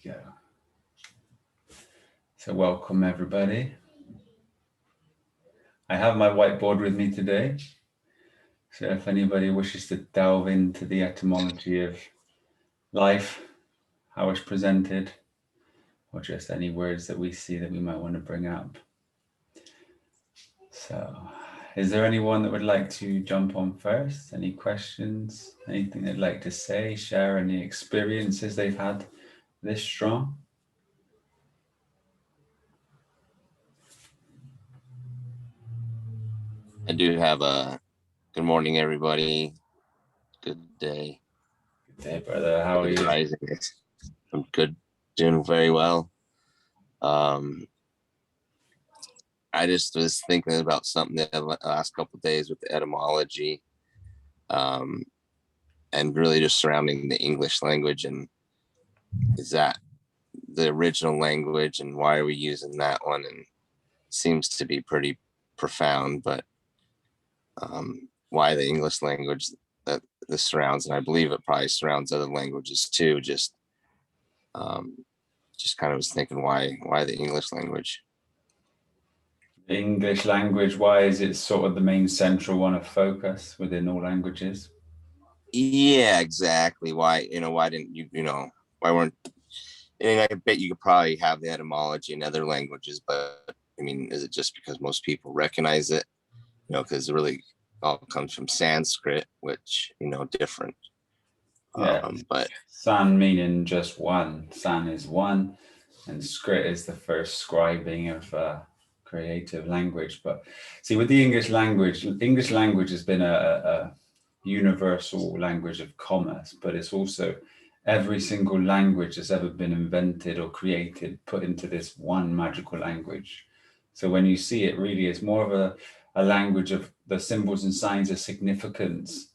go. So welcome everybody. I have my whiteboard with me today. So if anybody wishes to delve into the etymology of life, how it's presented, or just any words that we see that we might want to bring up. So is there anyone that would like to jump on first? Any questions? Anything they'd like to say? Share any experiences they've had this strong? I do have a good morning, everybody. Good day. Good day, brother. How are you? Rising. I'm good, doing very well. I just was thinking about something the last couple of days with the etymology, and really just surrounding the English language, and is that the original language, and why are we using that one? And it seems to be pretty profound, but why the English language that this surrounds, and I believe it probably surrounds other languages too. Just kind of was thinking why the English language. The English language, why is it sort of the main central one of focus within all languages? Yeah, exactly. Why didn't you, why weren't, and I bet you could probably have the etymology in other languages, but I mean, is it just because most people recognize it? Because it really all comes from Sanskrit, which, different. Yeah, But san meaning just one. San is one, and skrit is the first scribing of creative language. But see, with the English language has been a universal language of commerce, but it's also every single language that's ever been invented or created put into this one magical language. So when you see it, really, it's more of a language of the symbols and signs of significance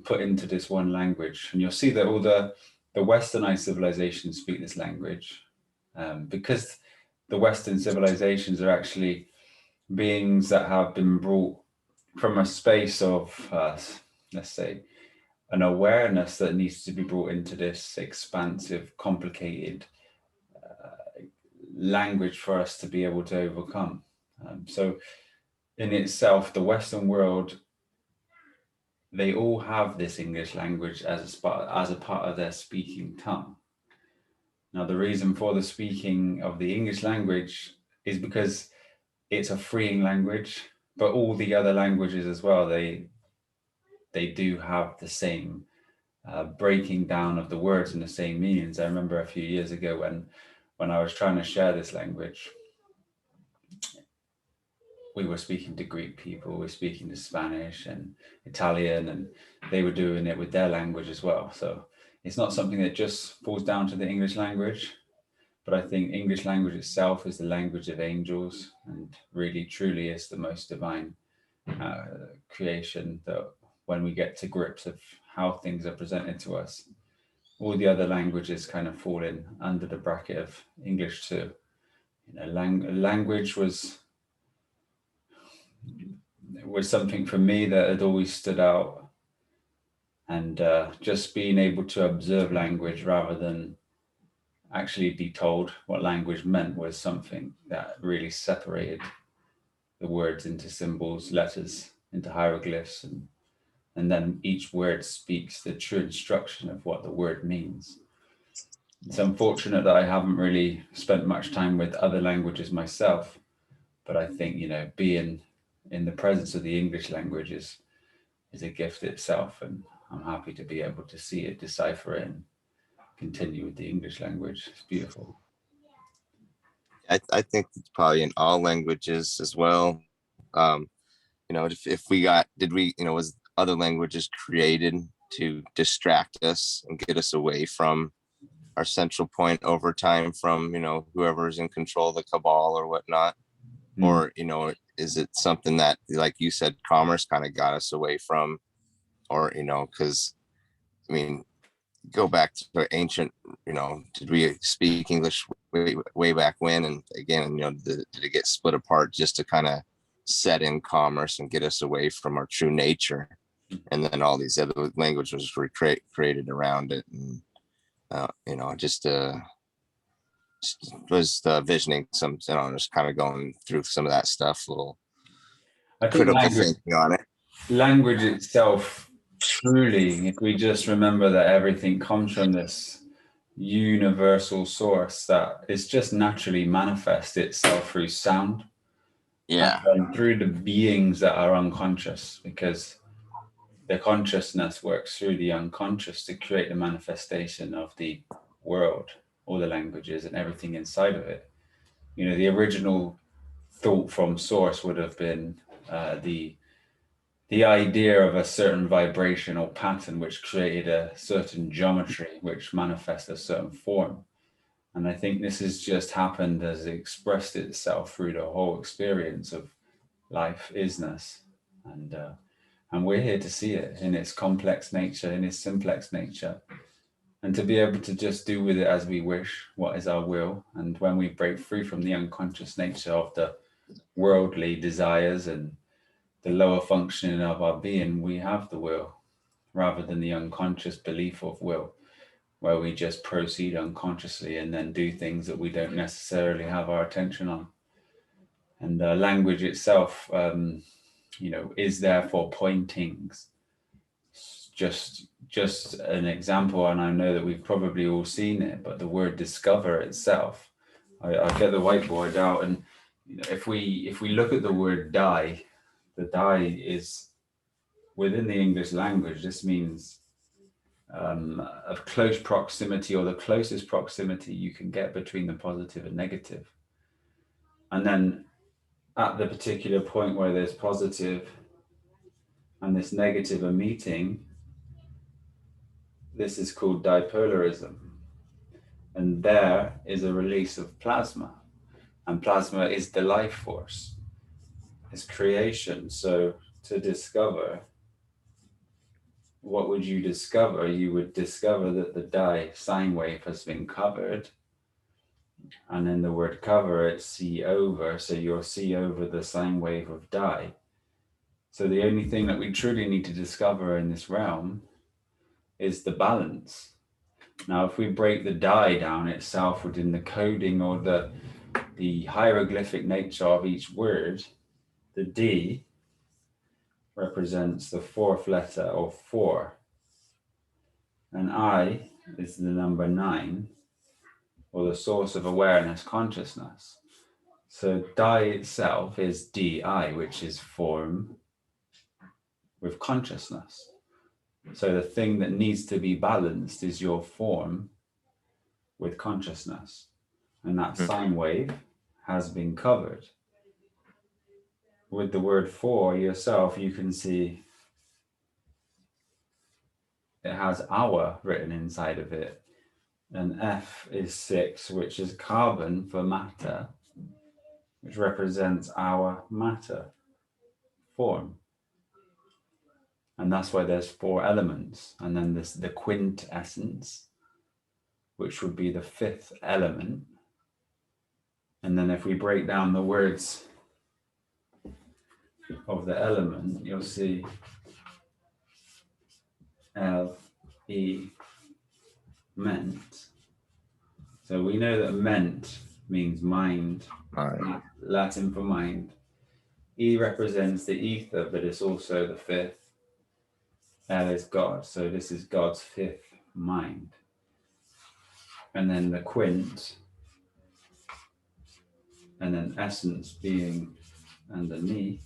put into this one language. And you'll see that all the westernized civilizations speak this language because the Western civilizations are actually beings that have been brought from a space of, let's say, an awareness that needs to be brought into this expansive, complicated language for us to be able to overcome. So in itself, the Western world, they all have this English language as a part of their speaking tongue. Now, the reason for the speaking of the English language is because it's a freeing language, but all the other languages as well, they do have the same breaking down of the words and the same meanings. I remember a few years ago when I was trying to share this language, we were speaking to Greek people, we were speaking to Spanish and Italian, and they were doing it with their language as well. So it's not something that just falls down to the English language, but I think English language itself is the language of angels and really truly is the most divine creation, that when we get to grips of how things are presented to us, all the other languages kind of fall in under the bracket of English too. Language was something for me that had always stood out, and just being able to observe language rather than actually be told what language meant was something that really separated the words into symbols, letters into hieroglyphs, and then each word speaks the true instruction of what the word means. It's unfortunate that I haven't really spent much time with other languages myself, but I think, being in the presence of the English language is a gift itself, and I'm happy to be able to see it, decipher it, and continue with the English language. It's beautiful. I think it's probably in all languages as well. If we was other languages created to distract us and get us away from our central point over time from, whoever's in control of the cabal or whatnot? Or, is it something that, like you said, commerce kind of got us away from? Or, because, I mean, go back to ancient, did we speak English way back when? And again, did it get split apart just to kind of set in commerce and get us away from our true nature? And then all these other languages were created around it. And, just to was visioning some, just kind of going through some of that stuff, a little I think critical thinking on it. language itself, truly, if we just remember that everything comes from this universal source that is just naturally manifest itself through sound Yeah. and through the beings that are unconscious, because the consciousness works through the unconscious to create the manifestation of the world, all the languages and everything inside of it. You know, the original thought from source would have been the idea of a certain vibrational pattern which created a certain geometry which manifests a certain form. And I think this has just happened as it expressed itself through the whole experience of life isness. And we're here to see it in its complex nature, in its simplex nature, and to be able to just do with it as we wish, what is our will. And when we break free from the unconscious nature of the worldly desires and the lower functioning of our being, we have the will, rather than the unconscious belief of will, where we just proceed unconsciously and then do things that we don't necessarily have our attention on. And language itself, is there for pointings. Just an example, and I know that we've probably all seen it, but the word discover itself, I get the whiteboard out, and if we look at the word die, the die is within the English language. This means of close proximity, or the closest proximity you can get between the positive and negative. And then at the particular point where there's positive and this negative are meeting, this is called dipolarism. And there is a release of plasma. And plasma is the life force, it's creation. So to discover, what would you discover? You would discover that the die sine wave has been covered. And then the word cover, it's see over. So you'll see over the sine wave of die. So the only thing that we truly need to discover in this realm is the balance. Now, if we break the die down itself within the coding or the hieroglyphic nature of each word, the D represents the fourth letter of 4. And I is the number 9, or the source of awareness, consciousness. So die itself is DI, which is form with consciousness. So the thing that needs to be balanced is your form with consciousness. And that sine wave has been covered. With the word for yourself, you can see it has hour written inside of it. And F is 6, which is carbon for matter, which represents our matter form. And that's why there's 4 elements. And then there's the quintessence, which would be the 5th element. And then if we break down the words of the element, you'll see L, E, ment. So we know that ment means mind, Latin for mind. E represents the ether, but it's also the 5th. L is God, so this is God's 5th mind. And then the quint, and then essence being underneath,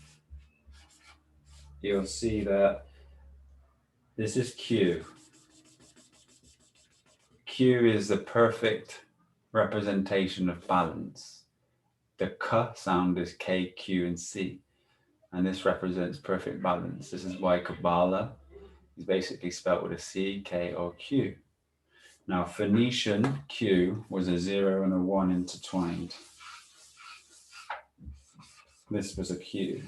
you'll see that this is Q. Q is the perfect representation of balance. The K sound is K, Q, and C. And this represents perfect balance. This is why Kabbalah is basically spelled with a C, K, or Q. Now, Phoenician Q was a 0 and a 1 intertwined. This was a Q.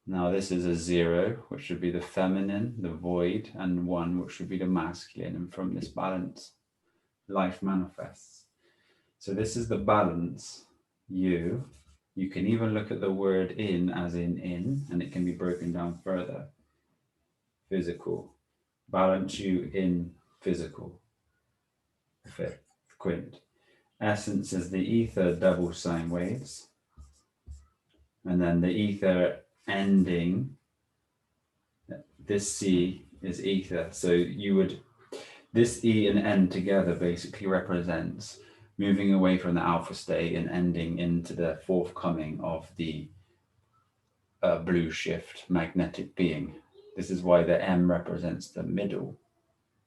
Now, this is a 0, which would be the feminine, the void, and 1, which would be the masculine. And from this balance, life manifests. So this is the balance, you. You can even look at the word in as in, and it can be broken down further. Physical. Balance you in physical. 5th quint. Essence is the ether double sine waves. And then the ether ending, this C is ether. So you would, this E and N together basically represents moving away from the alpha state and ending into the forthcoming of the blue shift magnetic being. This is why the M represents the middle.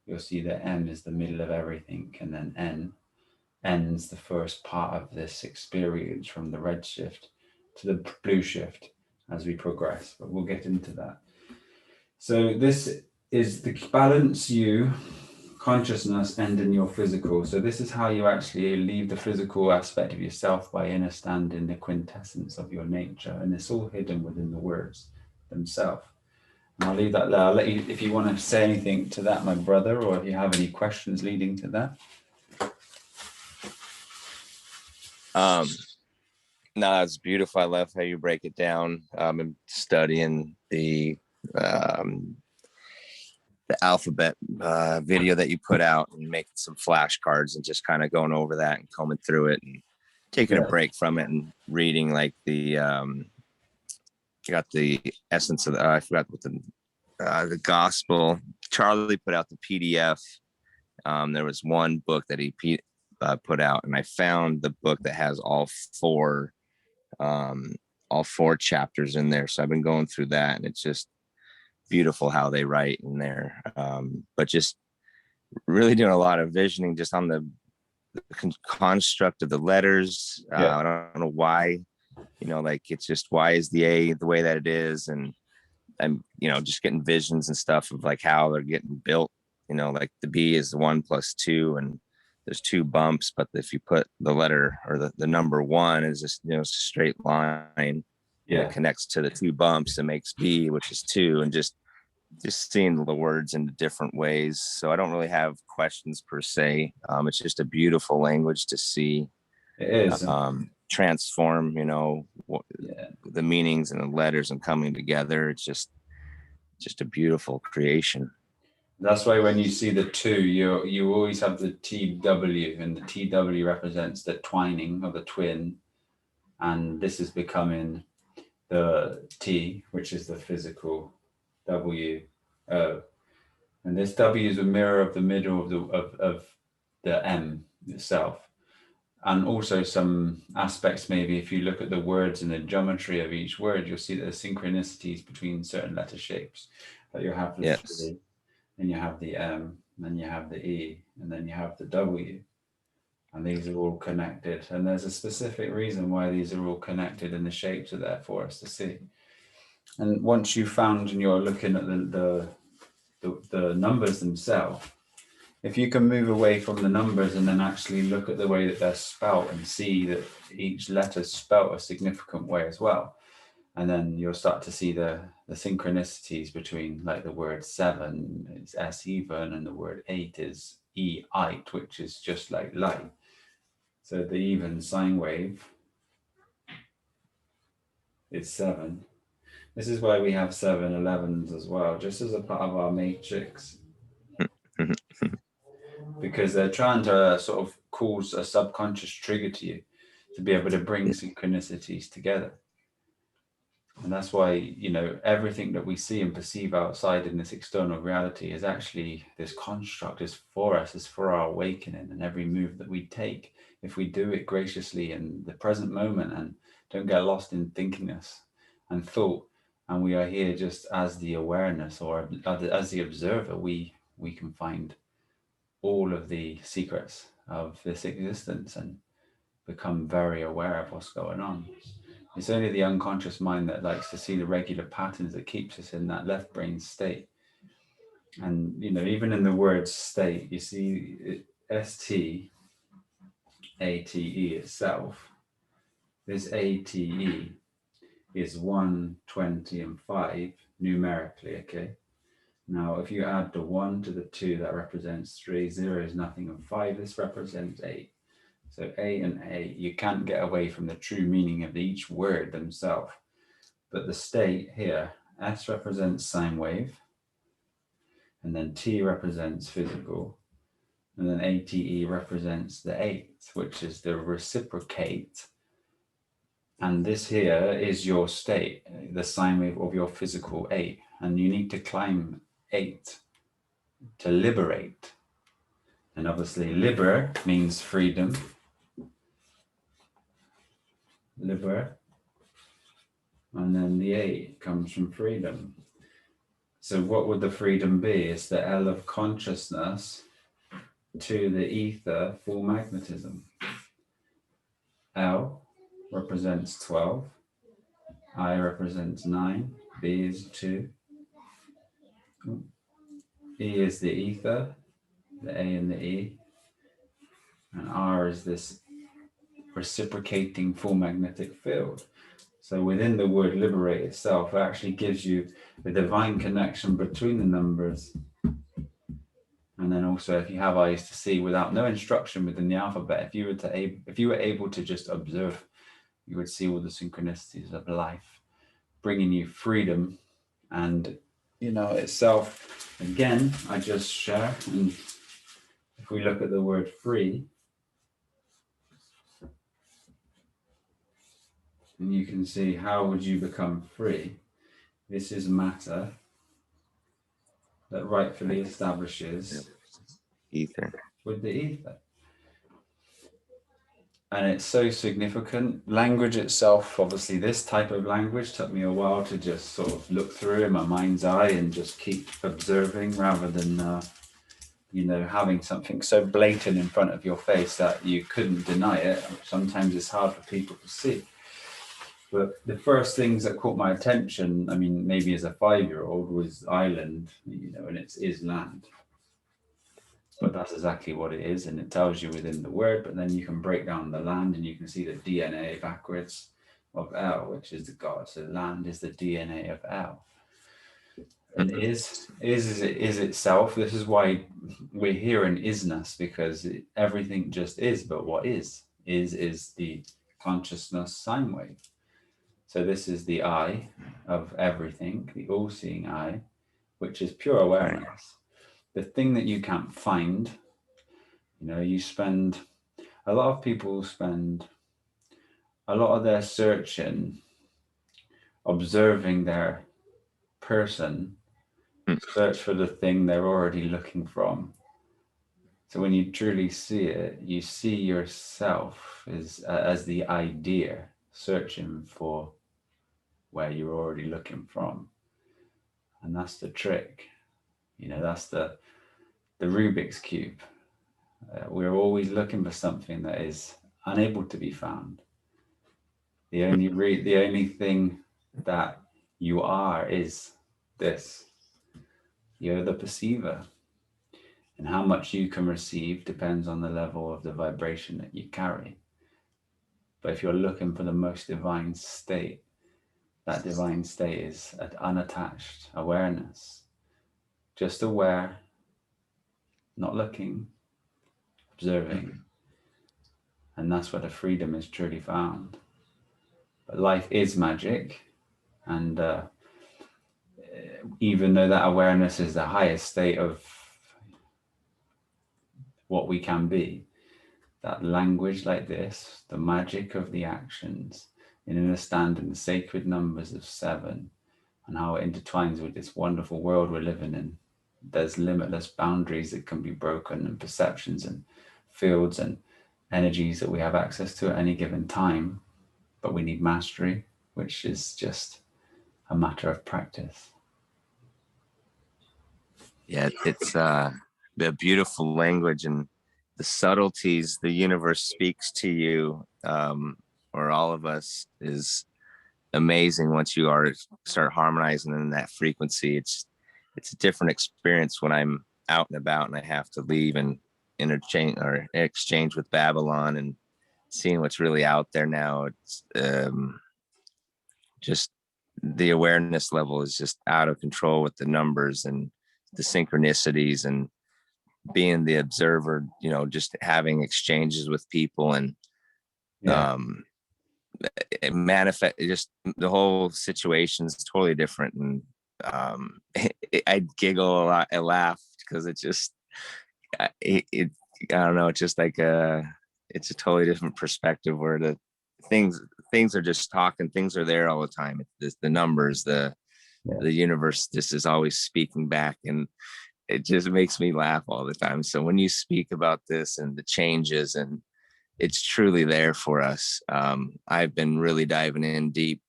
You'll see that M is the middle of everything, and then N's the first part of this experience from the red shift to the blue shift as we progress, but we'll get into that. So this is the balance you, consciousness, and in your physical. So this is how you actually leave the physical aspect of yourself by understanding the quintessence of your nature, and it's all hidden within the words themselves. And I'll leave that there. I'll let you, if you want to say anything to that, my brother, or if you have any questions leading to that. No, it's beautiful. I love how you break it down. I'm studying the alphabet video that you put out and making some flashcards and just kind of going over that and combing through it and taking a break from it and reading like the you got the essence of the I forgot what the gospel. Charlie put out the PDF. There was one book that he put out, and I found the book that has all four chapters in there. So I've been going through that, and it's just beautiful how they write in there. But just really doing a lot of visioning just on the construct of the letters. I don't know why, like it's just, why is the A the way that it is? And I'm, just getting visions and stuff of like how they're getting built, like the B is 1 + 2 and there's 2 bumps, but if you put the letter or the number 1 is just, it's a straight line. It connects to the 2 bumps and makes B, which is 2, and just seeing the words in different ways. So I don't really have questions per se. It's just a beautiful language to see. It is. Transform, the meanings and the letters and coming together. It's just a beautiful creation. That's why when you see the 2, you always have the TW, and the TW represents the twining of the twin, and this is becoming the T, which is the physical W, and this W is a mirror of the middle of the M itself, and also some aspects. Maybe if you look at the words and the geometry of each word, you'll see that there's synchronicities between certain letter shapes. That you have the C, then you have the M, then you have the E, and then you have the W. And these are all connected. And there's a specific reason why these are all connected, and the shapes are there for us to see. And once you've found and you're looking at the numbers themselves, if you can move away from the numbers and then actually look at the way that they're spelt and see that each letter is spelt a significant way as well, and then you'll start to see the synchronicities between, like, the word 7 is S-even, and the word 8 is E-ite, which is just like light. So the even sine wave is 7. This is why we have 7-11s as well, just as a part of our matrix. Because they're trying to sort of cause a subconscious trigger to you to be able to bring synchronicities together. And that's why, everything that we see and perceive outside in this external reality is actually, this construct is for us, is for our awakening. And every move that we take, if we do it graciously in the present moment and don't get lost in thinkingness and thought, and we are here just as the awareness or as the observer, we can find all of the secrets of this existence and become very aware of what's going on. It's only the unconscious mind that likes to see the regular patterns that keeps us in that left brain state. And, even in the word state, you see STATE itself, this ATE is 1, 20, and 5 numerically, okay? Now, if you add the 1 to the 2, that represents 3, 0 is nothing, and 5, this represents 8. So A and A, you can't get away from the true meaning of each word themselves. But the state here, S represents sine wave, and then T represents physical, And then ATE represents the 8th, which is the reciprocate. And this here is your state, the sine wave of your physical 8. And you need to climb 8 to liberate. And obviously, liber means freedom. Liber. And then the 8 comes from freedom. So what would the freedom be? It's the L of consciousness to the ether, full magnetism. L represents 12. I represents 9. B is 2. E is the ether, the A and the E. And R is this reciprocating full magnetic field. So within the word liberate itself, it actually gives you the divine connection between the numbers. And then also, if you have eyes to see without no instruction within the alphabet, if you were able to just observe, you would see all the synchronicities of life, bringing you freedom. And itself, again, I just share. And if we look at the word free, and you can see how would you become free. This is matter that rightfully establishes Ether. with the ether. And it's so significant. Language itself, obviously, this type of language took me a while to just sort of look through in my mind's eye and just keep observing rather than, having something so blatant in front of your face that you couldn't deny it. Sometimes it's hard for people to see. But the first things that caught my attention, I mean, maybe as a 5-year-old, was island, and it's is land. But that's exactly what it is, and it tells you within the word. But then you can break down the land and you can see the DNA backwards of L, which is the God. So land is the DNA of L. And is itself. This is why we're here in isness, because everything just is. But what is the consciousness sine wave. So this is the eye of everything, the all-seeing eye, which is pure awareness. The thing that you can't find, a lot of people spend a lot of their searching, observing their person, search for the thing they're already looking from. So when you truly see it, you see yourself as the idea, searching for where you're already looking from. And that's the trick. That's the Rubik's Cube. We're always looking for something that is unable to be found. The only thing that you are is this. You're the perceiver. And how much you can receive depends on the level of the vibration that you carry. But if you're looking for the most divine state, that divine state is at unattached awareness. Just aware, not looking, observing. And that's where the freedom is truly found. But life is magic. And even though that awareness is the highest state of what we can be, that language like this, the magic of the actions, in understanding the sacred numbers of 7 and how it intertwines with this wonderful world we're living in. There's limitless boundaries that can be broken, and perceptions and fields and energies that we have access to at any given time. But we need mastery, which is just a matter of practice. Yeah, it's a beautiful language, and the subtleties the universe speaks to you, or all of us, is amazing. Once you start harmonizing in that frequency, it's a different experience when I'm out and about and I have to leave and exchange with Babylon and seeing what's really out there now. It's just the awareness level is just out of control with the numbers and the synchronicities, and being the observer, just having exchanges with people, and it manifest, just the whole situation is totally different. And I giggle a lot, I laugh, because it I don't know, it's just like it's a totally different perspective where the things things are just talking, things are there all the time. It's the numbers, Yeah. the universe just is always speaking back, and it just makes me laugh all the time. So when you speak about this and the changes, and it's truly there for us. I've been really diving in deep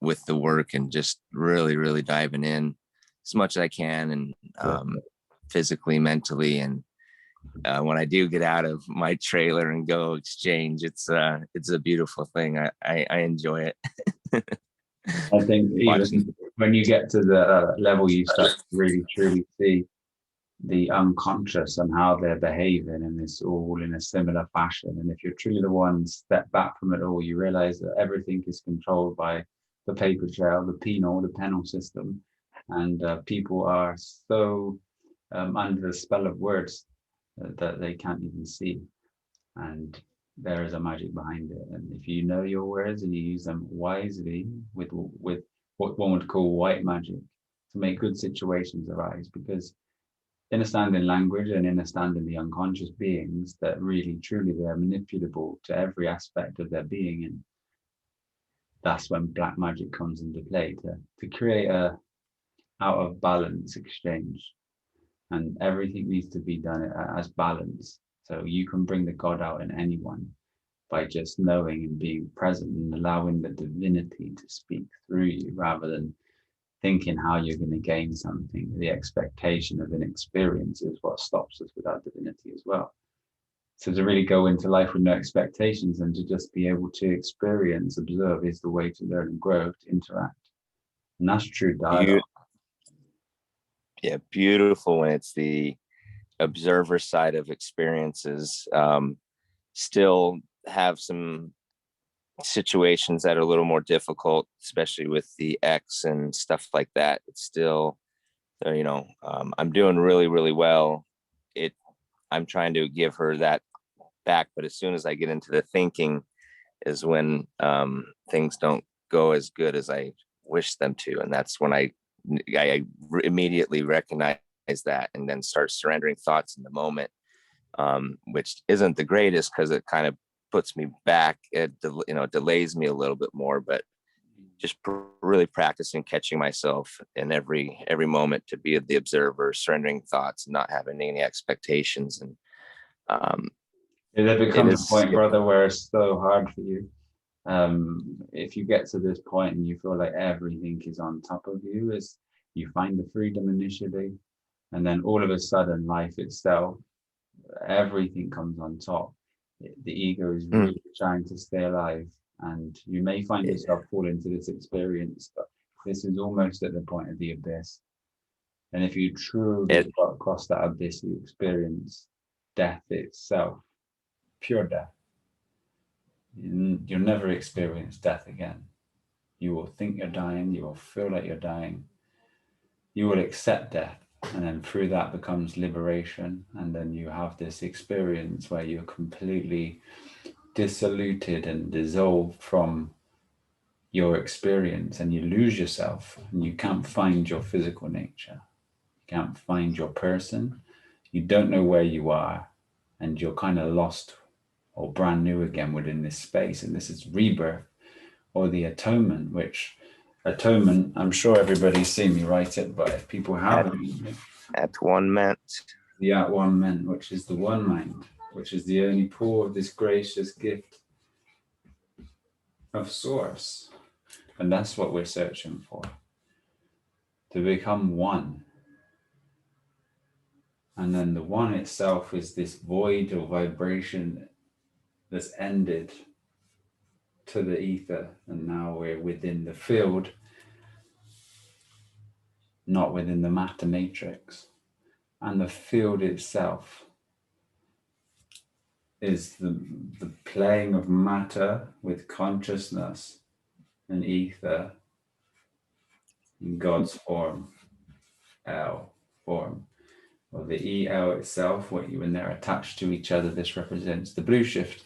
with the work and just really, really diving in as much as I can, and Yeah. physically, mentally, and when I do get out of my trailer and go exchange, it's a beautiful thing. I enjoy it. I think Watching. even when you get to the level you start to really truly see the unconscious and how they're behaving, and it's all in a similar fashion. And if you're truly the one step back from it all, you realize that everything is controlled by the paper trail, the penal system, and people are so under the spell of words that they can't even see. And there is a magic behind it. And if you know your words and you use them wisely with what one would call white magic to make good situations arise, because understanding language and understanding the unconscious beings, that really truly they're manipulable to every aspect of their being, and that's when black magic comes into play to create a out of balance exchange. And everything needs to be done as balance, so you can bring the god out in anyone by just knowing and being present and allowing the divinity to speak through you, rather than thinking how you're going to gain something. The expectation of an experience is what stops us with our divinity as well. So to really go into life with no expectations and to just be able to experience, observe, is the way to learn and grow, to interact. And that's true dialogue. Yeah, beautiful when it's the observer side of experiences. Still have some situations that are a little more difficult, especially with the X and stuff like that. It's still, I'm doing really, really well. I'm trying to give her that back, but as soon as I get into the thinking is when things don't go as good as I wish them to, and that's when I immediately recognize that, and then start surrendering thoughts in the moment, which isn't the greatest because it kind of puts me back. It delays me a little bit more, but just really practicing catching myself in every moment to be the observer, surrendering thoughts, and not having any expectations. And There it becomes a is, point, brother, where it's so hard for you. If you get to this point and you feel like everything is on top of you, as you find the freedom initially, and then all of a sudden life itself, everything comes on top. The ego is really trying to stay alive, and you may find yourself fall into this experience, but this is almost at the point of the abyss. And if you truly cross that abyss, you experience death itself, pure death. You'll never experience death again. You will think you're dying, you will feel like you're dying, you will accept death, and then through that becomes liberation. And then you have this experience where you're completely dissoluted and dissolved from your experience, and you lose yourself, and you can't find your physical nature, you can't find your person, you don't know where you are, and you're kind of lost or brand new again within this space. And this is rebirth, or the atonement, which atonement, I'm sure everybody's seen me write it, but if people haven't, at one meant the at one meant, which is the one mind, which is the only pour of this gracious gift of source. And that's what we're searching for, to become one. And then the one itself is this void or vibration that's ended to the ether. And now we're within the field, not within the matter matrix. And the field itself is the playing of matter with consciousness and ether in God's form, L form. Or the EL itself, when they're attached to each other, this represents the blue shift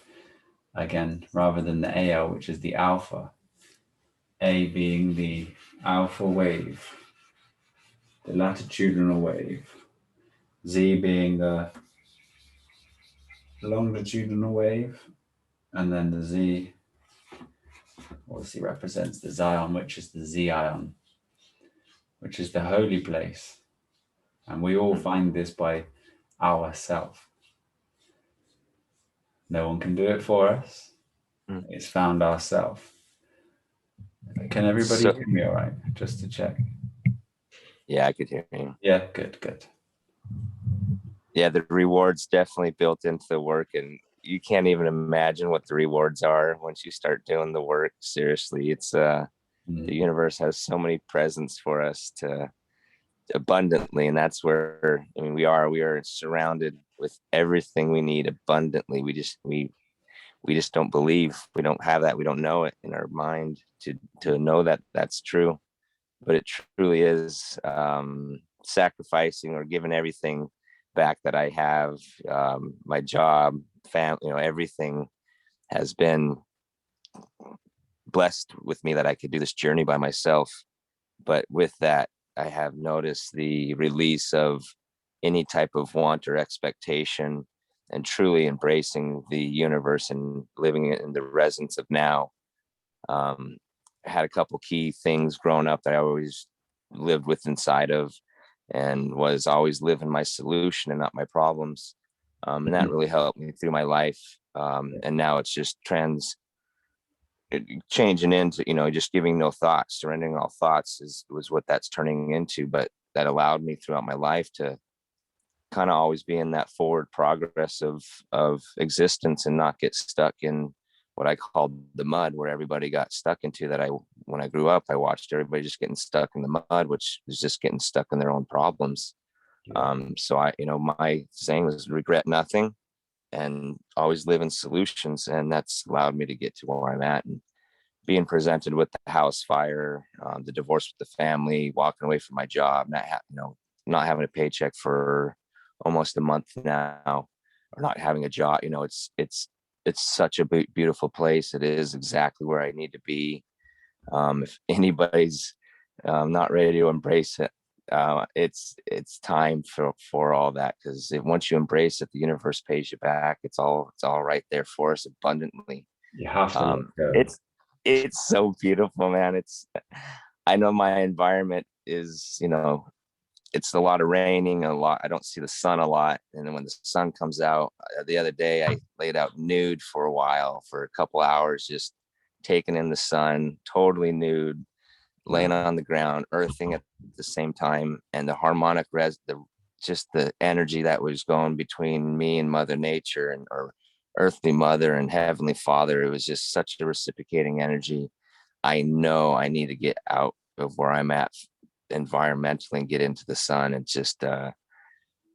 again, rather than the AL, which is the alpha. A being the alpha wave, the latitudinal wave. Z being the longitudinal wave, and then the Z obviously represents the Zion, which is the Zion, which is the holy place. And we all find this by ourself. No one can do it for us. It's found ourselves. Can everybody hear me all right? Just to check. Yeah, I could hear you. Yeah, good. Yeah, the rewards definitely built into the work, and you can't even imagine what the rewards are once you start doing the work. Seriously, it's the universe has so many presents for us to abundantly, and that's where I mean we are surrounded with everything we need abundantly. We just don't believe, we don't have that, we don't know it in our mind to know that that's true, but it truly is. Sacrificing or giving everything back that I have, my job, family, everything has been blessed with me that I could do this journey by myself. But with that, I have noticed the release of any type of want or expectation, and truly embracing the universe and living in the resonance of now. I had a couple key things growing up that I always lived with inside of, and was always living my solution and not my problems. And that really helped me through my life. And now it's just changing into, just giving no thoughts, surrendering all thoughts was what that's turning into. But that allowed me throughout my life to kind of always be in that forward progress of existence and not get stuck in what I called the mud, where everybody got stuck into. That when I grew up, I watched everybody just getting stuck in the mud, which is just getting stuck in their own problems. So my saying was regret nothing and always live in solutions. And that's allowed me to get to where I'm at, and being presented with the house fire, the divorce with the family, walking away from my job, not having a paycheck for almost a month now, or not having a job. It's such a beautiful place. It is exactly where I need to be. If anybody's not ready to embrace it, it's time for all that, because once you embrace it, the universe pays you back. It's all right there for us abundantly. You have to let go. It's so beautiful, man. I know my environment is, it's a lot of raining, a lot. I don't see the sun a lot. And then when the sun comes out, the other day I laid out nude for a while, for a couple hours, just taking in the sun, totally nude, laying on the ground, earthing at the same time. And the harmonic just the energy that was going between me and Mother Nature, and or earthly mother and heavenly father, it was just such a reciprocating energy. I know I need to get out of where I'm at environmentally and get into the sun. And just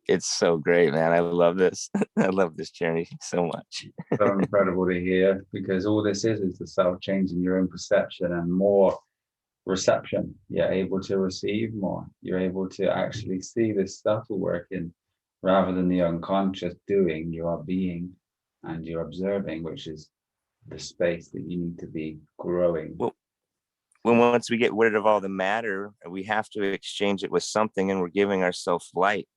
it's so great, man. I love this. I love this journey so much. So incredible to hear, because all this is the self changing your own perception and more reception. You're able to receive more. You're able to actually see this stuff working, rather than the unconscious doing. You are being, and you're observing, which is the space that you need to be growing. Well, when once we get rid of all the matter, we have to exchange it with something, and we're giving ourselves light,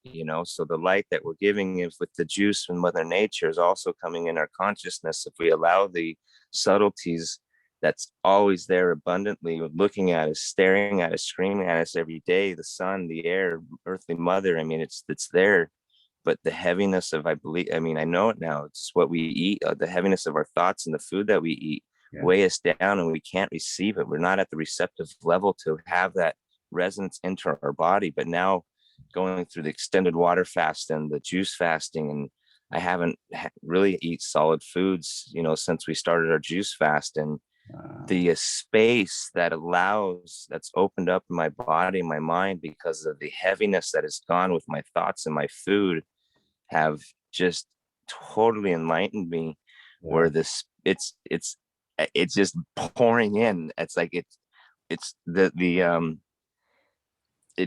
so the light that we're giving is with the juice from Mother Nature is also coming in our consciousness. If we allow the subtleties that's always there abundantly, looking at us, staring at us, screaming at us every day, the sun, the air, earthly mother, I mean, it's there. But the heaviness of, I know it now, it's just what we eat, the heaviness of our thoughts and the food that we eat weigh us down, and we can't receive it. We're not at the receptive level to have that resonance into our body. But now, going through the extended water fast and the juice fasting, and I haven't really eat solid foods, since we started our juice fast. And the space that's opened up in my body, my mind, because of the heaviness that has gone with my thoughts and my food, have just totally enlightened me. Where it's just pouring in. It's like it's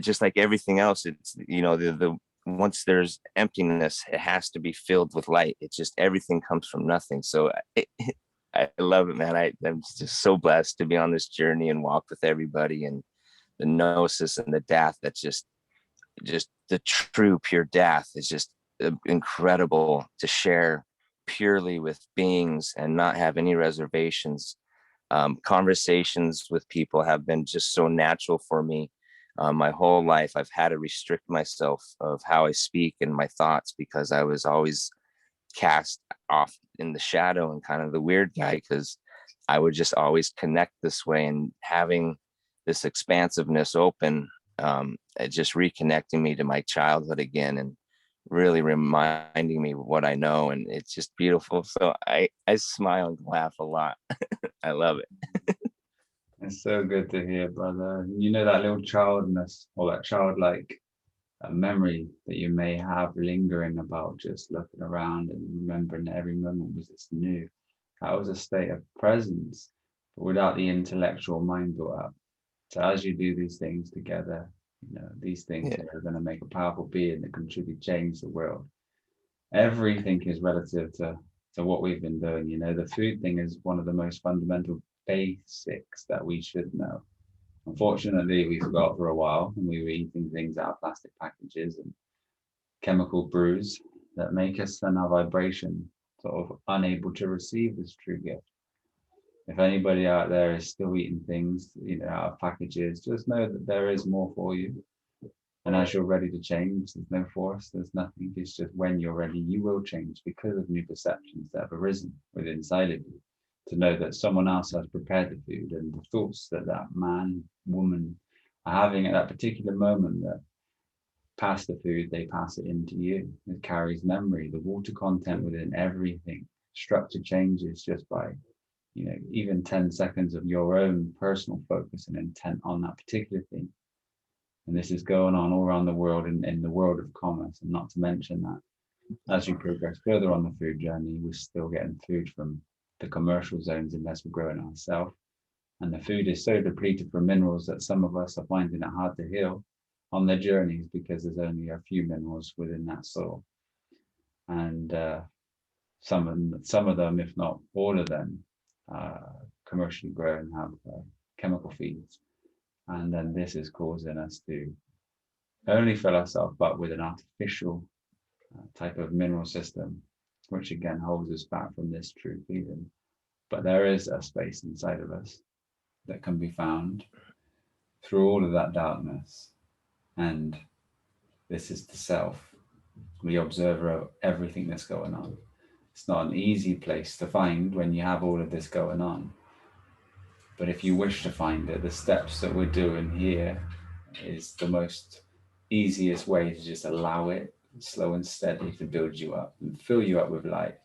just like everything else. It's the once there's emptiness, it has to be filled with light. It's just everything comes from nothing. So I love it, man. I'm just so blessed to be on this journey and walk with everybody, and the gnosis and the death. That's just the true pure death is just incredible to share purely with beings and not have any reservations. Conversations with people have been just so natural for me. My whole life, I've had to restrict myself of how I speak and my thoughts because I was always cast off in the shadow and kind of the weird guy because I would just always connect this way, and having this expansiveness open, it just reconnecting me to my childhood again and really reminding me what I know. And it's just beautiful. So I smile and laugh a lot. I love it. It's so good to hear, brother. You know, that little childness or that childlike memory that you may have lingering about just looking around and remembering that every moment was just new. That was a state of presence, but without the intellectual mind built up. So as you do these things together, you know, these things Yeah. are going to make a powerful being that can truly change the world. Everything is relative to what we've been doing. You know, the food thing is one of the most fundamental basics that we should know. Unfortunately, we forgot for a while and we were eating things out of plastic packages and chemical brews that make us and our vibration sort of unable to receive this true gift. If anybody out there is still eating things, you know, out of packages, just know that there is more for you. And as you're ready to change, there's no force, there's nothing. It's just when you're ready, you will change because of new perceptions that have arisen within inside of you. To know that someone else has prepared the food and the thoughts that that man, woman are having at that particular moment that pass the food, they pass it into you. It carries memory, the water content within everything. Structure changes just by, you know, even 10 seconds of your own personal focus and intent on that particular thing. And this is going on all around the world in the world of commerce. And not to mention that as you progress further on the food journey, we're still getting food from the commercial zones unless we're growing it ourselves. And the food is so depleted from minerals that some of us are finding it hard to heal on their journeys because there's only a few minerals within that soil. And some of them, if not all of them, commercially grown have chemical feeds. And then this is causing us to only fill ourselves up with an artificial type of mineral system, which again holds us back from this true feeling. But there is a space inside of us that can be found through all of that darkness. And this is the self, the observer of everything that's going on. It's not an easy place to find when you have all of this going on. But if you wish to find it, the steps that we're doing here is the most easiest way to just allow it slow and steady to build you up and fill you up with light.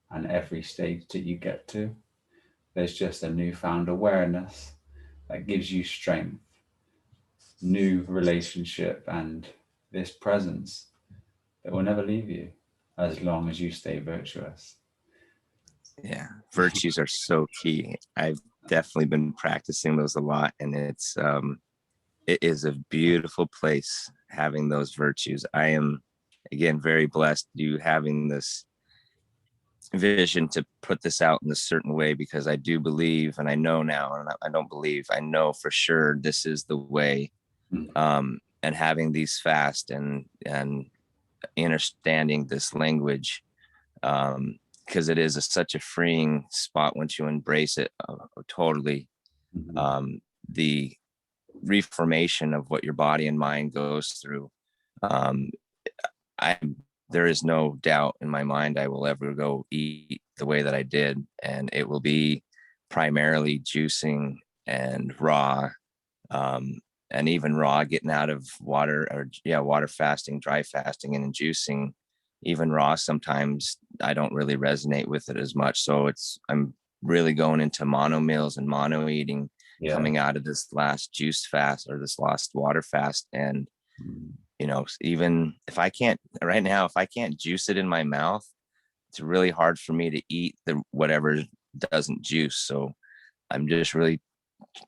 And every stage that you get to, there's just a newfound awareness that gives you strength, new relationship, and this presence that will never leave you as long as you stay virtuous. Yeah, virtues are so key. I've definitely been practicing those a lot, and it is a beautiful place having those virtues. I am, again, very blessed you having this vision to put this out in a certain way, because I do believe, and I know now, and I don't believe, I know for sure this is the way. And having these fast and understanding this language, because it is such a freeing spot once you embrace it totally. The reformation of what your body and mind goes through, I there is no doubt in my mind I will ever go eat the way that I did, and it will be primarily juicing and raw, and even raw, getting out of water, or water fasting, dry fasting, and juicing. Even raw, sometimes I don't really resonate with it as much. So I'm really going into mono meals and mono eating, coming out of this last juice fast or this last water fast. And even if I can't right now, if I can't juice it in my mouth, it's really hard for me to eat the whatever doesn't juice. So I'm just really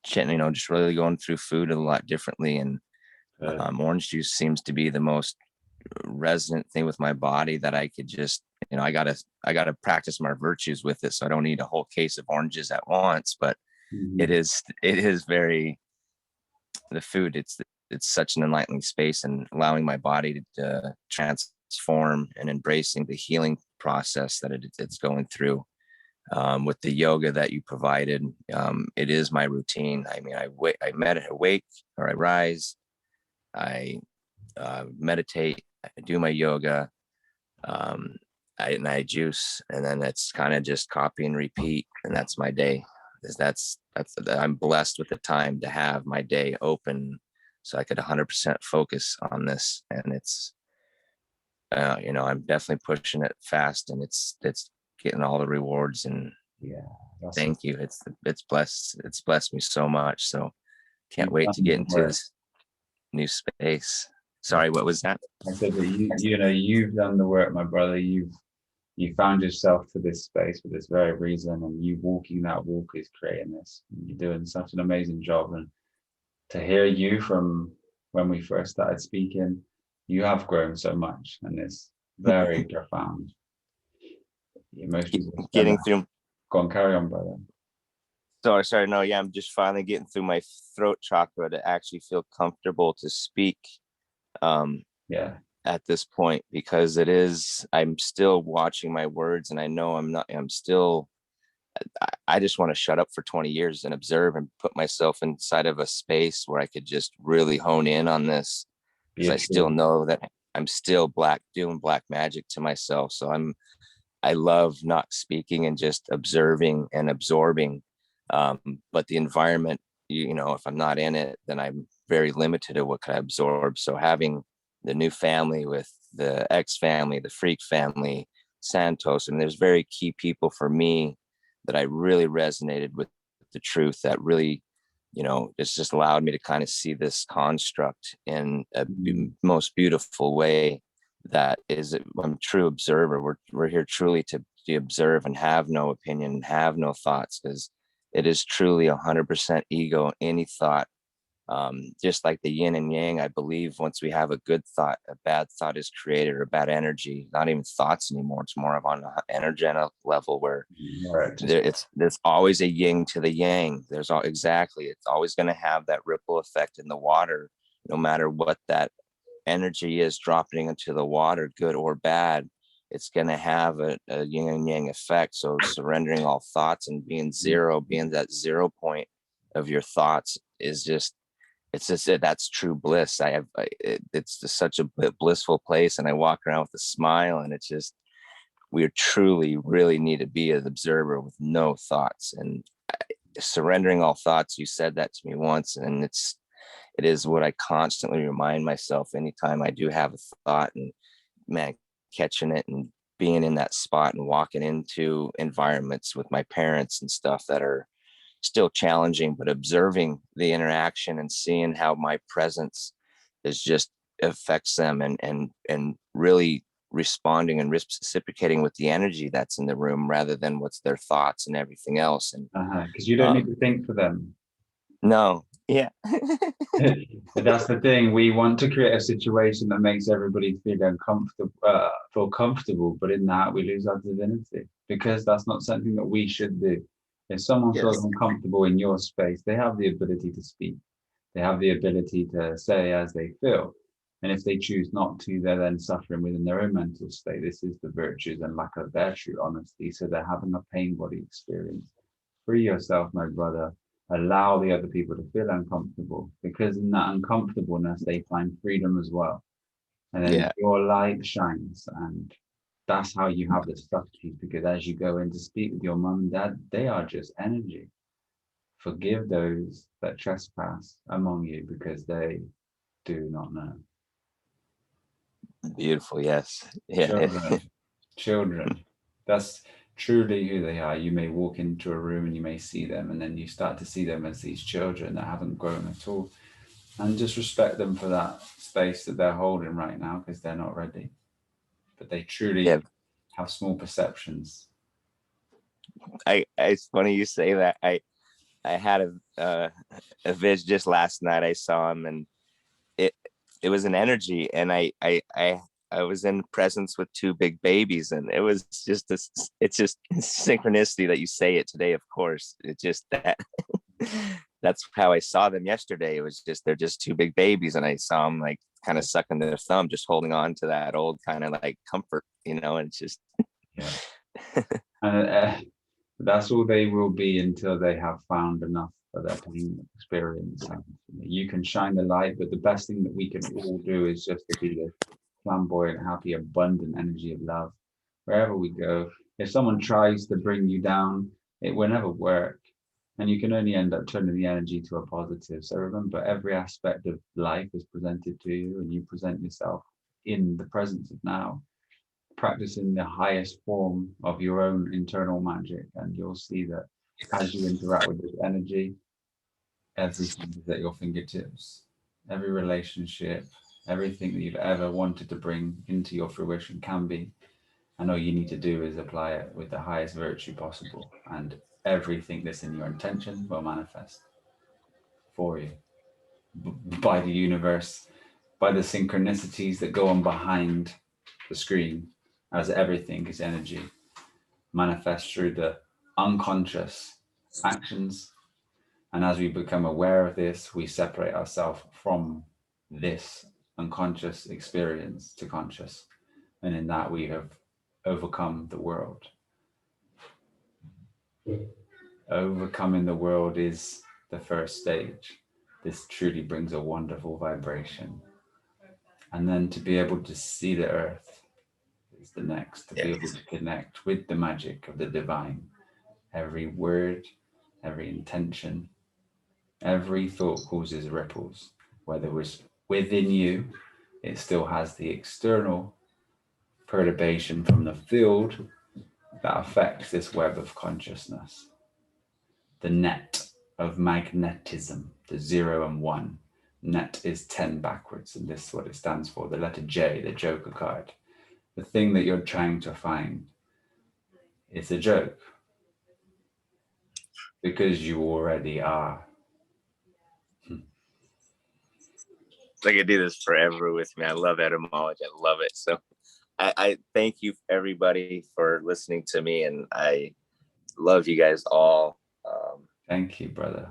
just really going through food a lot differently. And orange juice seems to be the most resonant thing with my body, that I could just, I gotta practice my virtues with it. So I don't need a whole case of oranges at once, but it is very, the food, it's such an enlightening space, and allowing my body to transform and embracing the healing process that it's going through. With the yoga that you provided, it is my routine. I mean, awake, or I rise, I meditate, I do my yoga, I juice, and then it's kind of just copy and repeat, and that's my day. That's I'm blessed with the time to have my day open, so I could 100% focus on this, and it's I'm definitely pushing it fast, and it's getting all the rewards, and Yeah, thank you. It's blessed me so much. So can't you've wait done to the get into work. this new space. Sorry, what was that? I said that you've done the work, my brother. You found yourself to this space for this very reason, and you walking that walk is creating this. You're doing such an amazing job, and to hear you from when we first started speaking, you have grown so much, and it's very profound. Most people spend Getting that. through. Go on, carry on, brother. Sorry. No, yeah, I'm just finally getting through my throat chakra to actually feel comfortable to speak Yeah, at this point, because I'm still watching my words, and I know I'm still, I just want to shut up for 20 years and observe and put myself inside of a space where I could just really hone in on this, be because a I still true. know that I'm still doing black magic to myself. So I love not speaking and just observing and absorbing. But the environment, if I'm not in it, then I'm very limited to what can I absorb. So having the new family with the X family, the Freak family, Santos, and there's very key people for me that I really resonated with the truth, that really, it's just allowed me to kind of see this construct in a most beautiful way. That is, I'm a true observer. We're here truly to observe and have no opinion, have no thoughts, because it is truly 100% ego. Any thought, just like the yin and yang, I believe once we have a good thought, a bad thought is created, or bad energy. Not even thoughts anymore. It's more of on an energetic level where Right, there's always a yin to the yang. Exactly. It's always going to have that ripple effect in the water, no matter what that energy is dropping into the water, good or bad. It's going to have a yin and yang effect. So surrendering all thoughts and being that 0 point of your thoughts is just, that's true bliss. It's just such a blissful place, and I walk around with a smile, and it's just, we truly really need to be an observer with no thoughts, and surrendering all thoughts. You said that to me once, and it is what I constantly remind myself anytime I do have a thought, and man, catching it and being in that spot and walking into environments with my parents and stuff that are still challenging, but observing the interaction and seeing how my presence is just affects them, and really responding and reciprocating with the energy that's in the room, rather than what's their thoughts and everything else. And because you don't need to think for them. no, yeah. But that's the thing. We want to create a situation that makes everybody feel comfortable. But in that, we lose our divinity, because that's not something that we should do. If someone feels Yes. uncomfortable in your space, they have the ability to speak. They have the ability to say as they feel. And if they choose not to, they're then suffering within their own mental state. This is the virtues and lack of their true honesty. So they're having a pain body experience. Free yourself, my brother. Allow the other people to feel uncomfortable, because in that uncomfortableness, they find freedom as well. And then Yeah. your light shines. And that's how you have the subtlety, because as you go in to speak with your mum and dad, they are just energy. Forgive those that trespass among you, because they do not know. Beautiful. Yes. Yeah. Children, children, that's truly who they are. You may walk into a room and you may see them, and then you start to see them as these children that haven't grown at all. And just respect them for that space that they're holding right now, because they're not ready. But they Yeah. truly have small perceptions. It's funny you say that. I had a vision just last night. I saw him, and it it was an energy, and I was in presence with two big babies, and it was just this. It's just synchronicity that you say it today. Of course, it just that. That's how I saw them yesterday. It was just, they're just two big babies, and I saw them like kind of sucking their thumb, just holding on to that old kind of like comfort, and it's just Yeah. And that's all they will be until they have found enough for their pain experience. And you can shine the light, but the best thing that we can all do is just to be the flamboyant, happy, abundant energy of love wherever we go. If someone tries to bring you down, it will never work. And you can only end up turning the energy to a positive. So remember, every aspect of life is presented to you, and you present yourself in the presence of now, practicing the highest form of your own internal magic. And you'll see that as you interact with this energy, everything is at your fingertips. Every relationship, everything that you've ever wanted to bring into your fruition can be. And all you need to do is apply it with the highest virtue possible. And everything that's in your intention will manifest for you by the universe, by the synchronicities that go on behind the screen, as everything is energy, manifests through the unconscious actions. And as we become aware of this, we separate ourselves from this unconscious experience to conscious. And in that, we have overcome the world. Overcoming the world is the first stage. This truly brings a wonderful vibration. And then to be able to see the earth is the next, to be able to connect with the magic of the divine. Every word, every intention, every thought causes ripples. Whether it's within you, it still has the external perturbation from the field that affects this web of consciousness. The net of magnetism, the 0 and 1. Net is 10 backwards, and this is what it stands for. The letter J, the Joker card. The thing that you're trying to find is a joke because you already are. I could do this forever with me. I love etymology. I love it. So I thank you everybody for listening to me, and I love you guys all. Thank you, brother.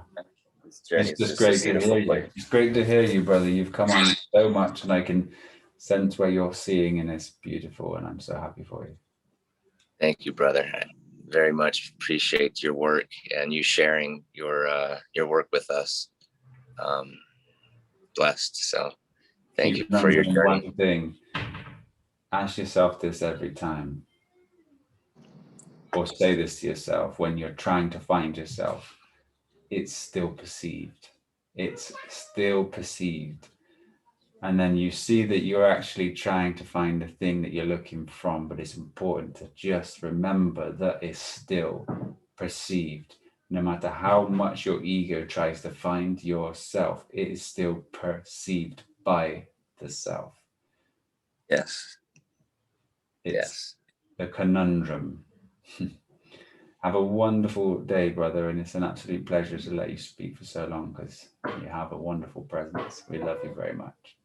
This journey It's is just just a great to beautiful hear place. you. It's great to hear you, brother. You've come on so much, and I can sense where you're seeing, and it's beautiful, and I'm so happy for you. Thank you, brother. I very much appreciate your work and you sharing your work with us. Blessed. So thank you Keep for your remembering journey. one thing. Ask yourself this every time, or say this to yourself when you're trying to find yourself. It's still perceived. It's still perceived. And then you see that you're actually trying to find the thing that you're looking from, but it's important to just remember that it's still perceived. No matter how much your ego tries to find yourself, it is still perceived by the self. Yes. It's a conundrum. Have a wonderful day, brother, and it's an absolute pleasure to let you speak for so long because you have a wonderful presence. We love you very much.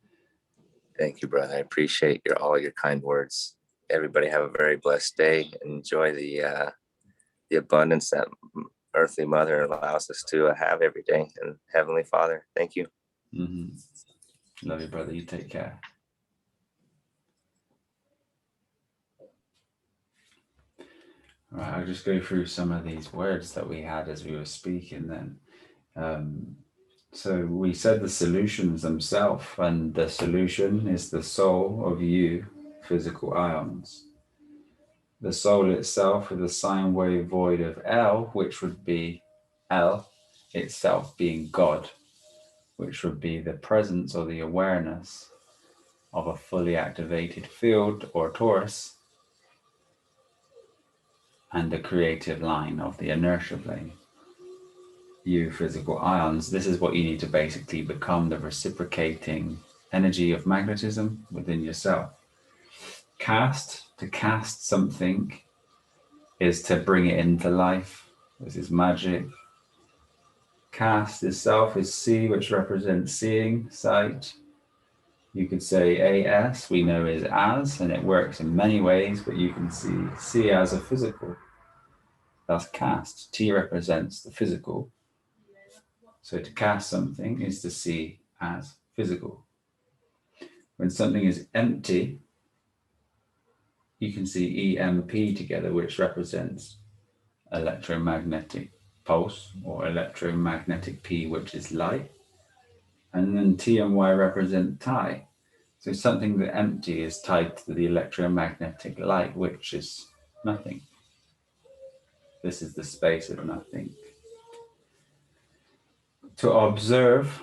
Thank you, brother. I appreciate all your kind words. Everybody have a very blessed day. Enjoy the abundance that Earthly Mother allows us to have every day. And Heavenly Father, thank you. Love you, brother. You take care. All right, I'll just go through some of these words that we had as we were speaking then. So we said the solutions themselves, and the solution is the soul of you, physical ions. The soul itself with a sine wave void of L, which would be L itself being God, which would be the presence or the awareness of a fully activated field or torus, and the creative line of the inertia plane. You physical ions, this is what you need to basically become, the reciprocating energy of magnetism within yourself. Cast, to cast something is to bring it into life. This is magic. Cast itself is C, which represents seeing, sight. You could say AS, we know is as, and it works in many ways, but you can see as a physical. That's cast. T represents the physical. So to cast something is to see as physical. When something is empty, you can see EMP together, which represents electromagnetic pulse, or electromagnetic P, which is light. And then T and Y represent tie. So something that empty is tied to the electromagnetic light, which is nothing. This is the space of nothing. To observe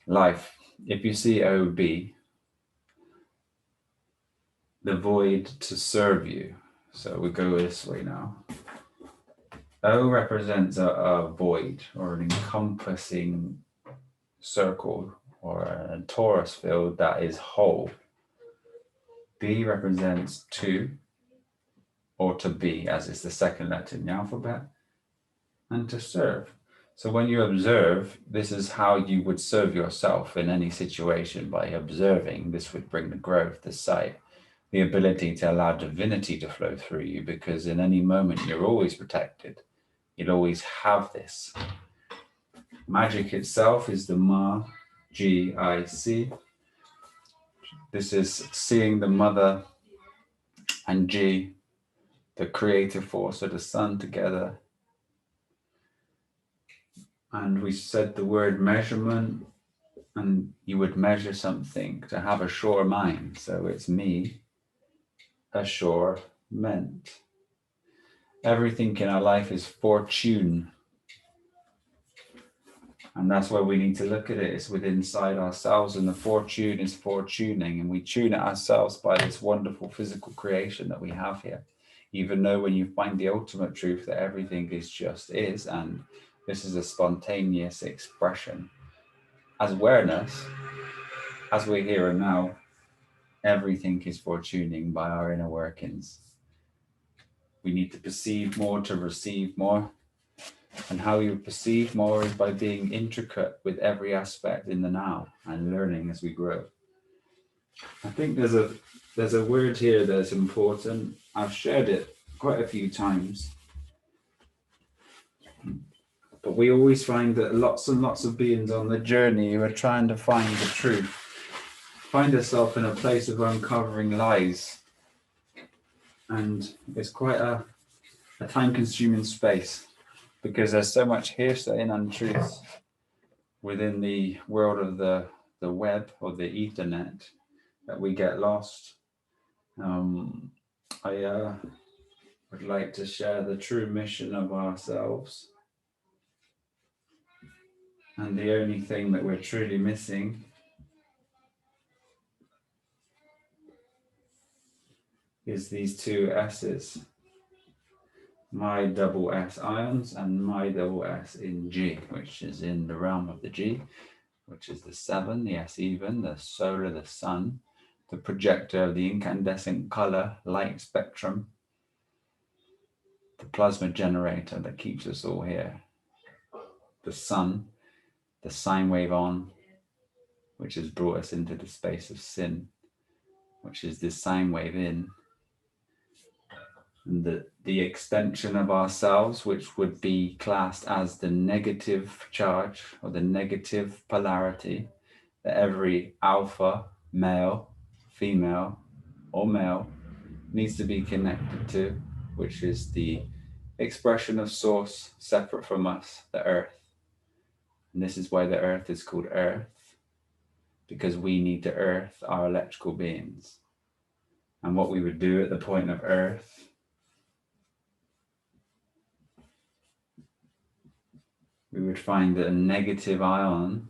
life, if you see OB, the void to serve you. So we go this way now. O represents a void, or an encompassing circle, or a torus field that is whole. B represents to, or to be, as is the second letter in the alphabet, and to serve. So when you observe, this is how you would serve yourself in any situation. By observing, this would bring the growth, the sight, the ability to allow divinity to flow through you, because in any moment you're always protected. You'll always have this. Magic itself is the Ma-G-I-C. This is seeing the mother and G, the creative force of the sun, together. And we said the word measurement, and you would measure something to have a sure mind. So it's me, a sure meant. Everything in our life is fortune. And that's why we need to look at it. It's within inside ourselves, and the fortune is fortuning, and we tune it ourselves by this wonderful physical creation that we have here. Even though when you find the ultimate truth that everything is just is, and this is a spontaneous expression. As awareness, as we're here and now, everything is fortuning by our inner workings. We need to perceive more to receive more. And how you perceive more is by being intricate with every aspect in the now and learning as we grow. I think there's a word here that's important. I've shared it quite a few times. But we always find that lots and lots of beings on the journey who are trying to find the truth find ourselves in a place of uncovering lies. And it's quite a time-consuming space, because there's so much hearsay and untruths within the world of the web, or the Ethernet, that we get lost. I would like to share the true mission of ourselves. And the only thing that we're truly missing is these two S's. My double S ions and my double S in G, which is in the realm of the G, which is the 7, the S-even, the solar, the sun, the projector of the incandescent color light spectrum, the plasma generator that keeps us all here, the sun, the sine wave on, which has brought us into the space of sin, which is this sine wave in, and the extension of ourselves, which would be classed as the negative charge, or the negative polarity, that every alpha, male, female, or male needs to be connected to, which is the expression of source separate from us, the earth. And this is why the earth is called earth, because we need to earth our electrical beings. And what we would do at the point of earth, we would find that a negative ion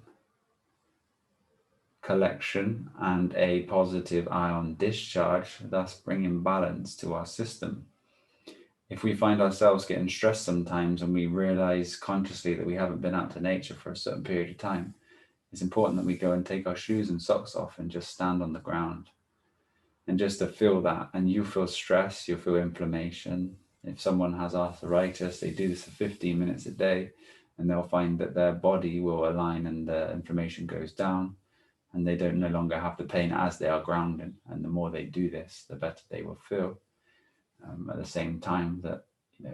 collection and a positive ion discharge, thus bringing balance to our system. If we find ourselves getting stressed sometimes, and we realize consciously that we haven't been out to nature for a certain period of time, it's important that we go and take our shoes and socks off and just stand on the ground, and just to feel that. And you feel stress, you feel inflammation. If someone has arthritis, they do this for 15 minutes a day, and they'll find that their body will align and the inflammation goes down, and they don't no longer have the pain as they are grounding. And the more they do this, the better they will feel. At the same time that,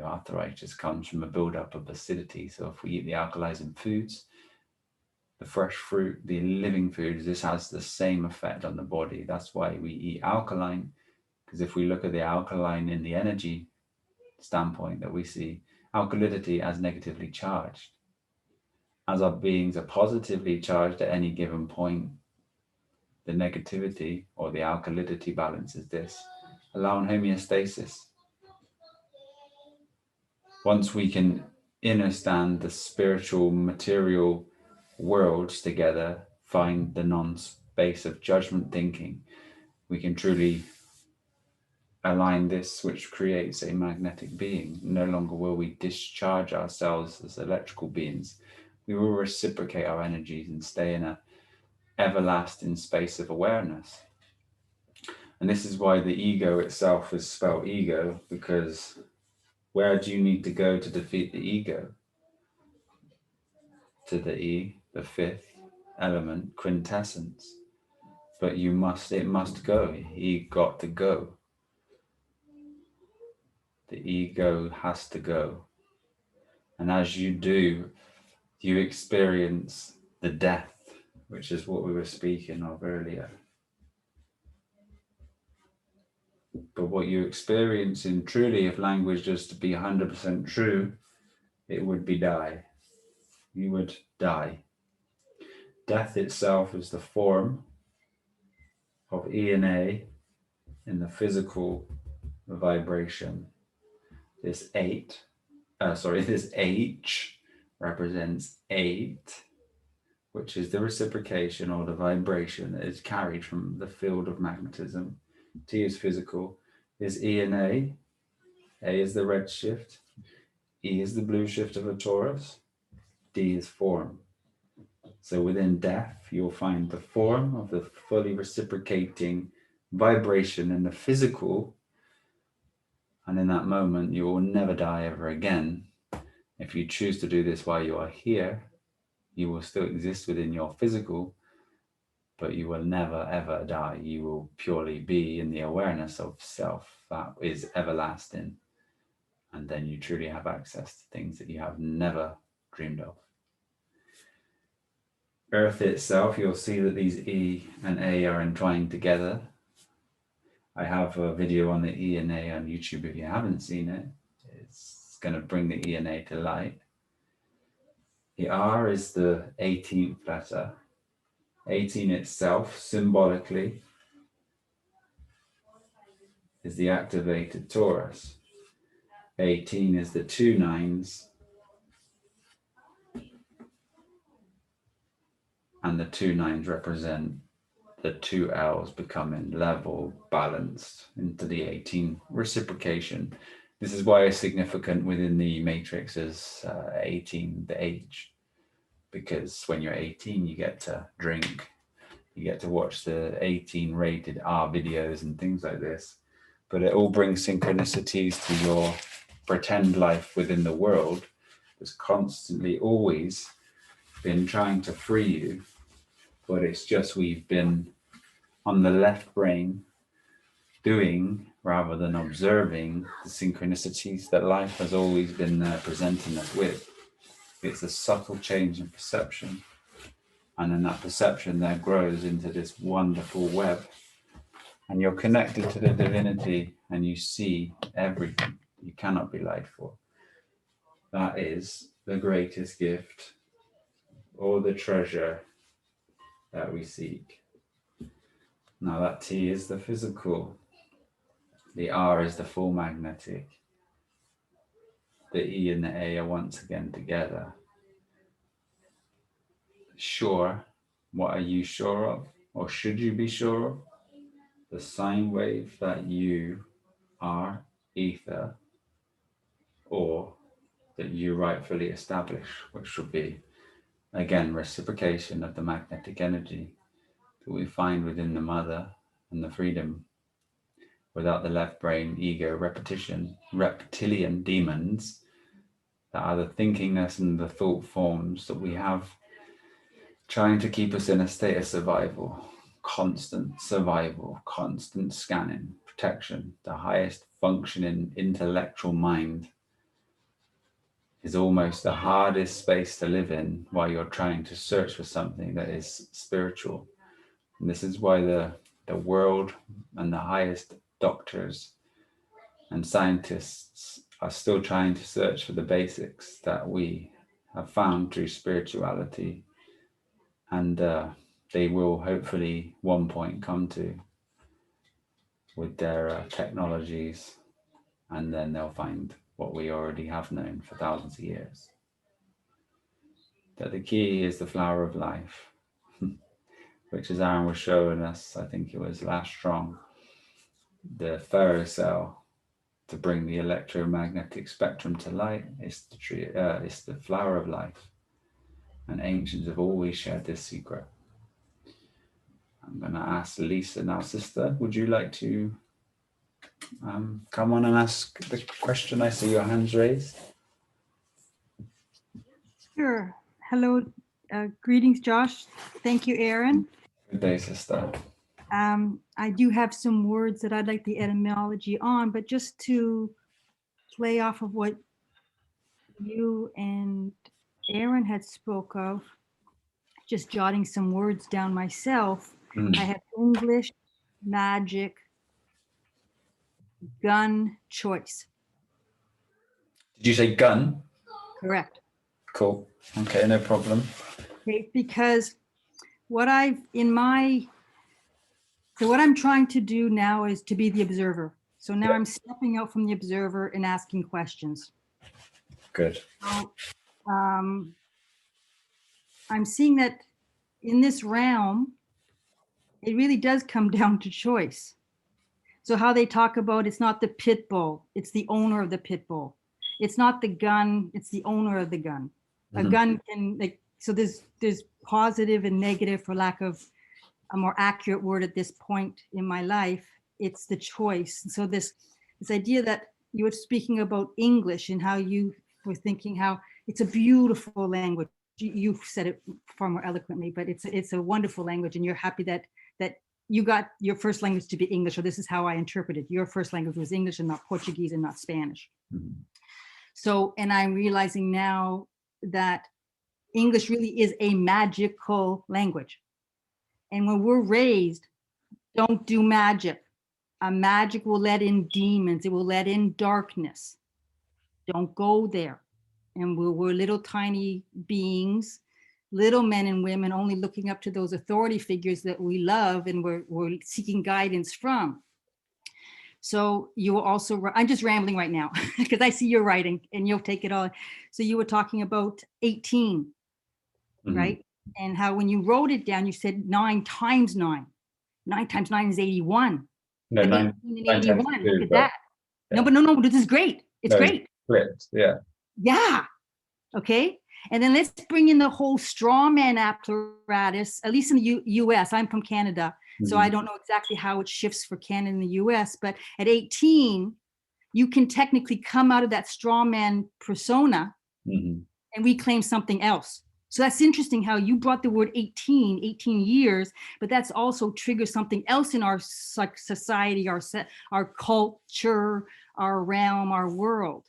arthritis comes from a buildup of acidity. So if we eat the alkalizing foods, the fresh fruit, the living foods, this has the same effect on the body. That's why we eat alkaline, Because if we look at the alkaline in the energy standpoint, that we see alkalinity as negatively charged. As our beings are positively charged at any given point, the negativity or the alkalinity balance is this, allowing homeostasis. Once we can understand the spiritual material worlds together, find the non-space of judgment thinking, we can truly align this, which creates a magnetic being. No longer will we discharge ourselves as electrical beings. We will reciprocate our energies and stay in an everlasting space of awareness. And this is why the ego itself is spelled ego, because where do you need to go to defeat the ego? To the E, the fifth element, quintessence. But it must go. He got to go. The ego has to go. And as you do, you experience the death, which is what we were speaking of earlier. But what you experience in truly, if language is to be 100% true, it would be die. You would die. Death itself is the form of E and A in the physical vibration. This H represents 8, which is the reciprocation or the vibration that is carried from the field of magnetism. T is physical. Is E and A. A is the red shift. E is the blue shift of a Taurus. D is form. So within death, you'll find the form of the fully reciprocating vibration in the physical. And in that moment, you will never die ever again. If you choose to do this while you are here, you will still exist within your physical, but you will never ever die. You will purely be in the awareness of self that is everlasting. And then you truly have access to things that you have never dreamed of. Earth itself, you'll see that these E and A are entwined together. I have a video on the E and A on YouTube if you haven't seen it. It's going to bring the E and A to light. The R is the 18th letter. 18 itself, symbolically, is the activated Taurus. 18 is the 2 9s. And the 2 9s represent the 2 L's becoming level, balanced into the 18 reciprocation. This is why it's significant within the matrix as 18, the age. Because when you're 18, you get to drink, you get to watch the 18 rated R videos and things like this. But it all brings synchronicities to your pretend life within the world that's constantly always been trying to free you. But it's just we've been on the left brain doing rather than observing the synchronicities that life has always been presenting us with. It's a subtle change in perception. And then that perception there grows into this wonderful web. And you're connected to the divinity and you see everything you cannot be lied for. That is the greatest gift or the treasure that we seek. Now that T is the physical. The R is the full magnetic. The E and the A are once again together. Sure, what are you sure of? Or should you be sure of? The sine wave that you are ether, or that you rightfully establish, which will be, again, reciprocation of the magnetic energy that we find within the mother and the freedom. Without the left brain, ego, reptilian demons that are the thinkingness and the thought forms that we have trying to keep us in a state of survival, constant survival, constant scanning, protection. The highest functioning intellectual mind is almost the hardest space to live in while you're trying to search for something that is spiritual. And this is why the world and the highest doctors and scientists are still trying to search for the basics that we have found through spirituality, and they will hopefully one point come to with their technologies, and then they'll find what we already have known for thousands of years. That the key is the flower of life, which, as Aaron was showing us, I think it was last strong, the ferrocell to bring the electromagnetic spectrum to light is the tree, it's the flower of life. And ancients have always shared this secret. I'm going to ask Lisa now, sister, would you like to come on and ask the question? I see your hands raised. Sure. Hello. Greetings, Josh. Thank you, Aaron. Good day, sister. I do have some words that I'd like the etymology on, but just to play off of what you and Aaron had spoke of, just jotting some words down myself. I have English, magic, gun, choice. Did you say gun? Correct. Cool. Okay, no problem. Okay, because what I'm trying to do now is to be the observer. So now I'm stepping out from the observer and asking questions. Good. So, I'm seeing that in this realm, it really does come down to choice. So how they talk about, it's not the pit bull, it's the owner of the pit bull. It's not the gun, it's the owner of the gun. A gun can, like, so there's positive and negative, for lack of a more accurate word at this point in my life. It's the choice. So this idea that you were speaking about English and how you were thinking how it's a beautiful language. You said it far more eloquently, but it's a wonderful language, and you're happy that you got your first language to be English, or this is how I interpret it. Your first language was English and not Portuguese and not Spanish. So, and I'm realizing now that English really is a magical language. And when we're raised, don't do magic. A magic will let in demons. It will let in darkness. Don't go there. And we're little tiny beings, little men and women, only looking up to those authority figures that we love and we're seeking guidance from. So you will also, I'm just rambling right now because I see you're writing and you'll take it all. So you were talking about 18, right? And how when you wrote it down, you said 9 times 9. 9 times 9 is 81. No, 9 and 81, look at that. Yeah. No, this is great. It's great. Flipped, yeah. Yeah. Okay. And then let's bring in the whole straw man apparatus, at least in the US. I'm from Canada, so I don't know exactly how it shifts for Canada and the US, but at 18, you can technically come out of that straw man persona and reclaim something else. So that's interesting how you brought the word 18 years, but that's also triggers something else in our society, our culture, our realm, our world.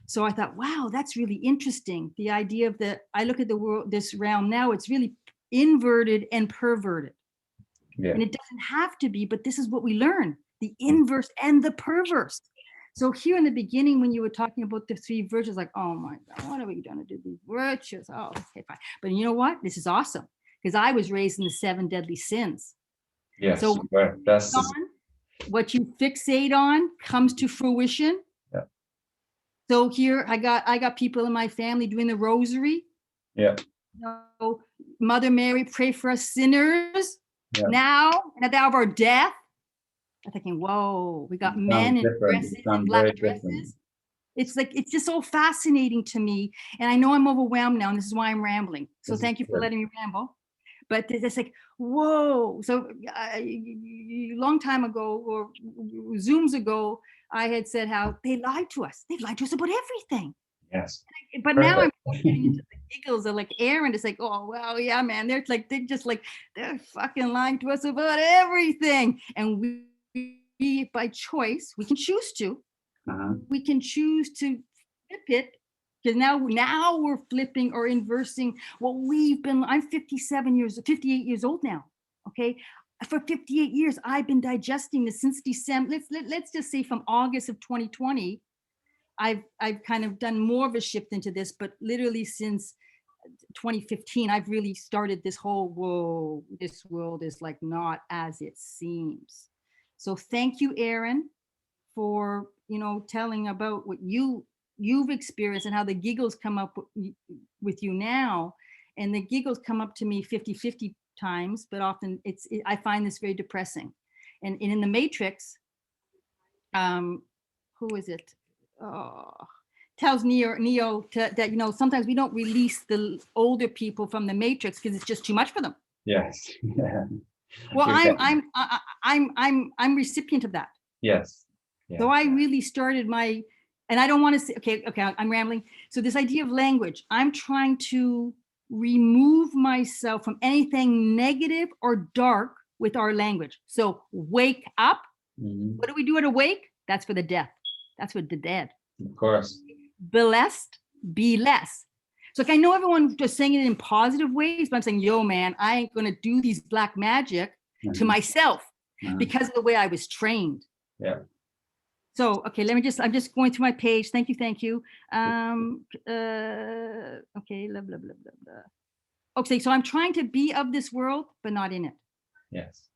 So I thought, wow, that's really interesting. The idea of I look at the world, this realm now, it's really inverted and perverted. Yeah. And it doesn't have to be, but this is what we learn, the inverse and the perverse. So here in the beginning, when you were talking about the 3 virtues, like, oh my God, what are we going to do these virtues? Oh, okay, fine. But you know what? This is awesome because I was raised in the 7 deadly sins. Yes. So what you fixate on comes to fruition. Yeah. So here I got people in my family doing the rosary. Yeah. You know, Mother Mary, pray for us sinners now and at the hour of our death. I'm thinking, whoa, we got men in dresses and black dresses. It's like, it's just so fascinating to me. And I know I'm overwhelmed now, and this is why I'm rambling. So thank you for letting me ramble. But it's like, whoa. So a long time ago, or Zooms ago, I had said how they lied to us. They've lied to us about everything. Yes. But now I'm getting into the giggles of like Aaron. It's like, oh, well, yeah, man. They're fucking lying to us about everything. And we by choice, we can choose to. We can choose to flip it, because now we're flipping or inversing what we've been. I'm 58 years old now. Okay, For 58 years, I've been digesting this since December. Let's just say from August of 2020, I've kind of done more of a shift into this, but literally since 2015, I've really started this whole, whoa, this world is like not as it seems. So thank you, Aaron, for, telling about what you've experienced and how the giggles come up with you now. And the giggles come up to me 50 times, but often I find this very depressing. And in the Matrix, who is it? Tells Neo that, sometimes we don't release the older people from the Matrix because it's just too much for them. Yes. Yeah. Well, I'm recipient of that. Yes. Yeah. So I really started and I don't want to say, okay, I'm rambling. So this idea of language, I'm trying to remove myself from anything negative or dark with our language. So wake up. Mm-hmm. What do we do at awake? That's for the death. That's for the dead. Of course. Blessed, be less. So like, I know everyone just saying it in positive ways, but I'm saying, yo, man, I ain't going to do these black magic to myself because of the way I was trained. Yeah. So, okay, I'm just going through my page. Thank you. Okay, blah, blah, blah, blah, blah. Okay, so I'm trying to be of this world, but not in it. Yes.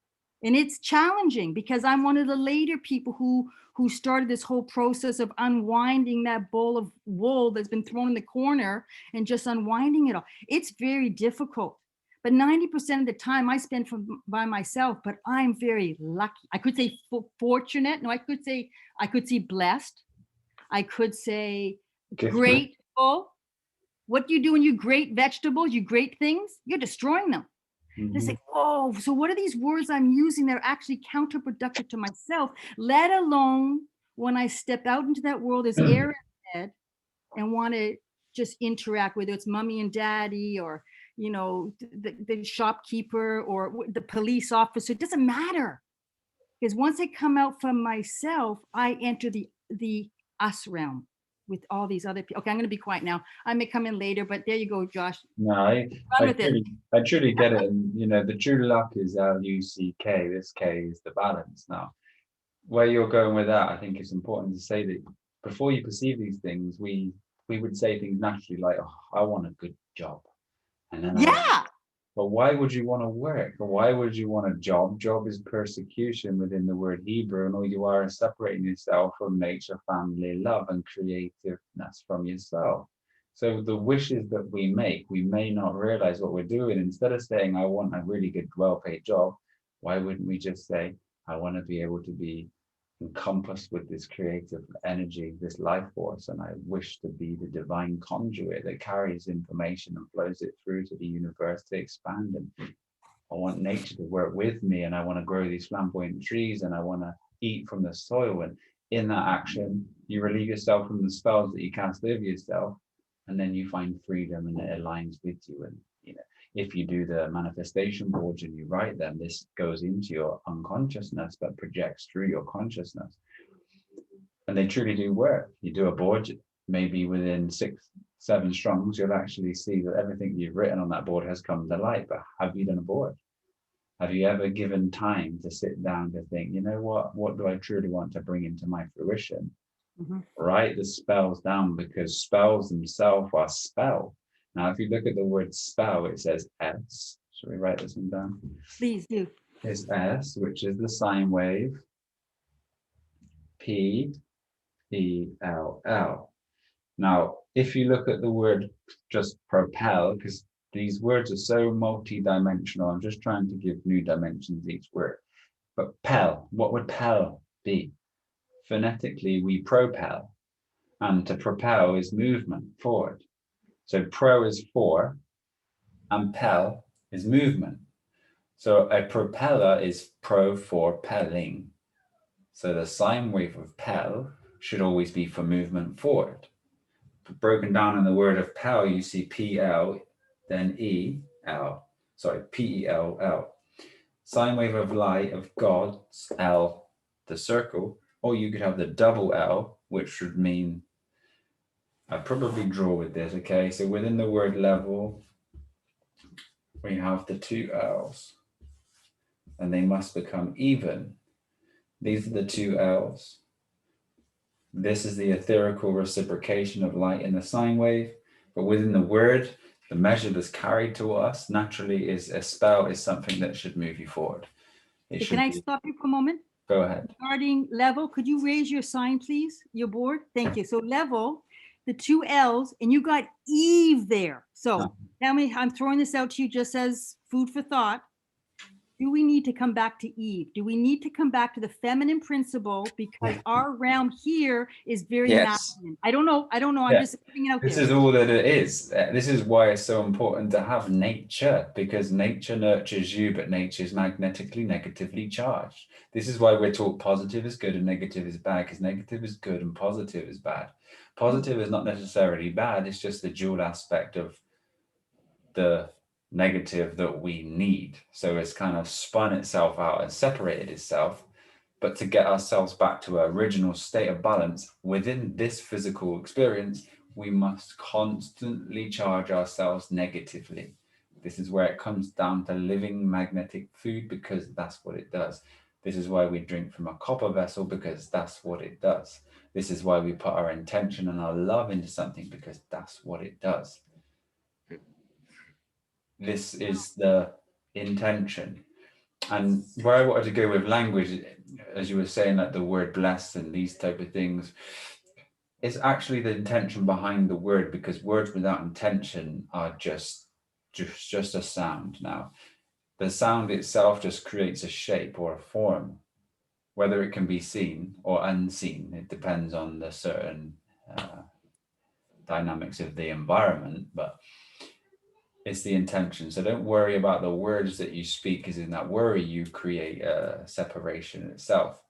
And it's challenging because I'm one of the later people who started this whole process of unwinding that bowl of wool that's been thrown in the corner and just unwinding it all. It's very difficult. But 90% of the time I spend by myself, but I'm very lucky. I could say fortunate. No, I could say blessed. I could say grateful. What do you do when you grate vegetables, you grate things? You're destroying them. Mm-hmm. It's like, oh, so what are these words I'm using that are actually counterproductive to myself, let alone when I step out into that world, as Aaron said, and want to just interact, whether it's mommy and daddy or, the shopkeeper or the police officer. It doesn't matter. Because once I come out from myself, I enter the us realm with all these other people. Okay, I'm going to be quiet now. I may come in later, but there you go, Josh. No, I truly get it. And, the true luck is L-U-C-K. This K is the balance. Now, where you're going with that, I think it's important to say that before you perceive these things, we would say things naturally like, oh, I want a good job. And then but why would you want to work? Or why would you want a job? Job is persecution within the word Hebrew, and all you are is separating yourself from nature, family, love, and creativeness from yourself. So the wishes that we make, we may not realize what we're doing. Instead of saying, I want a really good, well-paid job, why wouldn't we just say, I want to be able to be encompassed with this creative energy, this life force, and I wish to be the divine conduit that carries information and flows it through to the universe to expand. And I want nature to work with me, and I want to grow these flamboyant trees, and I want to eat from the soil. And in that action, you relieve yourself from the spells that you cast over yourself, and then you find freedom, and it aligns with you. And if you do the manifestation boards and you write them, this goes into your unconsciousness but projects through your consciousness. And they truly do work. You do a board, maybe within 6-7 strongs, you'll actually see that everything you've written on that board has come to light. But have you done a board? Have you ever given time to sit down to think, what do I truly want to bring into my fruition? Mm-hmm. Write the spells down, because spells themselves are spell. Now, if you look at the word spell, it says S. Shall we write this one down? Please do. It's S, which is the sine wave. P-E-L-L. Now, if you look at the word just propel, because these words are so multi-dimensional, I'm just trying to give new dimensions each word. But pel, what would pel be? Phonetically, we propel. And to propel is movement forward. So pro is for, and pel is movement. So a propeller is pro for pelling. So the sine wave of pel should always be for movement forward. Broken down in the word of pel, you see P-L, then E-L. Sorry, P-E-L-L. Sine wave of light of God's L, the circle, or you could have the double L, which would mean, I'd probably draw with this, okay? So within the word level, we have the two L's. and they must become even. These are the two L's. This is the etherical reciprocation of light in the sine wave, but within the word, the measure that's carried to us naturally is a spell is something that should move you forward. It Can I be, stop you for a moment? go ahead. Regarding level, could you raise your sign, please? Your board? Thank you. So level, the two L's, and you got Eve there. So tell me, I'm throwing this out to you just as food for thought. Do we need to come back to Eve? Do we need to come back to the feminine principle? Because our realm here is very Yes. masculine. I don't know. I'm just putting it out This there. is all that it is. This is why it's so important to have nature, because nature nurtures you, but nature is magnetically negatively charged. This is why we're taught positive is good and negative is bad, because negative is good and positive is bad. Positive is not necessarily bad. It's just the dual aspect of the negative that we need. So it's kind of spun itself out and separated itself. But to get ourselves back to our original state of balance within this physical experience, we must constantly charge ourselves negatively. This is where it comes down to living magnetic food, because that's what it does. This is why we drink from a copper vessel, because that's what it does. This is why we put our intention and our love into something, because that's what it does. This is the intention. And where I wanted to go with language, as you were saying, like the word blessed and these type of things, is actually the intention behind the word, because words without intention are just a sound. Now, the sound itself just creates a shape or a form, whether it can be seen or unseen. It depends on the certain dynamics of the environment, but it's the intention. So don't worry about the words that you speak, because in that worry, you create a separation itself.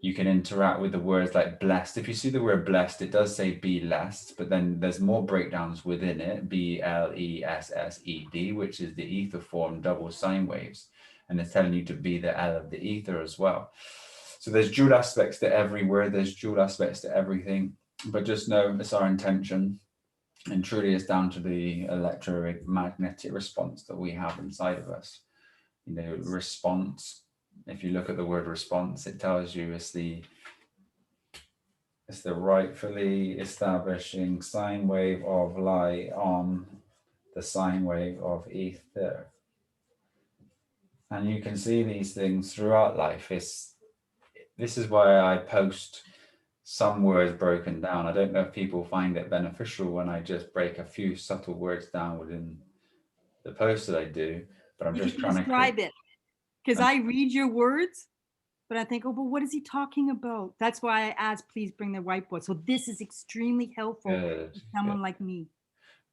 You can interact with the words like blessed. If you see the word blessed, it does say be blessed, but then there's more breakdowns within it. BLESSED, which is the ether form double sine waves. And it's telling you to be the L of the ether as well. So there's dual aspects to every word. There's dual aspects to everything, but just know it's our intention. And truly it's down to the electromagnetic response that we have inside of us. You know, response, if you look at the word response, it tells you it's the rightfully establishing sine wave of light on the sine wave of ether. And you can see these things throughout life. This is why I post some words broken down. I don't know if people find it beneficial when I just break a few subtle words down within the post that I do, but I'm just trying to describe it, because I read your words, but I think, oh, but what is he talking about? That's why I asked, please bring the whiteboard. So this is extremely helpful for someone like me.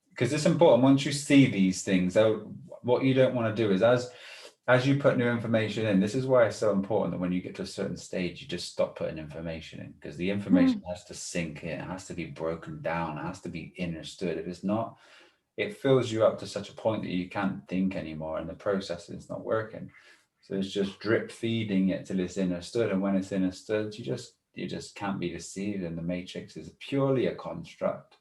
Because it's important, once you see these things, what you don't want to do is as you put new information in, this is why it's so important that when you get to a certain stage, you just stop putting information in, because the information has to sink in, it has to be broken down, it has to be understood. If it's not, it fills you up to such a point that you can't think anymore, and the process is not working. So it's just drip feeding it till it's understood, and when it's understood, you just can't be deceived. And the matrix is purely a construct,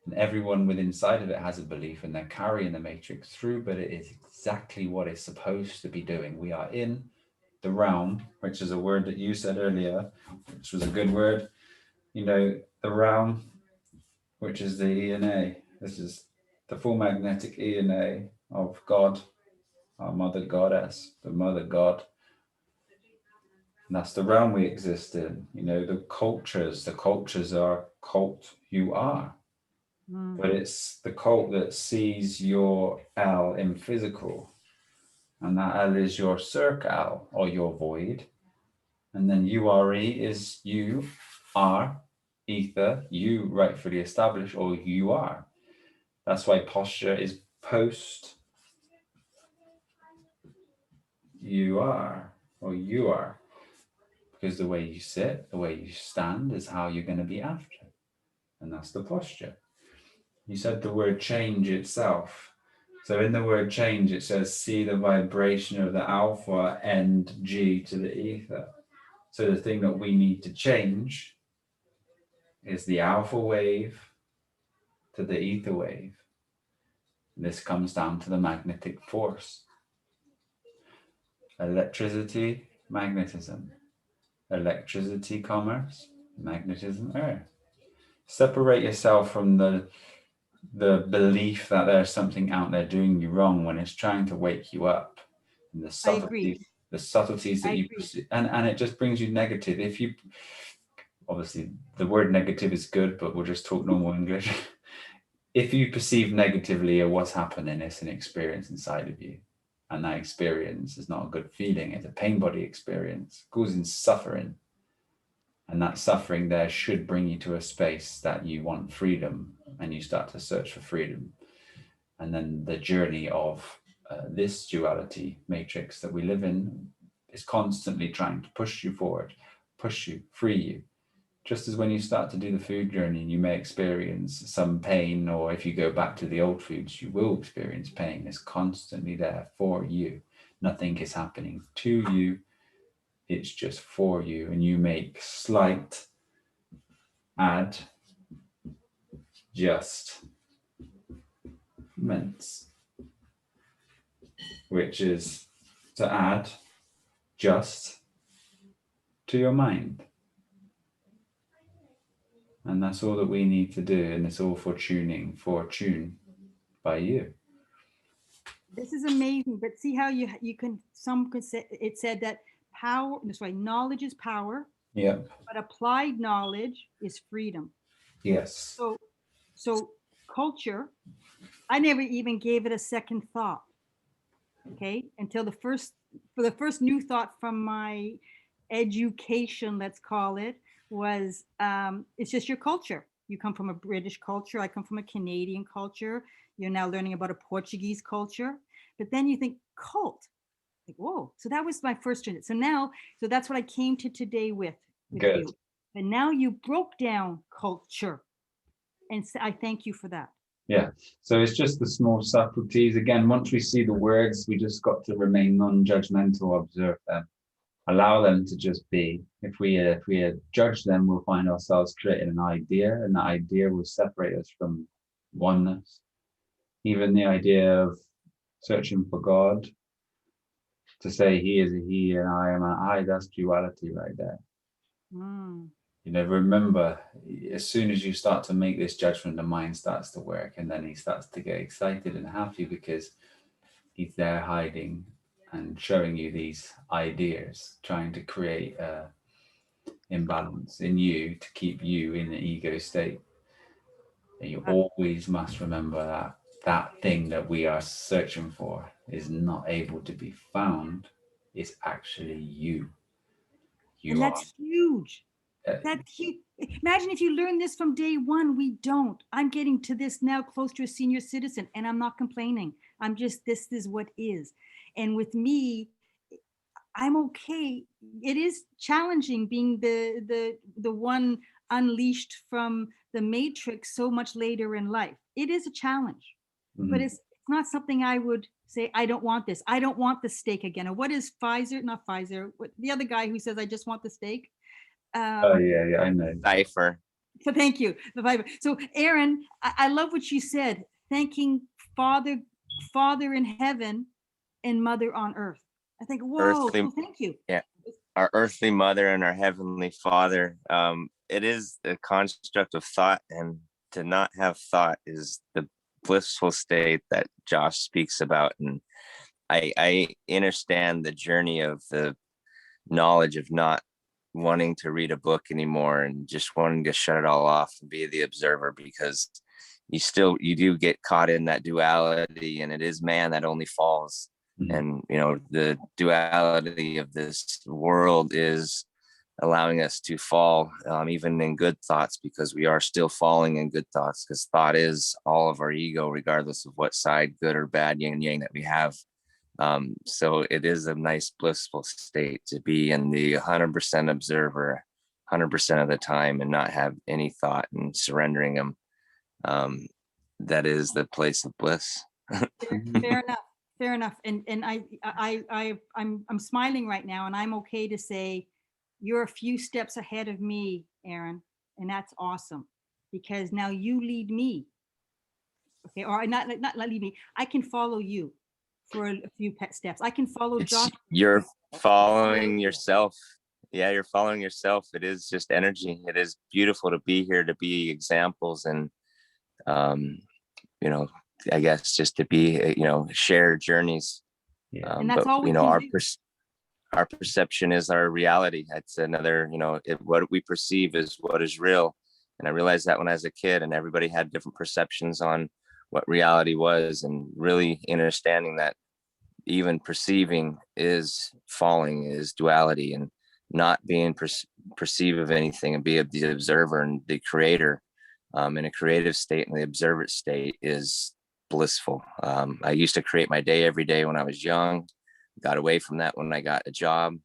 and everyone within inside of it has a belief, and they're carrying the matrix through, but it is exactly what it's supposed to be doing. We are in the realm, which is a word that you said earlier, which was a good word. You know, the realm, which is the ENA. This is the full magnetic ENA of God, our mother goddess, the mother God. And that's the realm we exist in. You know, the cultures are cult you are. But it's the cult that sees your L in physical. And that L is your circ L, or your void. And then URE is you are ether, you rightfully established, or you are. That's why posture is post you are, or you are. Because the way you sit, the way you stand is how you're going to be after. And that's the posture. You said the word change itself. So in the word change, it says, see the vibration of the alpha and G to the ether. So the thing that we need to change is the alpha wave to the ether wave. And this comes down to the magnetic force. electricity, magnetism. Electricity, commerce, magnetism, earth. Separate yourself from the belief that there's something out there doing you wrong when it's trying to wake you up. And I agree. the subtleties that I you agree. perceive, and it just brings you negative. If you, obviously the word negative is good, but we'll just talk normal English. If you perceive negatively of what's happening, it's an experience inside of you. And that experience is not a good feeling. It's a pain body experience, causing suffering. And that suffering there should bring you to a space that you want freedom, and you start to search for freedom. And then the journey of this duality matrix that we live in is constantly trying to push you forward, push you, free you. Just as when you start to do the food journey, you may experience some pain, or if you go back to the old foods, you will experience pain. It's constantly there for you. Nothing is happening to you. It's just for you. And you make slight adjustments, which is to add just to your mind. And that's all that we need to do. And it's all for tune by you. This is amazing. But see how you can, some could say, it said that power, this way, knowledge is power. Yeah. But applied knowledge is freedom. Yes. So culture, I never even gave it a second thought. Okay, until the first new thought from my education, let's call it, was it's just your culture. You come from a British culture. I come from a Canadian culture. You're now learning about a Portuguese culture. But then you think cult. Like, whoa. So that was my first unit. So that's what I came to today with Good. you. And now you broke down culture. And I thank you for that. Yeah. So it's just the small subtleties. Again, once we see the words, we just got to remain non-judgmental, observe them, allow them to just be. If we judge them, we'll find ourselves creating an idea, and that idea will separate us from oneness. Even the idea of searching for God, to say he is a he and I am an I, that's duality right there. You know, remember, as soon as you start to make this judgment, the mind starts to work, and then he starts to get excited and happy because he's there hiding and showing you these ideas, trying to create a imbalance in you to keep you in the ego state. And you always must remember that that thing that we are searching for is not able to be found. It's actually you. And that's huge. That's huge. Imagine if you learn this from day one. We don't. I'm getting to this now, close to a senior citizen, and I'm not complaining. I'm just, this is what is. And with me, I'm okay. It is challenging being the one unleashed from the matrix so much later in life. It is a challenge, but it's not something I would say, I don't want this. I don't want the steak again. Or what is Pfizer? Not Pfizer. The other guy who says, I just want the steak. Oh yeah, I know. Cipher. So thank you. So Aaron, I love what you said. Thanking Father in heaven and Mother on earth. I think, whoa, thank you. Yeah, our earthly mother and our heavenly Father. It is a construct of thought, and to not have thought is the blissful state that Josh speaks about. And I understand the journey of the knowledge of not wanting to read a book anymore and just wanting to shut it all off and be the observer, because you do get caught in that duality, and it is man that only falls. And the duality of this world is allowing us to fall, even in good thoughts, because we are still falling in good thoughts, because thought is all of our ego, regardless of what side, good or bad, yin and yang, that we have. So it is a nice blissful state to be in the 100% observer 100% of the time and not have any thought, and surrendering them. That is the place of bliss. Fair enough. And I'm smiling right now, and I'm okay to say you're a few steps ahead of me, Aaron, and that's awesome, because now you lead me. Okay, or not lead me. I can follow you for a few pet steps. I can follow Josh. You're following yourself. Yeah, you're following yourself. It is just energy. It is beautiful to be here, to be examples, and you know, I guess just to be, share journeys. Yeah. And that's But all we can do. our perception is our reality. That's another, what we perceive is what is real. And I realized that when I was a kid, and everybody had different perceptions on what reality was, and really understanding that even perceiving is falling, is duality, and not being perceive of anything, and be the observer and the creator, in a creative state, and the observant state is blissful. I used to create my day every day when I was young, got away from that when I got a job,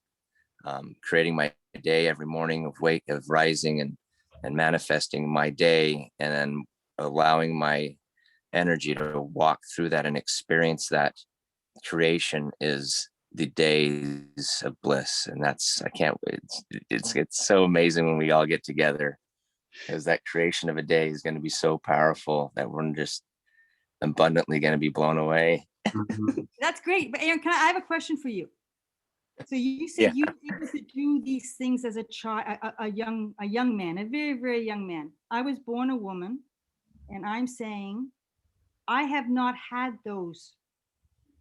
creating my day every morning, of rising and manifesting my day, and then allowing my energy to walk through that and experience that creation is the days of bliss. And that's, I can't wait. It's so amazing when we all get together, because that creation of a day is going to be so powerful that we're just abundantly going to be blown away. That's great. But Aaron, I have a question for you. So you said you were able to do these things as a child, a young man, a very, very young man. I was born a woman, and I'm saying I have not had those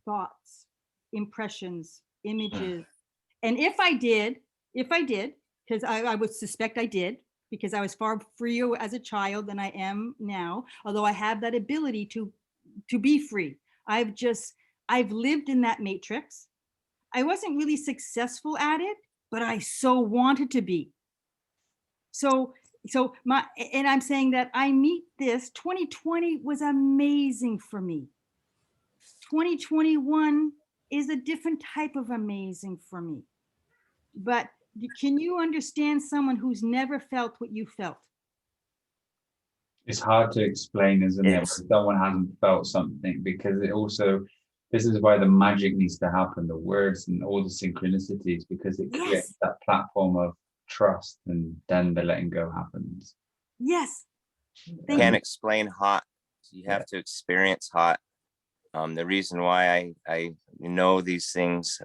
thoughts, impressions, images. And if I did, because I would suspect I did, because I was far freer as a child than I am now, although I have that ability to be free. I've lived in that matrix. I wasn't really successful at it, but I so wanted to be. And I'm saying that I meet this 2020 was amazing for me. 2021 is a different type of amazing for me. But can you understand someone who's never felt what you felt? It's hard to explain, isn't it, when Yes. someone hasn't felt something, because this is why the magic needs to happen, the words and all the synchronicities, because it creates that platform of trust, and then the letting go happens. Yes. Can't explain hot. You have to experience hot. The reason why I know these things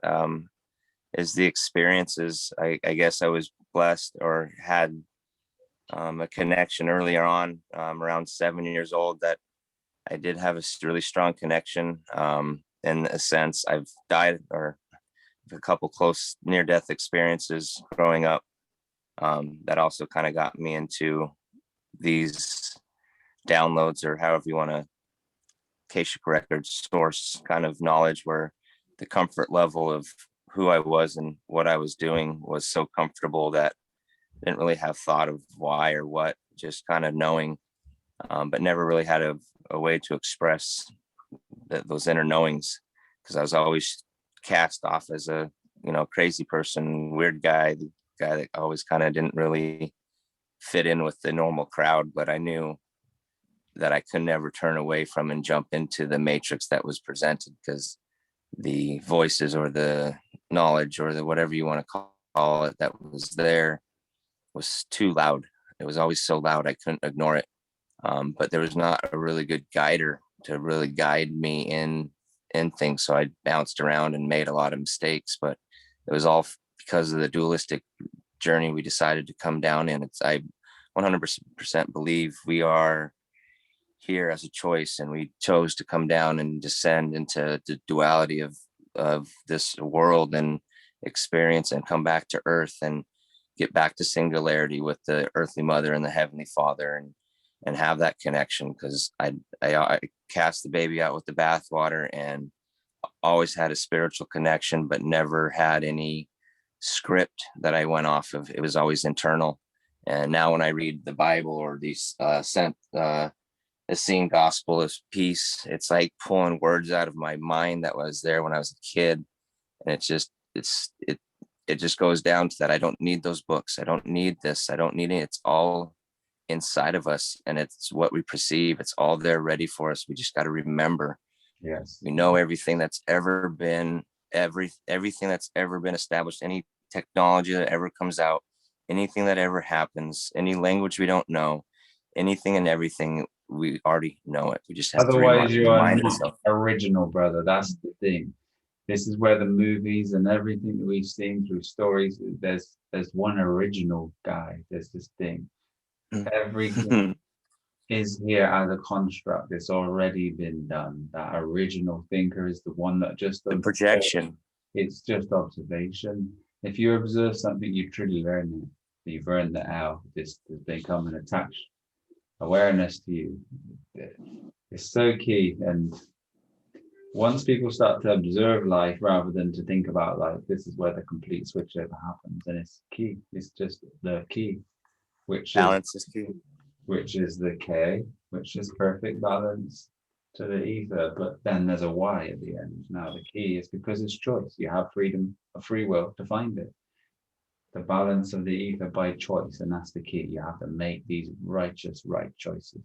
is the experiences. I guess I was blessed, or had a connection earlier on, around 7 years old, that I did have a really strong connection. In a sense, I've died, or a couple close near-death experiences growing up, that also kind of got me into these downloads, or however you want to, Akashic records, source kind of knowledge, where the comfort level of who I was and what I was doing was so comfortable that I didn't really have thought of why or what, just kind of knowing, but never really had a way to express those inner knowings, because I was always cast off as a crazy person, weird guy, the guy that always kind of didn't really fit in with the normal crowd. But I knew that I could never turn away from and jump into the matrix that was presented, because the voices, or the knowledge, or the whatever you want to call it, that was there was too loud. It was always so loud I couldn't ignore it. But there was not a really good guider to really guide me in things. So I bounced around and made a lot of mistakes, but it was all because of the dualistic journey we decided to come down in. I 100% believe we are here as a choice, and we chose to come down and descend into the duality of this world, and experience, and come back to earth, and get back to singularity with the earthly mother and the heavenly father, and have that connection. Because I cast the baby out with the bathwater, and always had a spiritual connection, but never had any script that I went off of. It was always internal. And now when I read the Bible, or these the Seeing Gospel of Peace, it's like pulling words out of my mind that was there when I was a kid. And it just goes down to that. I don't need those books. I don't need this. I don't need it. It's all inside of us, and it's what we perceive. It's all there ready for us. We just got to remember. Yes. We know everything that's ever been, everything that's ever been established, any technology that ever comes out, anything that ever happens, any language we don't know, anything and everything. we already know it. We just have to Otherwise, you are remind not ourselves. original, brother. That's the thing. This is where the movies and everything that we've seen through stories, there's one original guy. There's this thing. Everything is here as a construct. It's already been done. That original thinker is the one that just The observes. projection. It's just observation. If you observe something, you truly learn it. You've earned the L. This has become an attached awareness to you. It's so key. And once people start to observe life rather than to think about life, this is where the complete switchover happens. And it's key. It's just the key, which Balance is key. is the K, which is perfect balance to the ether. But then there's a Y at the end. Now the key is because it's choice. You have freedom, a free will to find it. The balance of the ether by choice, and that's the key. You have to make these righteous, right choices.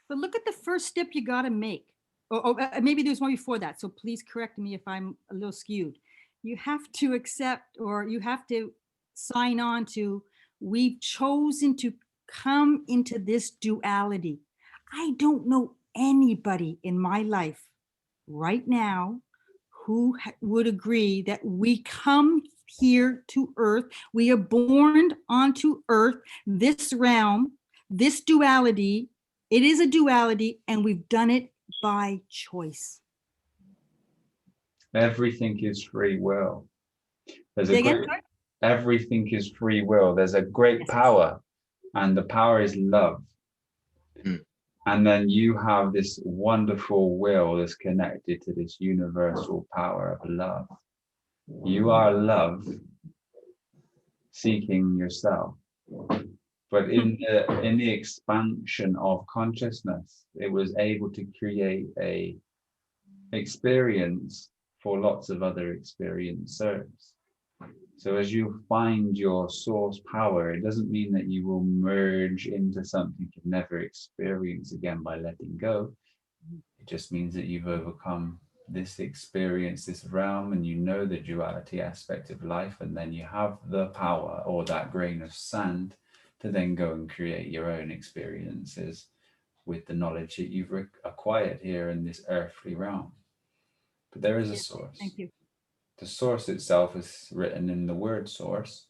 But look at the first step you got to make. Or maybe there's one before that. So please correct me if I'm a little skewed. You have to accept, or you have to sign on to, we've chosen to come into this duality. I don't know anybody in my life right now who would agree that we come here to earth, we are born onto earth, this realm, this duality. It is a duality, and we've done it by choice. Everything is free will. There's Say a again, great, sorry? everything is free will. There's a great Yes. power, and the power is love. And then you have this wonderful will that's connected to this universal power of love. You are love seeking yourself. But in the expansion of consciousness, it was able to create a experience for lots of other experiencers. So as you find your source power, it doesn't mean that you will merge into something you can never experience again by letting go. It just means that you've overcome this experience, this realm, and you know the duality aspect of life, and then you have the power, or that grain of sand, to then go and create your own experiences with the knowledge that you've acquired here in this earthly realm. But there is a source. Thank you. The source itself is written in the word source,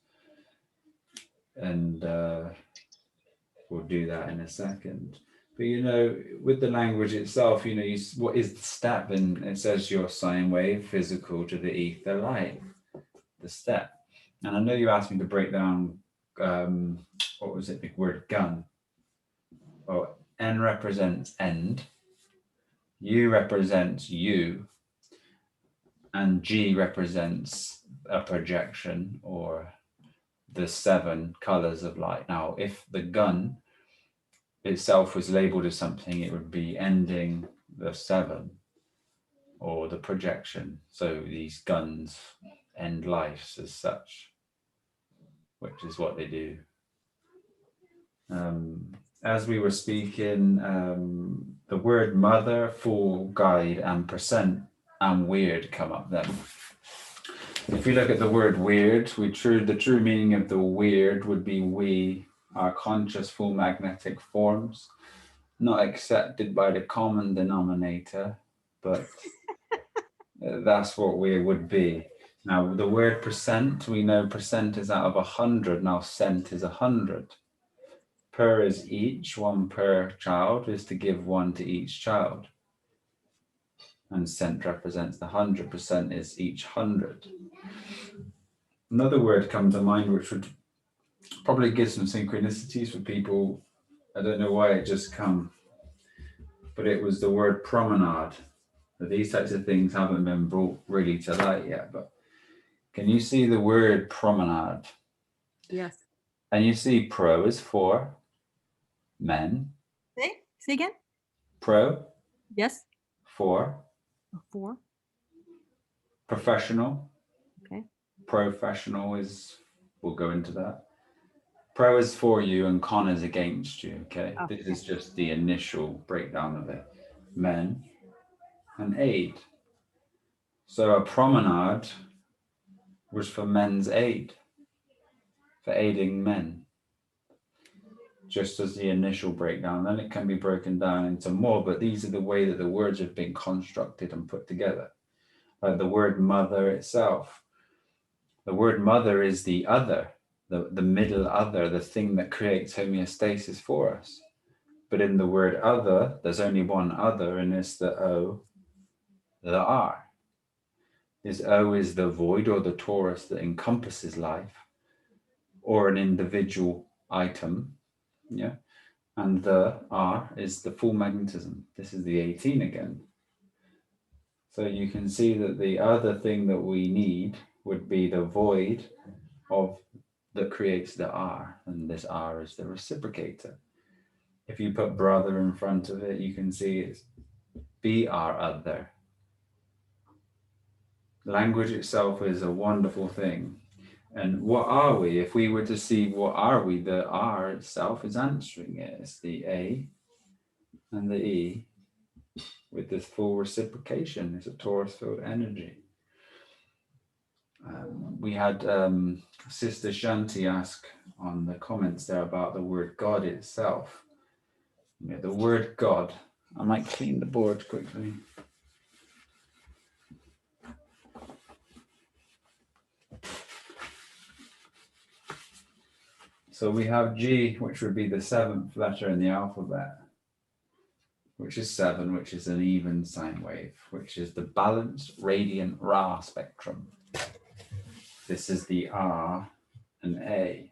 and we'll do that in a second. But you know, with the language itself, you know, what is the step? And it says your sine wave, physical to the ether light, the step. And I know you asked me to break down, what was it, big word, gun. Well, N represents end, U represents you, and G represents a projection, or the 7 colors of light. Now, if the gun itself was labeled as something, it would be ending the 7, or the projection. So these guns end lives as such, which is what they do. As we were speaking, the word mother, full, guide, and percent, and weird come up then. If you look at the word weird, the true meaning of the weird would be we are conscious full magnetic forms, not accepted by the common denominator, but that's what we would be. Now, the word percent, we know percent is out of 100. Now, cent is 100. Per is each, 1 per child is to give 1 to each child. And cent represents the 100%, is each 100. Another word comes to mind, which would probably give some synchronicities for people. I don't know why it just come, but it was the word promenade. But these types of things haven't been brought really to light yet, but can you see the word promenade? Yes. And you see pro is for men. Say again. Pro. Yes. For. 4. Professional. Okay. Professional is, we'll go into that. Pro is for you and con is against you, okay? Oh, This is just the initial breakdown of it. Men and aid. So a promenade was for men's aid, for aiding men. just as the initial breakdown. Then it can be broken down into more, but these are the way that the words have been constructed and put together. Like the word mother itself. The word mother is the other, the middle other, the thing that creates homeostasis for us. But in the word other, there's only one other, and it's the O, the R. This O is the void or the torus that encompasses life, or an individual item, yeah? And the R is the full magnetism. This is the 18 again. So you can see that the other thing that we need would be the void of that creates the R, and this R is the reciprocator. If you put brother in front of it, you can see it's BR other. Language itself is a wonderful thing. And what are we? If we were to see what are we, the R itself is answering it. It's the A and the E with this full reciprocation. It's a torus field energy. We had Sister Shanti ask on the comments there about the word God itself. Yeah, the word God. I might clean the board quickly. So we have G, which would be the 7th letter in the alphabet, which is 7, which is an even sine wave, which is the balanced radiant Ra spectrum. This is the R and A,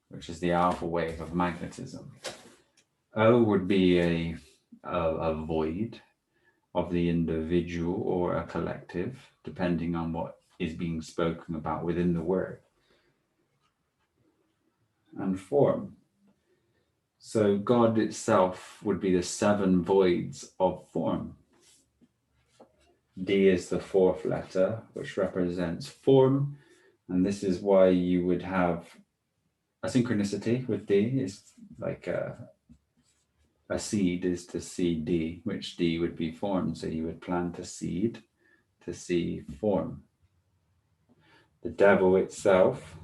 which is the alpha wave of magnetism. O would be a void of the individual or a collective, depending on what is being spoken about within the word. And form. So God itself would be the 7 voids of form. D is the 4th letter, which represents form. And this is why you would have a synchronicity with D. Is like a seed is to seed D, which D would be form. So you would plant a seed to see form. The devil itself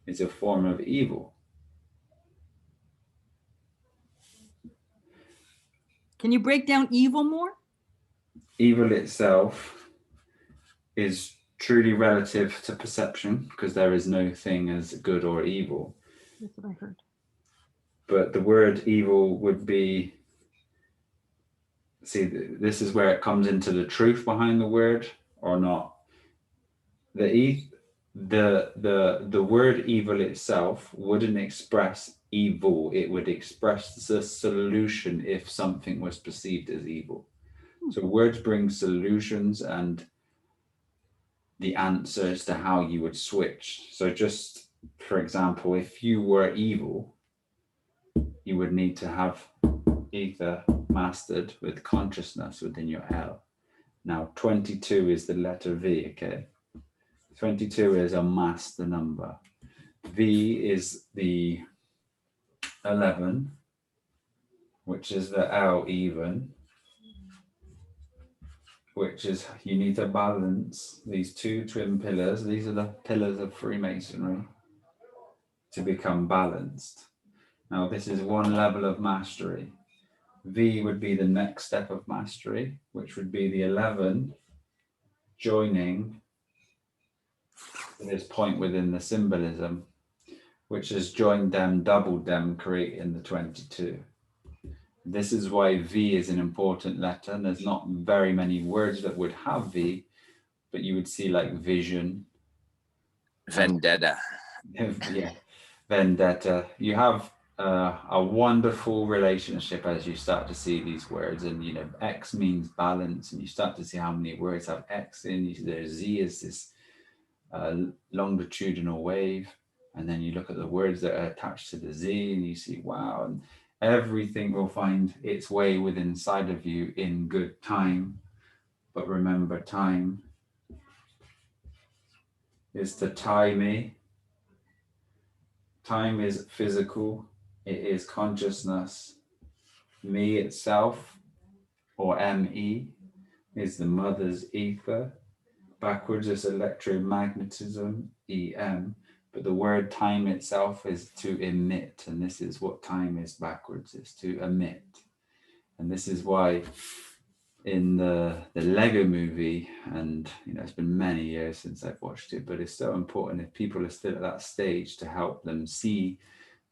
is a form of evil. Can you break down evil more? Evil itself is truly relative to perception, because there is no thing as good or evil. That's what I heard. But the word evil would be, see, this is where it comes into the truth behind the word or not. The word evil itself wouldn't express evil. It would express the solution if something was perceived as evil. So words bring solutions and the answers to how you would switch. So just for example, if you were evil, you would need to have ether mastered with consciousness within your L. Now 22 is the letter V, okay? 22 is a master number. V is the 11, which is the L even, which is you need to balance these 2 twin pillars. These are the pillars of Freemasonry to become balanced. Now this is 1 level of mastery. V would be the next step of mastery, which would be the 11 joining this point within the symbolism, which has joined them, doubled them, creating the 22. This is why V is an important letter, and there's not very many words that would have V, but you would see like vision. Vendetta. Yeah, vendetta. You have a wonderful relationship as you start to see these words, and you know X means balance, and you start to see how many words have X in. There's Z is this longitudinal wave, and then you look at the words that are attached to the Z, and you see wow, and everything will find its way within inside of you in good time. But remember, time is to tie me. Time is physical, it is consciousness. Me itself, or ME, is the mother's ether. Backwards is electromagnetism, EM. But the word time itself is to emit, and this is what time is backwards, is to emit. And this is why in the Lego movie, and it's been many years since I've watched it, but it's so important if people are still at that stage to help them see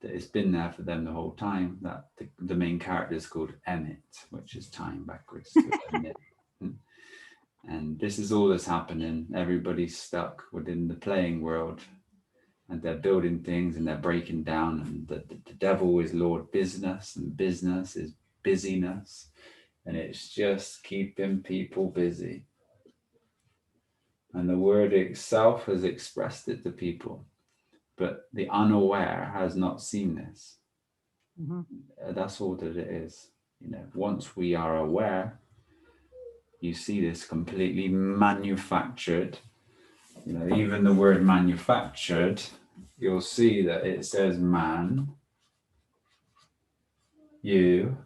that it's been there for them the whole time, that the main character is called Emmett, which is time backwards to emit. And this is all that's happening. Everybody's stuck within the playing world, and they're building things and they're breaking down, and the devil is Lord Business, and business is busyness, and it's just keeping people busy. And the word itself has expressed it to people, but the unaware has not seen this. That's all that it is. Once we are aware, you see this completely manufactured. Even the word manufactured, you'll see that it says man, you,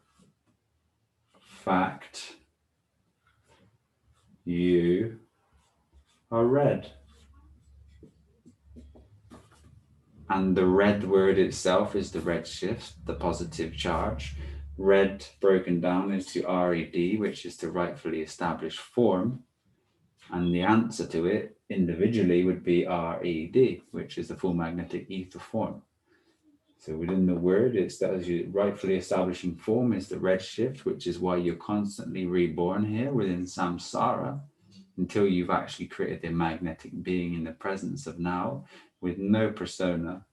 fact, you are red. And the red word itself is the redshift, the positive charge. Red broken down into RED, which is to rightfully establish form. And the answer to it individually would be RED, which is the full magnetic ether form. So within the word, it's that as you rightfully establishing form is the redshift, which is why you're constantly reborn here within samsara until you've actually created the magnetic being in the presence of now with no persona.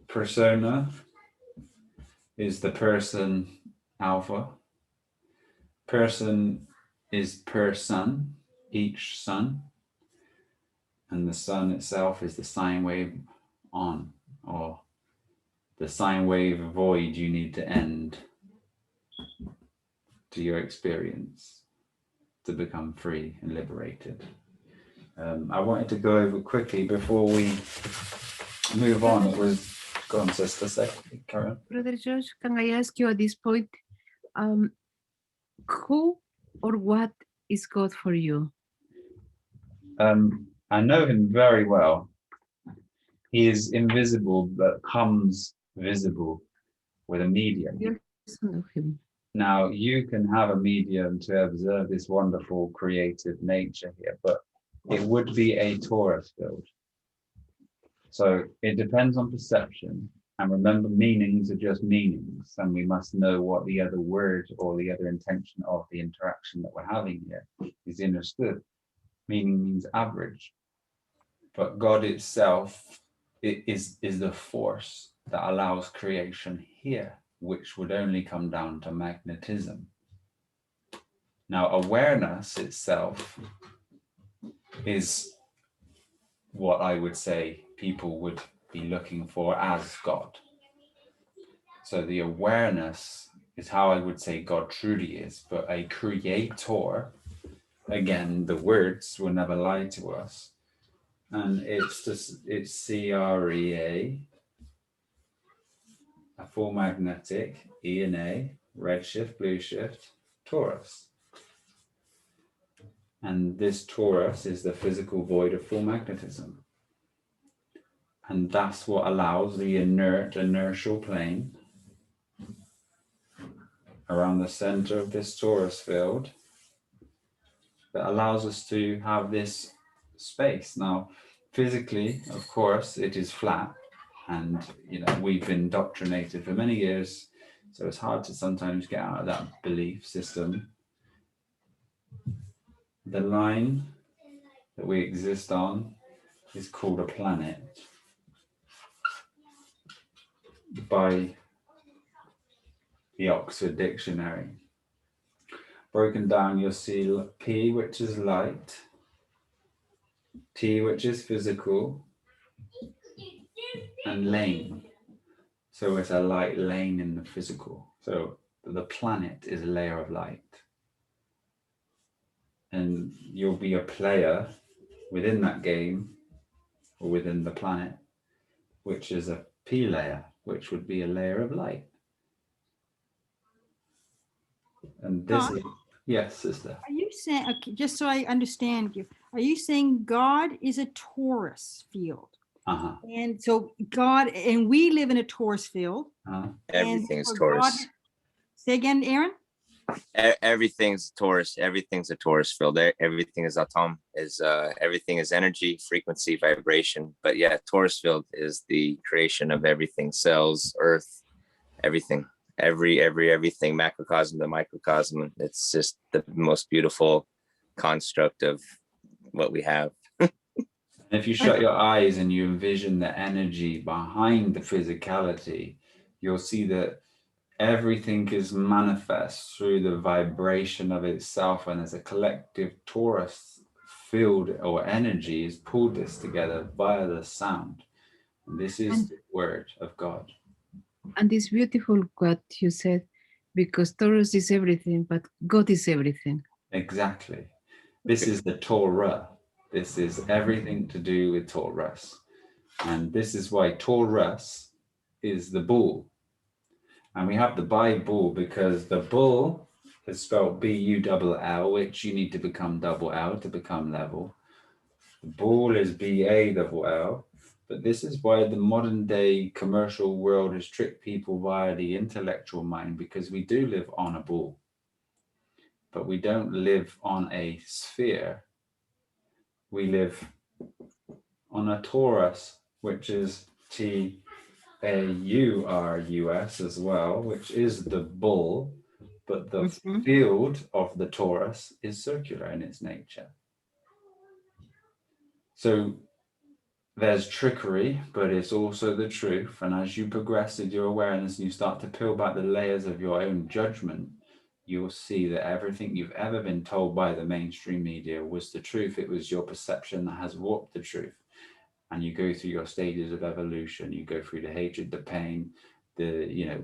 Persona is the person alpha. Person is per sun, each sun. And the sun itself is the sine wave on, or the sine wave void you need to end to your experience to become free and liberated. I wanted to go over quickly before we move on. It was, go on, sister, say, Karen. Brother Josh, can I ask you at this point, who or what is God for you? I know him very well. He is invisible, but comes visible with a medium. You also know him. Now, you can have a medium to observe this wonderful creative nature here, but it would be a torus field. So it depends on perception. And remember, meanings are just meanings, and we must know what the other word or the other intention of the interaction that we're having here is understood. Meaning means average. But God itself is the force that allows creation here, which would only come down to magnetism. Now, awareness itself is what I would say people would be looking for as God. So the awareness is how I would say God truly is, but a creator, again, the words will never lie to us. And it's CREA, a full magnetic, E and A, redshift, blue shift, torus. And this torus is the physical void of full magnetism. And that's what allows the inertial plane around the center of this torus field that allows us to have this space. Now, physically, of course, it is flat, and we've been indoctrinated for many years, so it's hard to sometimes get out of that belief system. The line that we exist on is called a planet by the Oxford Dictionary. Broken down, you'll see P, which is light, T, which is physical, and lane. So it's a light lane in the physical. So the planet is a layer of light. And you'll be a player within that game or within the planet, which is a P layer, which would be a layer of light. And this is, yes, sister. Are you saying, okay, just so I understand you, are you saying God is a torus field? Uh-huh. And so God, and we live in a torus field. Uh-huh. Everything is for Taurus. God, say again, Aaron? Everything's Taurus. Everything's a Taurus field. Everything is atom. Everything is energy, frequency, vibration. But yeah, Taurus field is the creation of everything. Cells, Earth, everything. Everything. Macrocosm to microcosm. It's just the most beautiful construct of what we have. If you shut your eyes and you envision the energy behind the physicality, you'll see that everything is manifest through the vibration of itself, and as a collective torus field or energy is pulled this together via the sound. And this is the word of God. And it's beautiful what you said, because Taurus is everything, but God is everything. Exactly. This is the Torah. This is everything to do with Taurus. And this is why Taurus is the bull. And we have the Bible because the bull is spelled B-U-L-L, which you need to become double L to become level. The bull is B-A-L-L. But this is why the modern day commercial world has tricked people via the intellectual mind, because we do live on a bull. But we don't live on a sphere. We live on a torus, which is T-A-U-R-U-S as well, which is the bull, but the field of the torus is circular in its nature. So there's trickery, but it's also the truth. And as you progress in your awareness and you start to peel back the layers of your own judgment, you'll see that everything you've ever been told by the mainstream media was the truth. It was your perception that has warped the truth. And you go through your stages of evolution. You go through the hatred, the pain,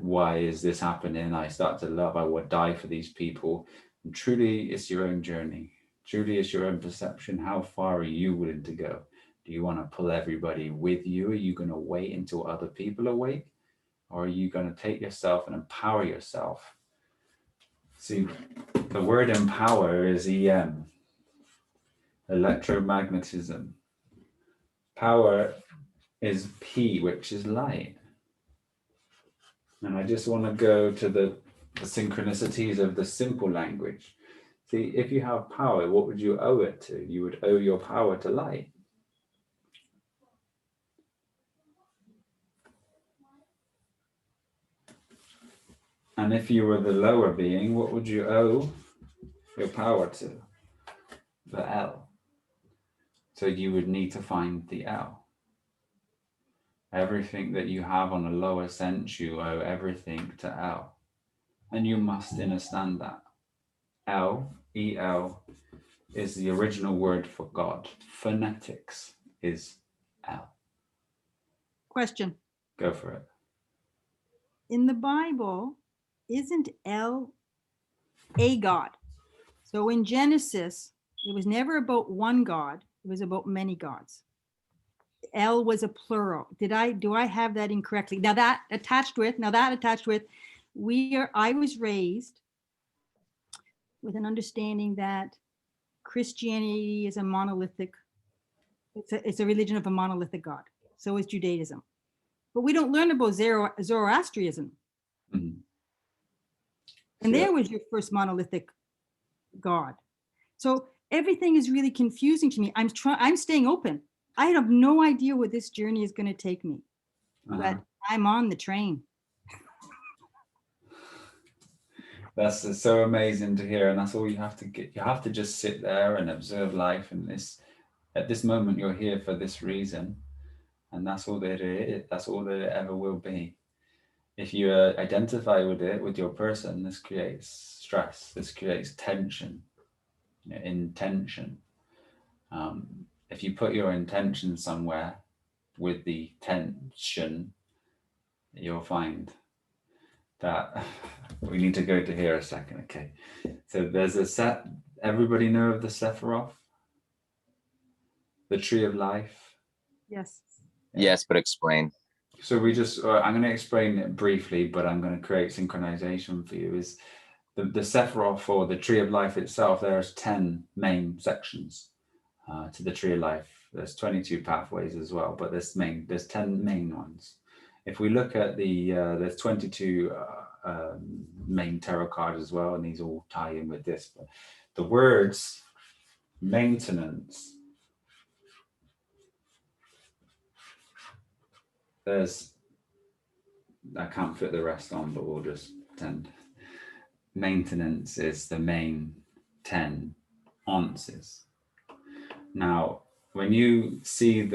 why is this happening? I start to love, I would die for these people. And truly, it's your own journey. Truly, it's your own perception. How far are you willing to go? Do you want to pull everybody with you? Are you going to wait until other people awake? Or are you going to take yourself and empower yourself? See, the word empower is EM, electromagnetism. Power is P, which is light. And I just want to go to the synchronicities of the simple language. See, if you have power, what would you owe it to? You would owe your power to light. And if you were the lower being, what would you owe your power to? The L. So you would need to find the L. Everything that you have on a lower sense, you owe everything to L. And you must understand that. L, E-L, is the original word for God. Phonetics is L. Question. Go for it. In the Bible, isn't L a God? So in Genesis, it was never about one God. It was about many gods. L was a plural. Do I have that incorrectly? Now that attached with, I was raised with an understanding that Christianity is a monolithic, it's a religion of a monolithic God. So is Judaism. But we don't learn about Zoroastrianism. Mm-hmm. And there was your first monolithic God. So everything is really confusing to me. I'm staying open. I have no idea where this journey is going to take me, but I'm on the train. That's so amazing to hear. And that's all you have to get. You have to just sit there and observe life. And at this moment, you're here for this reason. And that's all that it is. That's all that it ever will be. If you identify with it, with your person, this creates stress. This creates tension, intention. If you put your intention somewhere with the tension, you'll find that we need to go to here a second. Okay. So there's everybody know of the Sephiroth? The tree of life? Yes. Yes, but explain. So I'm going to explain it briefly, but I'm going to create synchronization for you. Is the Sephiroth, or the tree of life itself, there's 10 main sections. to the tree of life. There's 22 pathways as well, but there's 10 main ones. If we look at there's 22 main tarot cards as well, and these all tie in with this. But the words maintenance, I can't fit the rest on, but we'll just pretend. Maintenance is the main 10 ounces. Now, when you see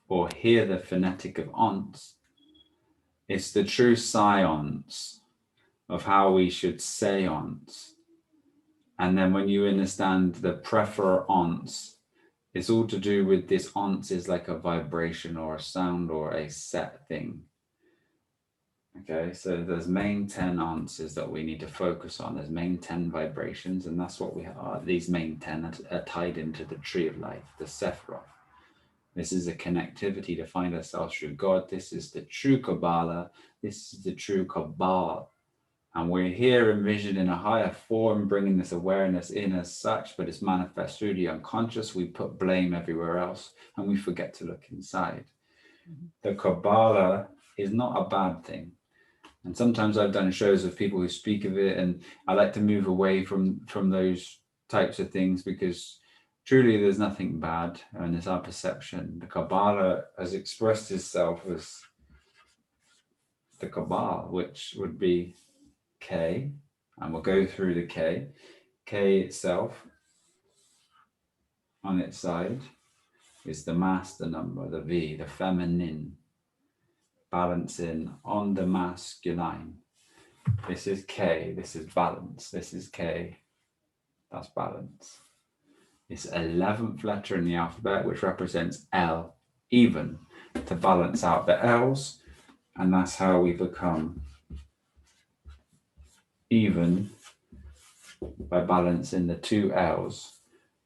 or hear the phonetic of ounce, it's the true science of how we should say ounce. And then when you understand the prefer ounce, it's all to do with this ounce is like a vibration or a sound or a set thing. Okay, so there's main 10 ounces that we need to focus on. There's main 10 vibrations, and that's what we are. These main 10 are tied into the tree of life, the Sephiroth. This is a connectivity to find ourselves through God. This is the true Kabbalah. This is the true Kabbalah. And we're here envisioned in a higher form, bringing this awareness in as such, but it's manifest through the unconscious. We put blame everywhere else, and we forget to look inside. The Kabbalah is not a bad thing. And sometimes I've done shows with people who speak of it, and I like to move away from those types of things, because truly there's nothing bad, and it's our perception. The Kabbalah has expressed itself as the Kabbalah, which would be K, and we'll go through the K. K itself, on its side, is the master number, the V, the feminine, balancing on the masculine. This is K, this is balance, this is K, that's balance. It's 11th letter in the alphabet, which represents L, even, to balance out the L's, and that's how we become even by balancing the two L's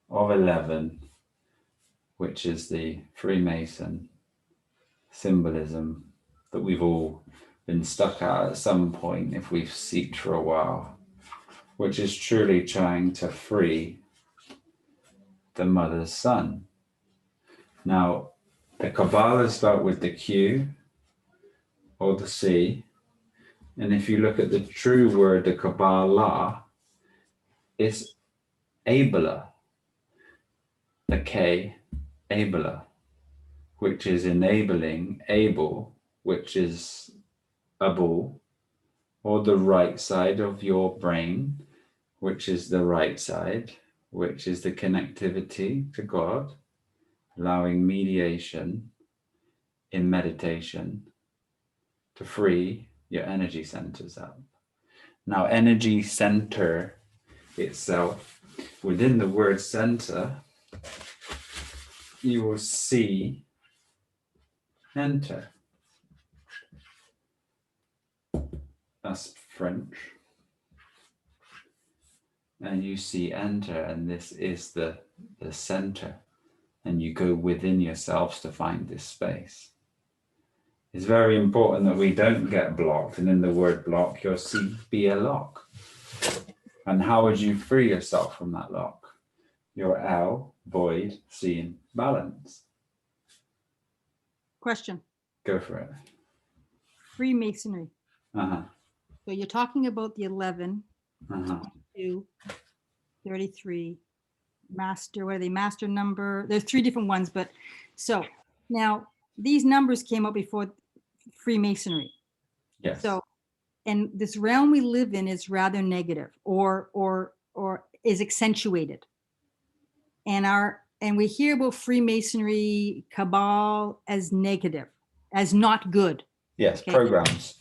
of 11, which is the Freemason symbolism that we've all been stuck at some point if we've seeked for a while, which is truly trying to free the mother's son. Now, the Kabbalah is spelled with the Q or the C, and if you look at the true word, the Kabbalah, it's Abela, the K, Abela, which is enabling, able, which is a ball, or the right side of your brain, which is the right side, which is the connectivity to God, allowing mediation in meditation to free your energy centers up. Now, energy center itself, within the word center, you will see enter. That's French. And you see enter, and this is the center. And you go within yourselves to find this space. It's very important that we don't get blocked. And in the word block, you'll see be a lock. And how would you free yourself from that lock? Your L, void, seeing balance. Question. Go for it. Freemasonry. Uh-huh. So you're talking about the 11, Uh-huh. 2, 33, master, what are they, master number? There's 3 different ones, but so now these numbers came up before Freemasonry. Yes. So, and this realm we live in is rather negative or is accentuated. And we hear about Freemasonry, Cabal as negative, as not good. Yes, Okay. programs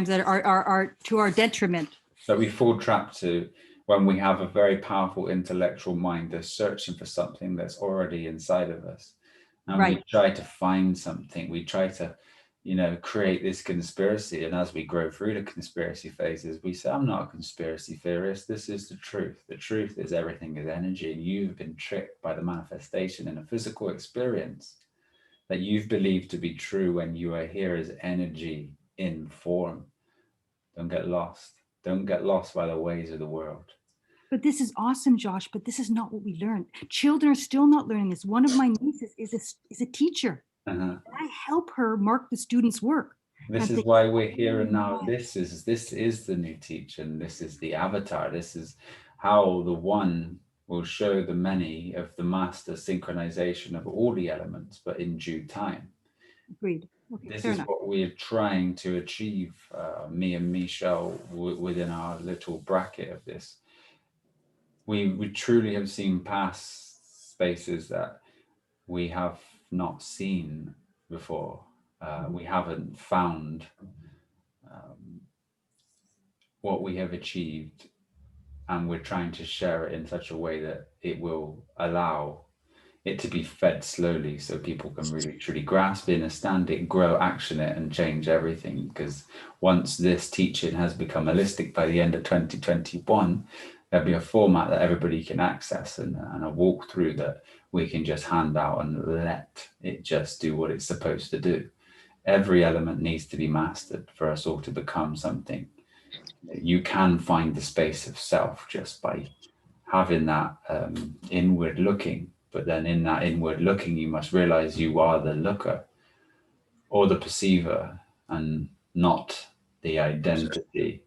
That are to our detriment. that we fall trapped to when we have a very powerful intellectual mind that's searching for something that's already inside of us. And Right. we try to find something, we try to, create this conspiracy. And as we grow through the conspiracy phases, we say, I'm not a conspiracy theorist. This is the truth. The truth is everything is energy. And you've been tricked by the manifestation in a physical experience that you've believed to be true when you are here as energy in form. Don't get lost. Don't get lost by the ways of the world. But this is awesome, Josh, but this is not what we learned. Children are still not learning this. One of my nieces is a teacher. Uh-huh. I help her mark the students' work. This is why we're here and now. This is the new teacher, and this is the avatar. This is how the one will show the many of the master synchronization of all the elements, but in due time. Agreed. Okay, This fair is enough. what we're trying to achieve, me and Michelle, within our little bracket of this. We truly have seen past spaces that we have not seen before. We haven't found what we have achieved, and we're trying to share it in such a way that it will allow it to be fed slowly so people can really truly grasp it, understand it, grow, action it, and change everything. Because once this teaching has become holistic by the end of 2021, there'll be a format that everybody can access, and a walkthrough that we can just hand out and let it just do what it's supposed to do. Every element needs to be mastered for us all to become something. You can find the space of self just by having that inward looking, but then in that inward looking, you must realize you are the looker or the perceiver, and not the identity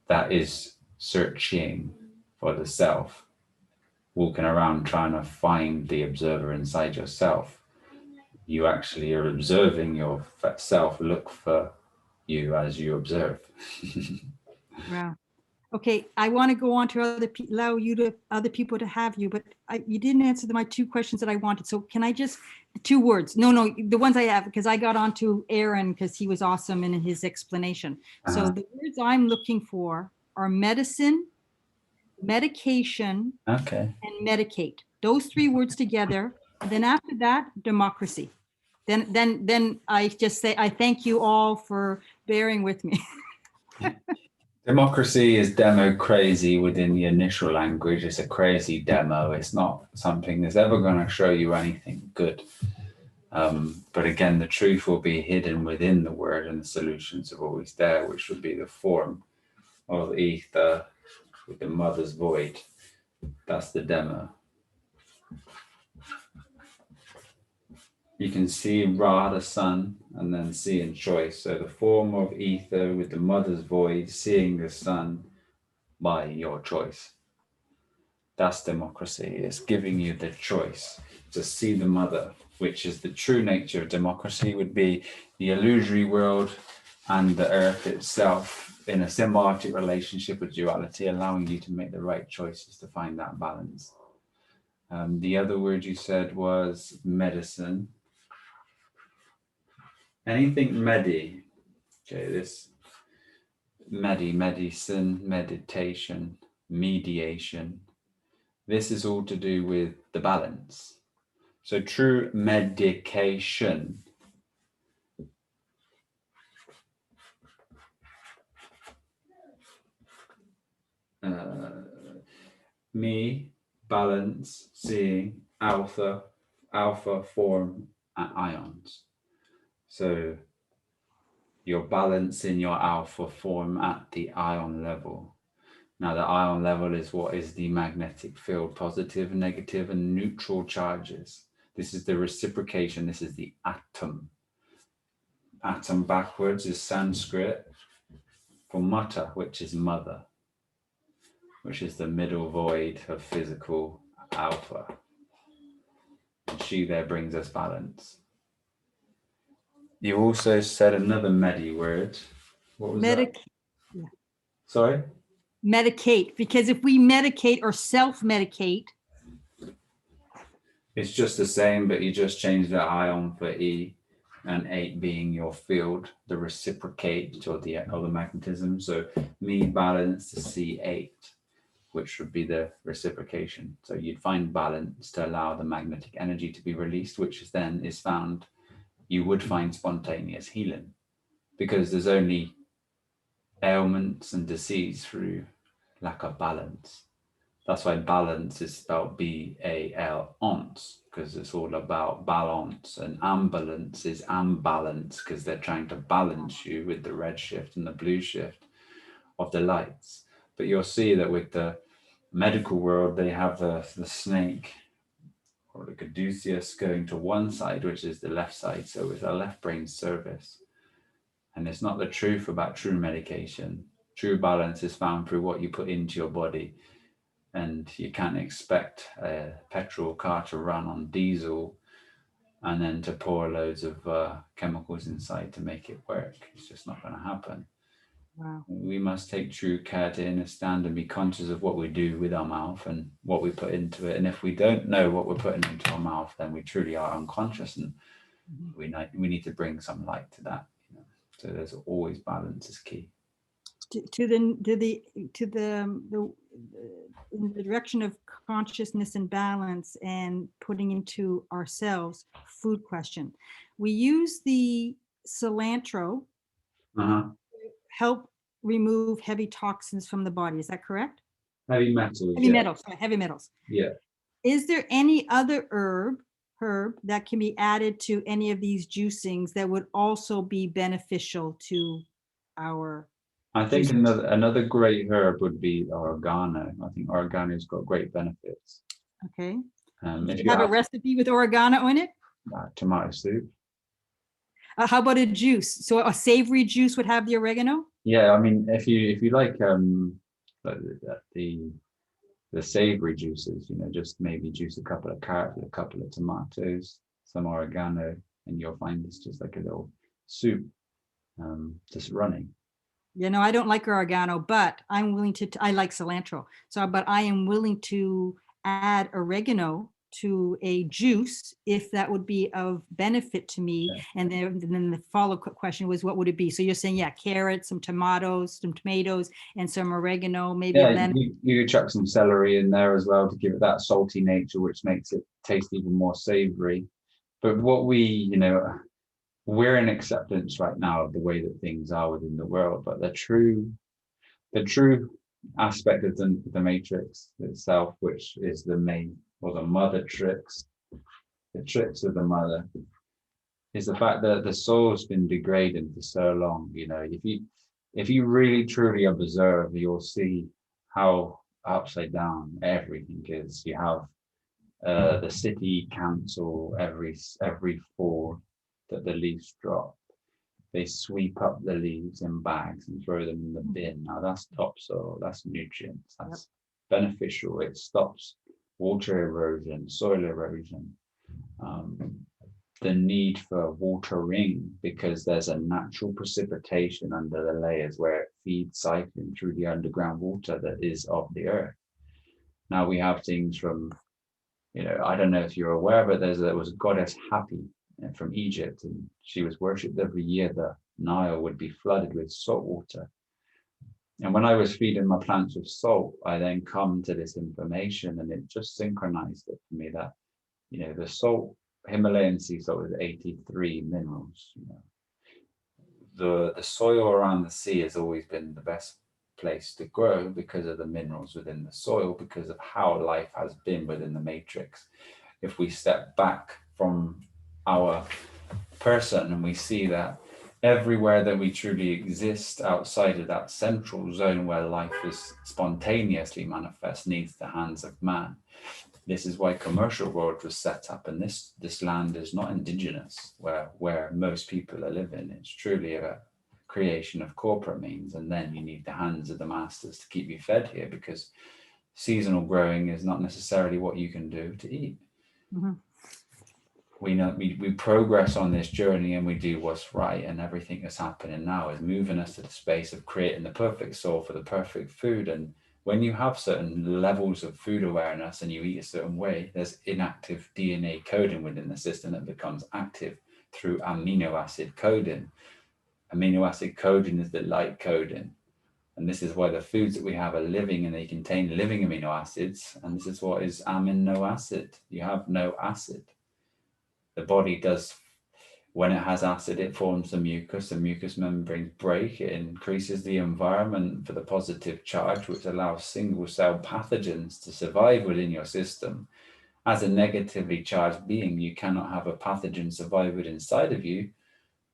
that is searching for the self, walking around trying to find the observer inside yourself. You actually are observing your self look for you as you observe. Wow. Okay, I want to go on to allow you to other people to have you, but you didn't answer my two questions that I wanted. So can I just 2 words? No, the ones I have, because I got on to Aaron because he was awesome in his explanation. So the words I'm looking for are medicine, medication, Okay. and medicate. Those 3 words together. And then after that, democracy. Then I just say, I thank you all for bearing with me. Democracy is demo crazy within the initial language. It's a crazy demo. It's not something that's ever going to show you anything good. But again, the truth will be hidden within the word, and the solutions are always there, which would be the form of ether with the mother's void. That's the demo. You can see Ra, the sun, and then seeing choice. So the form of ether with the mother's void, seeing the sun by your choice. That's democracy. It's giving you the choice to see the mother, which is the true nature of democracy, would be the illusory world and the earth itself in a symbiotic relationship with duality, allowing you to make the right choices to find that balance. The other word you said was medicine. Anything medi. Okay, this medicine, meditation, mediation. This is all to do with the balance. So true medication me, balance, seeing, alpha form, and ions. So you're balancing your alpha form at the ion level. Now the ion level is what is the magnetic field, positive, negative, and neutral charges. This is the reciprocation. This is the atom. Atom backwards is Sanskrit for mata, which is mother, which is the middle void of physical alpha. And she there brings us balance. You also said another medi word. What was that? Yeah. Sorry? Medicate, because if we medicate or self-medicate. It's just the same, but you just change the ion for E, and 8 being your field, the reciprocate or the magnetism. So me balance to C8, which would be the reciprocation. So you'd find balance to allow the magnetic energy to be released, which is then is found, you would find spontaneous healing, because there's only ailments and disease through lack of balance. That's why balance is spelled B-A-L-ance, because it's all about balance, and ambulance is ambalance, because they're trying to balance you with the red shift and the blue shift of the lights. But you'll see that with the medical world, they have the snake or the caduceus going to one side, which is the left side. So it's our left brain service. And it's not the truth about true medication. True balance is found through what you put into your body. And you can't expect a petrol car to run on diesel and then to pour loads of chemicals inside to make it work. It's just not going to happen. Wow. We must take true care to understand and be conscious of what we do with our mouth and what we put into it. And if we don't know what we're putting into our mouth, then we truly are unconscious, and we need to bring some light to that. So there's always balance is key. In the direction of consciousness and balance and putting into ourselves, food question. We use the cilantro to help remove heavy toxins from the body. Is that correct? Heavy metals. Heavy metals. Yeah. Is there any other herb that can be added to any of these juicings that would also be beneficial to our? I think another great herb would be oregano. I think oregano's got great benefits. Okay. If you have a recipe with oregano in it? Tomato soup. How about a juice? So a savory juice would have the oregano? Yeah, I mean, if you like the savory juices, just maybe juice a couple of carrots, a couple of tomatoes, some oregano, and you'll find it's just like a little soup, just running. I don't like oregano, but I'm willing to, I like cilantro. But I am willing to add oregano to a juice if that would be of benefit to me. Yeah. And then the follow-up question was, what would it be? So you're saying, carrots, some tomatoes, and some oregano, maybe. Yeah, you could chuck some celery in there as well to give it that salty nature, which makes it taste even more savory. But what we're in acceptance right now of the way that things are within the world, but the true aspect of the matrix itself, which is the main or the mother tricks, the tricks of the mother, is the fact that the soul's been degraded for so long. If you really truly observe, you'll see how upside down everything is. You have the city council every fall that the leaves drop. They sweep up the leaves in bags and throw them in the bin. Now that's topsoil, that's nutrients, that's beneficial. It stops water erosion, soil erosion, the need for watering, because there's a natural precipitation under the layers where it feeds cycling through the underground water that is of the earth. Now we have things from, I don't know if you're aware, but there was a goddess Happy from Egypt, and she was worshipped every year. The Nile would be flooded with salt water. And when I was feeding my plants with salt, I then come to this information, and it just synchronized it for me that, the salt, Himalayan sea salt is 83 minerals. The soil around the sea has always been the best place to grow because of the minerals within the soil, because of how life has been within the matrix. If we step back from our person and we see that everywhere that we truly exist outside of that central zone where life is spontaneously manifest needs the hands of man. This is why commercial world was set up, and this land is not indigenous where most people are living. It's truly a creation of corporate means, and then you need the hands of the masters to keep you fed here, because seasonal growing is not necessarily what you can do to eat. Mm-hmm. We progress on this journey and we do what's right, and everything that's happening now is moving us to the space of creating the perfect soul for the perfect food. And when you have certain levels of food awareness and you eat a certain way, there's inactive DNA coding within the system that becomes active through amino acid coding. Amino acid coding is the light coding. And this is why the foods that we have are living, and they contain living amino acids. And this is what is amino acid. You have no acid. The body does, when it has acid, it forms the mucus membranes break, it increases the environment for the positive charge, which allows single cell pathogens to survive within your system. As a negatively charged being, you cannot have a pathogen survive within inside of you.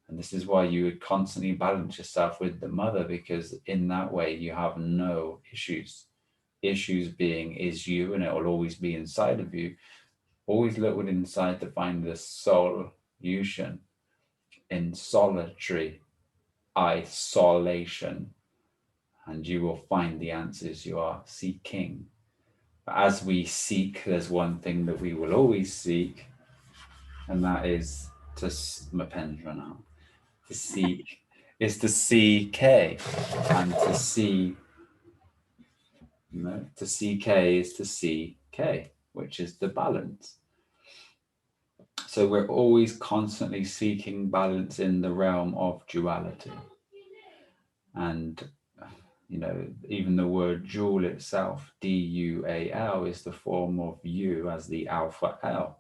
And this is why you would constantly balance yourself with the mother, because in that way you have no issues. issues being is you, and it will always be inside of you. Always look within inside to find the solution in solitary isolation, and you will find the answers you are seeking. But as we seek, there's one thing that we will always seek, and that is to, my pen's run out, to seek is to see K, and to see, to see K is to see K, which is the balance. So we're always constantly seeking balance in the realm of duality. And, you know, even the word dual itself, D-U-A-L, is the form of U as the alpha L.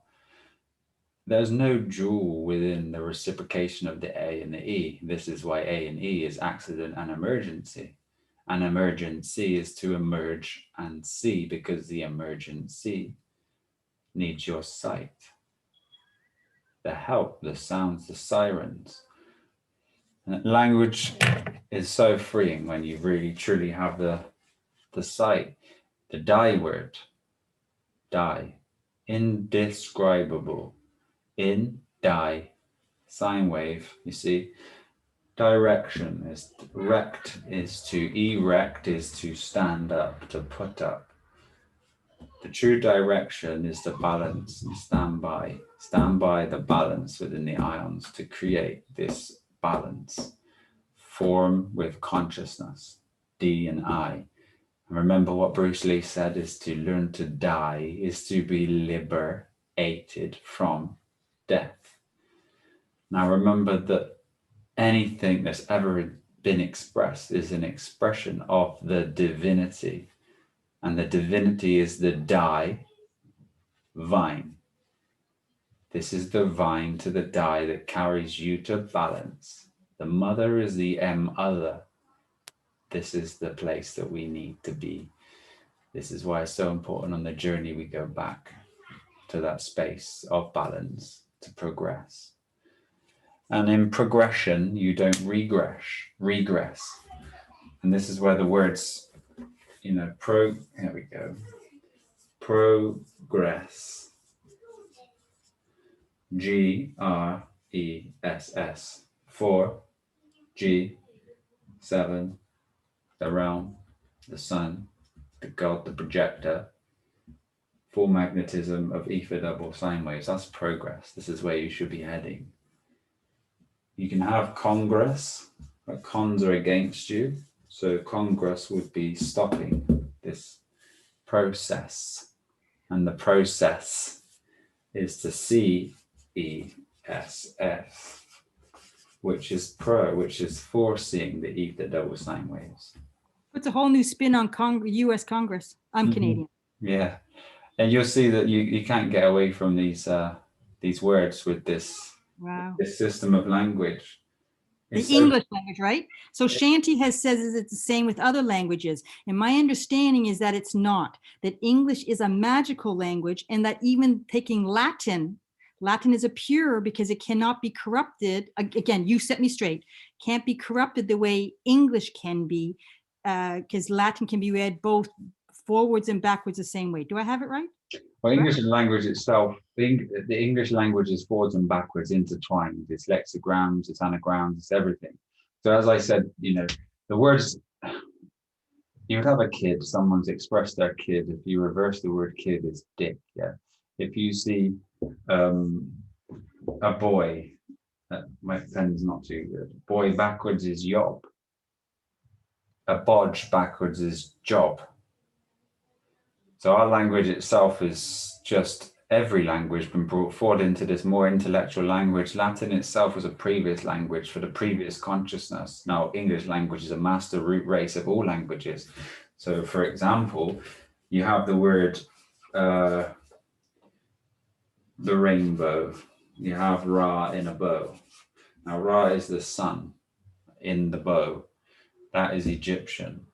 There's no dual within the reciprocation of the A and the E. This is why A and E is accident and emergency. An emergency is to emerge and see, because the emergency needs your sight. The help, the sounds, the sirens. And language is so freeing when you really truly have the sight. The die word, die, indescribable, in, die, sine wave, you see. Direction is rect, is to erect, is to stand up, to put up. The true direction is the balance, and stand by the balance within the ions to create this balance. Form with consciousness, D and I. And remember what Bruce Lee said is to learn to die is to be liberated from death. Now remember that anything that's ever been expressed is an expression of the divinity. And the divinity is the die vine. This is the vine to the die that carries you to balance. The mother is the other. This is the place that we need to be. This is why it's so important on the journey we go back to that space of balance to progress. And in progression, you don't regress. And this is where the words, you know, here we go. Progress. G-R-E-S-S. 4, G, 7, the realm, the sun, the God, the projector, full magnetism of ether double sine waves. That's progress. This is where you should be heading. You can have congress, but cons are against you. So congress would be stopping this process. And the process is to C-E-S-F, which is foreseeing the ether double sine waves. Puts a whole new spin on U.S. Congress. I'm Canadian. Yeah. And you'll see that you can't get away from these words with this, this system of language. The English language, right? So Shanti says it's the same with other languages. And my understanding is that it's not, that English is a magical language, and that even taking Latin is a pure because it cannot be corrupted. Again, you set me straight. Can't be corrupted the way English can be, because Latin can be read both forwards and backwards the same way. Do I have it right? Well, English language itself, the English language is forwards and backwards intertwined. It's lexigrams, it's anagrams, it's everything. So as I said, you know, the words, you would have a kid, someone's expressed their kid. If you reverse the word kid, it's dick, yeah. If you see a boy, my pen's not too good. Boy backwards is yob. A bodge backwards is job. So our language itself is just every language been brought forward into this more intellectual language. Latin itself was a previous language for the previous consciousness. Now, English language is a master root race of all languages. So, for example, you have the word, the rainbow. You have Ra in a bow. Now, Ra is the sun in the bow. That is Egyptian.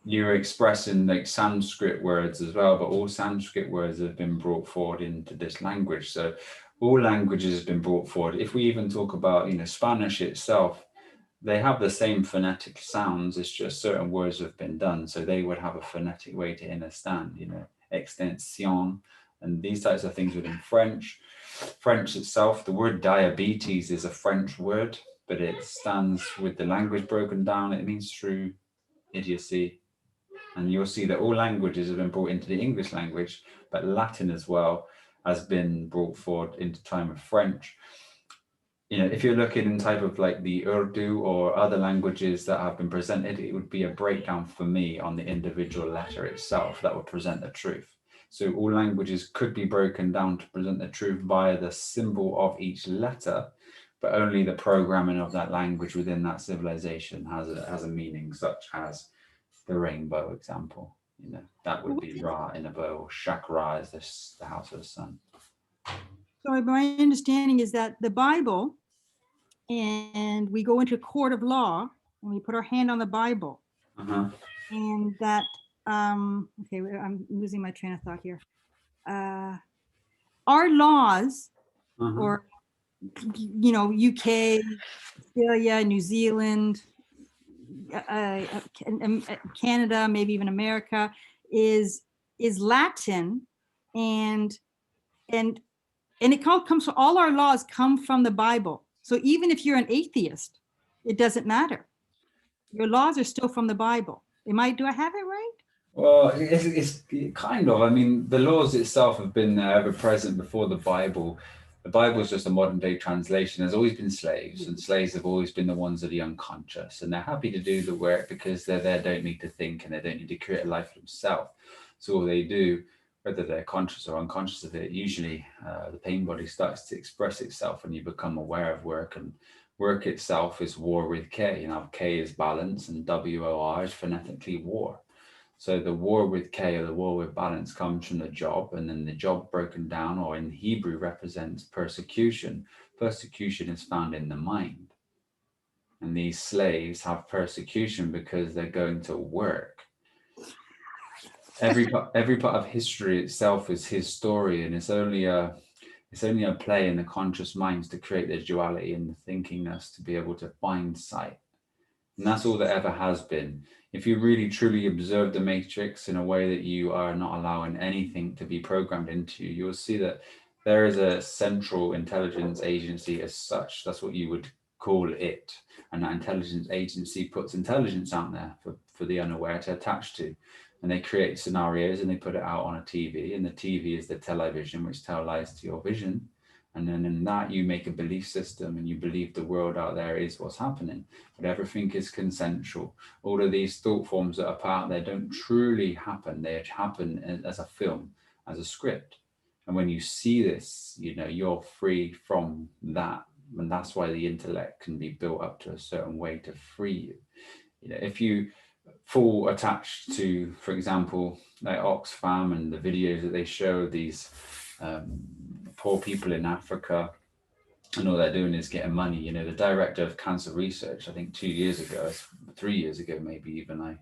You're expressing like Sanskrit words as well, but all Sanskrit words have been brought forward into this language. So all languages have been brought forward. If we even talk about, you know, Spanish itself, they have the same phonetic sounds. It's just certain words have been done, so they would have a phonetic way to understand, you know, extension and these types of things within French. French itself, the word diabetes is a French word, but it stands with the language broken down. It means through idiocy. And you'll see that all languages have been brought into the English language, but Latin as well has been brought forward into time of French. You know, if you're looking in type of like the Urdu or other languages that have been presented, it would be a breakdown for me on the individual letter itself that would present the truth. So all languages could be broken down to present the truth via the symbol of each letter, but only the programming of that language within that civilization has a meaning, such as the rainbow example. You know, that would be Ra in a bow, or Chakra is the house of the sun. So my understanding is that the Bible, and we go into a court of law and we put our hand on the Bible, and that, okay, I'm losing my train of thought here. Our laws, or, you know, UK, Australia, New Zealand, Canada, maybe even America, is Latin, and it comes from, all our laws come from the Bible. So even if you're an atheist, it doesn't matter. Your laws are still from the Bible. Do I have it right? Well, it's kind of. I mean, the laws itself have been ever present before the Bible. The Bible is just a modern day translation. There's always been slaves, and slaves have always been the ones of the unconscious, and they're happy to do the work because they're there, don't need to think, and they don't need to create a life for themselves. So all they do, whether they're conscious or unconscious of it, usually the pain body starts to express itself when you become aware of work, and work itself is war with K. You know, K is balance, and WOR is phonetically war. So the war with K, or the war with balance, comes from the job, and then the job broken down, or in Hebrew, represents persecution. Persecution is found in the mind. And these slaves have persecution because they're going to work. Every part of history itself is his story, and it's only a play in the conscious minds to create the duality and the thinkingness to be able to find sight. And that's all that ever has been. If you really truly observe the matrix in a way that you are not allowing anything to be programmed into you, you'll see that there is a central intelligence agency as such. That's what you would call it. And that intelligence agency puts intelligence out there for the unaware to attach to. And they create scenarios and they put it out on a TV. And the TV is the television, which tells lies to your vision. And then in that, you make a belief system and you believe the world out there is what's happening. But everything is consensual. All of these thought forms that are out there don't truly happen. They happen as a film, as a script. And when you see this, you know, you're free from that. And that's why the intellect can be built up to a certain way to free you. You know, if you fall attached to, for example, like Oxfam and the videos that they show these poor people in Africa, and all they're doing is getting money. You know, the director of cancer research, I think 2 years ago, 3 years ago, maybe even, I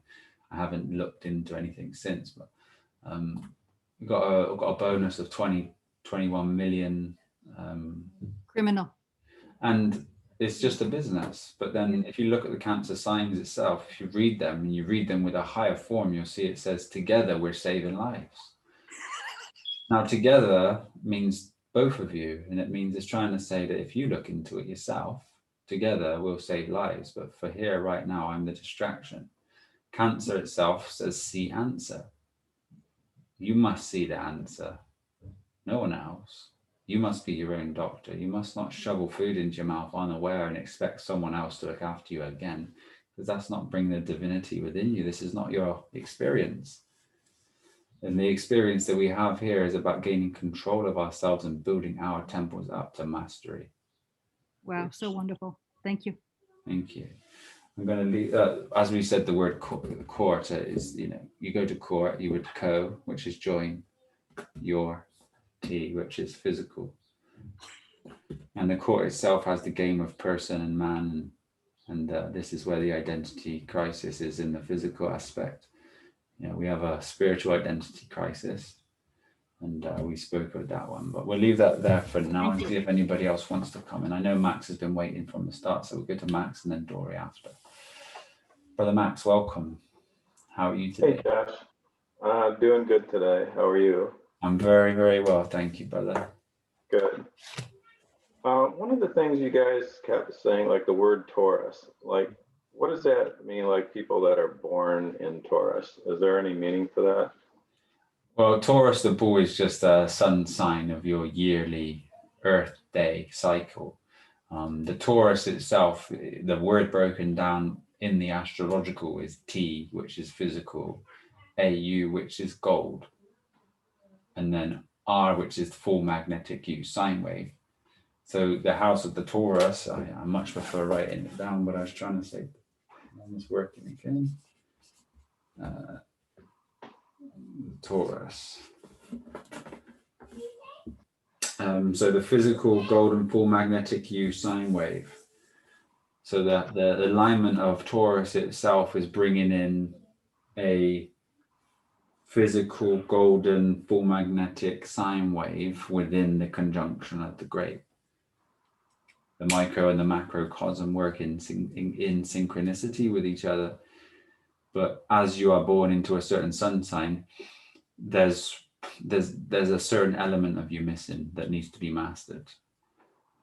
haven't looked into anything since, but we got a bonus of 21 million. Criminal. And it's just a business. But then if you look at the cancer signs itself, if you read them and you read them with a higher form, you'll see it says, together we're saving lives. Now, together means both of you, and it means it's trying to say that if you look into it yourself, together we'll save lives. But for here right now, I'm the distraction. Cancer itself says, see answer. You must see the answer, no one else. You must be your own doctor. You must not shovel food into your mouth unaware and expect someone else to look after you again, because that's not bringing the divinity within you. This is not your experience. And the experience that we have here is about gaining control of ourselves and building our temples up to mastery. Wow, so wonderful. Thank you. Thank you. I'm going to leave, as we said, the word court is, you know, you go to court, you would co, which is join, your, T, which is physical. And the court itself has the game of person and man. And this is where the identity crisis is in the physical aspect. You know, we have a spiritual identity crisis. And we spoke of that one, but we'll leave that there for now and see if anybody else wants to come in. I know Max has been waiting from the start, so we'll go to Max and then Dory after. Brother Max, welcome. How are you today? Hey, Josh. Doing good today. How are you? I'm very, very well. Thank you, brother. Good. One of the things you guys kept saying, like the word Taurus, like, what does that mean? Like people that are born in Taurus, is there any meaning for that? Well, Taurus, the bull, is just a sun sign of your yearly Earth day cycle. The Taurus itself, the word broken down in the astrological is T, which is physical, AU, which is gold, and then R, which is full magnetic U, sine wave. So the house of the Taurus, I much prefer writing it down, but I was trying to say, it's working again. Taurus. So the physical golden full magnetic U sine wave. So that the alignment of Taurus itself is bringing in a physical golden full magnetic sine wave within the conjunction of the great. The micro and the macrocosm work in synchronicity with each other. But as you are born into a certain sun sign, there's a certain element of you missing that needs to be mastered.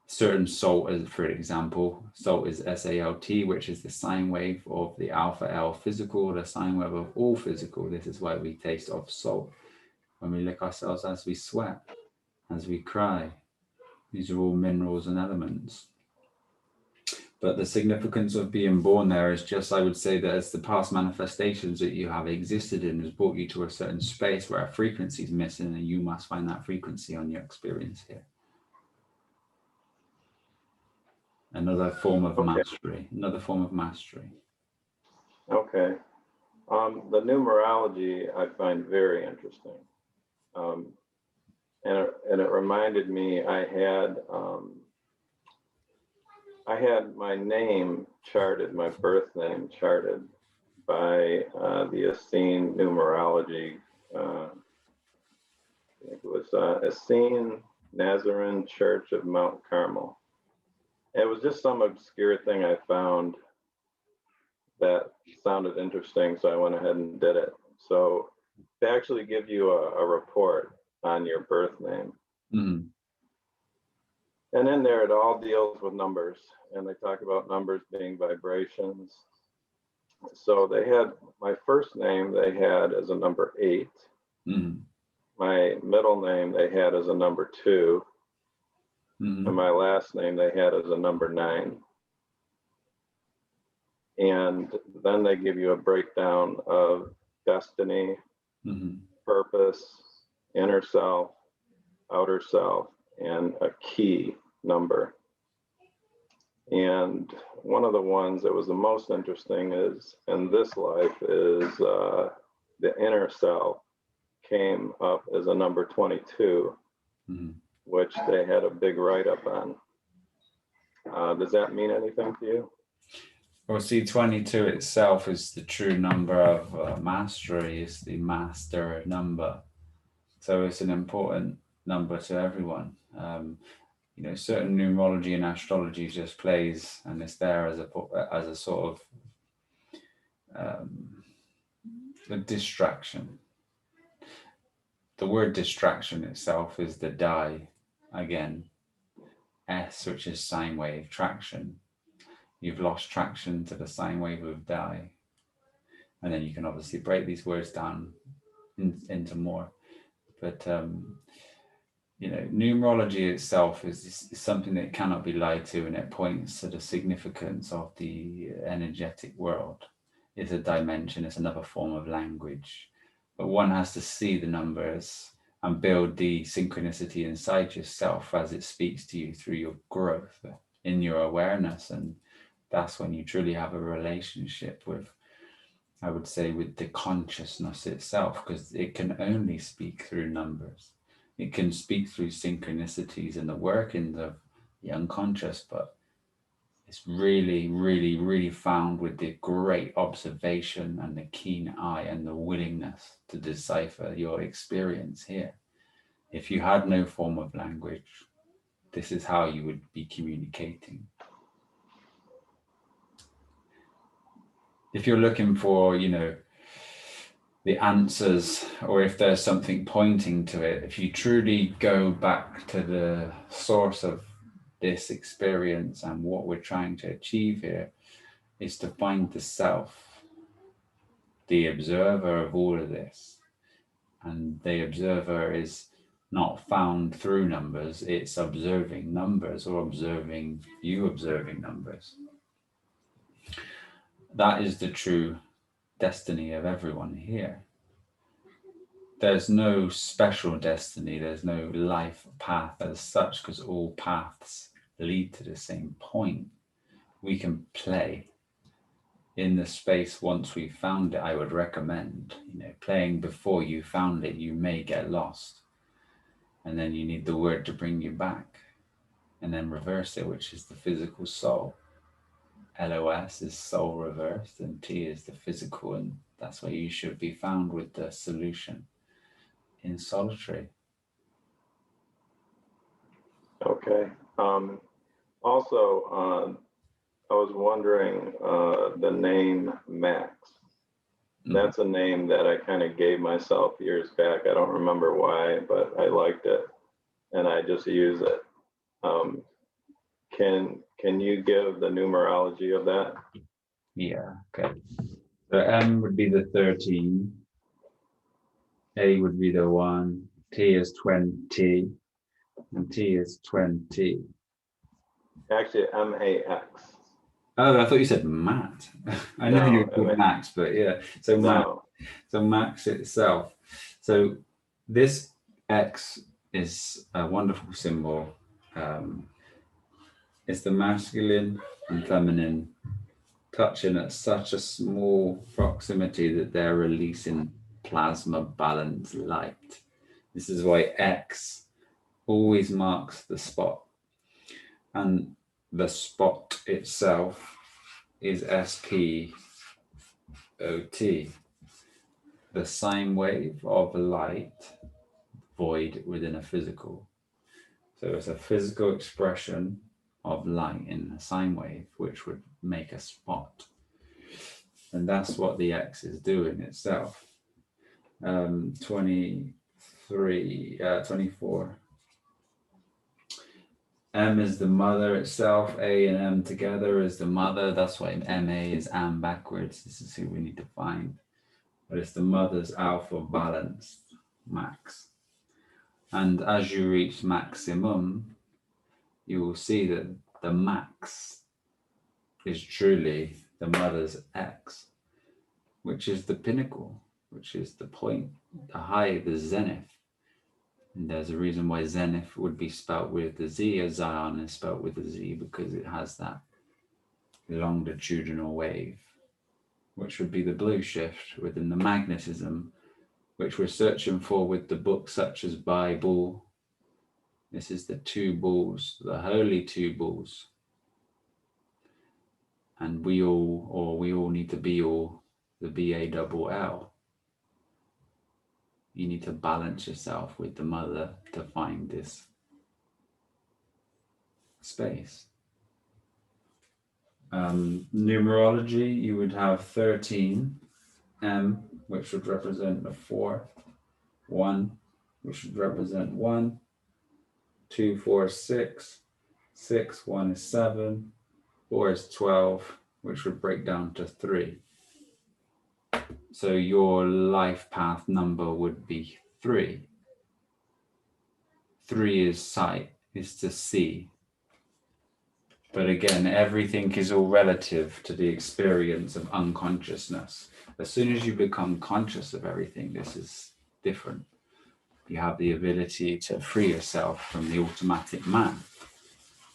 Certain salt, as for example, salt is SALT, which is the sine wave of the alpha L physical, the sine wave of all physical. This is why we taste of salt when we lick ourselves, as we sweat, as we cry. These are all minerals and elements. But the significance of being born there is just, I would say, that it's the past manifestations that you have existed in has brought you to a certain space where a frequency is missing, and you must find that frequency on your experience here. Another form of mastery, another form of mastery. Okay. The numerology I find very interesting. And it reminded me I had my name charted, my birth name charted by the Essene numerology. I think it was Essene Nazarene Church of Mount Carmel. It was just some obscure thing I found that sounded interesting, so I went ahead and did it. So they actually give you a report on your birth name. Mm-hmm. And in there, it all deals with numbers, and they talk about numbers being vibrations. So they had my first name, they had as a number 8. Mm-hmm. My middle name, they had as a number 2. Mm-hmm. And my last name, they had as a number 9. And then they give you a breakdown of destiny, Mm-hmm. purpose, inner self, outer self, and a key number. And one of the ones that was the most interesting is, in this life, is the inner self came up as a number 22, Mm-hmm. which they had a big write-up on. Does that mean anything to you? Well, see, 22 itself is the true number of mastery, is the master number. So it's an important number to everyone. You know, certain numerology and astrology just plays, and it's there as a sort of a distraction. The word distraction itself is the die, again, S, which is sine wave, traction. You've lost traction to the sine wave of die. And then you can obviously break these words down into more. But, you know, numerology itself is something that cannot be lied to, and it points to the significance of the energetic world. It's a dimension, it's another form of language. But one has to see the numbers and build the synchronicity inside yourself as it speaks to you through your growth in your awareness. And that's when you truly have a relationship with, I would say, with the consciousness itself, because it can only speak through numbers. It can speak through synchronicities and the workings of the unconscious, but it's really, really, really found with the great observation and the keen eye and the willingness to decipher your experience here. If you had no form of language, this is how you would be communicating. If you're looking for, the answers, or if there's something pointing to it, if you truly go back to the source of this experience and what we're trying to achieve here is to find the self, the observer of all of this. And the observer is not found through numbers, it's observing numbers, or observing you observing numbers. That is the true destiny of everyone here. There's no special destiny, there's no life path as such, because all paths lead to the same point. We can play in the space once we've found it. I would recommend, playing before you found it, you may get lost. And then you need the word to bring you back. And then reverse it, which is the physical soul. LOS is soul reversed, and T is the physical, and that's where you should be found with the solution in solitary. Okay. Also, I was wondering, the name Max. That's a name that I kind of gave myself years back. I don't remember why, but I liked it, and I just use it. Can you give the numerology of that? Yeah, okay. So M would be the 13, A would be the 1, T is 20, and T is 20. Actually, MAX. Oh, I thought you said Matt. I know No, you're called Max, but yeah. So Max, No. so Max itself. So this X is a wonderful symbol. It's the masculine and feminine touching at such a small proximity that they're releasing plasma balanced light. This is why X always marks the spot. And the spot itself is SPOT, the sine wave of light void within a physical. So it's a physical expression of light in a sine wave, which would make a spot. And that's what the X is doing itself. 24. M is the mother itself. A and M together is the mother. That's why MA is AM backwards. This is who we need to find. But it's the mother's alpha balanced max. And as you reach maximum, you will see that the max is truly the mother's X, which is the pinnacle, which is the point, the high, the zenith. And there's a reason why zenith would be spelt with the Z, as Zion is spelt with the Z, because it has that longitudinal wave, which would be the blue shift within the magnetism, which we're searching for with the books such as Bible. This is the two bulls, the holy two bulls. And we all need to be all the BALL. You need to balance yourself with the mother to find this space. Numerology, you would have 13, M, which would represent the 4, 1, which would represent 1, 2, 4, 6, 6, 1 is 7, 4 is 12, which would break down to 3. So your life path number would be 3. 3 is sight, is to see. But again, everything is all relative to the experience of unconsciousness. As soon as you become conscious of everything, this is different. You have the ability to free yourself from the automatic man.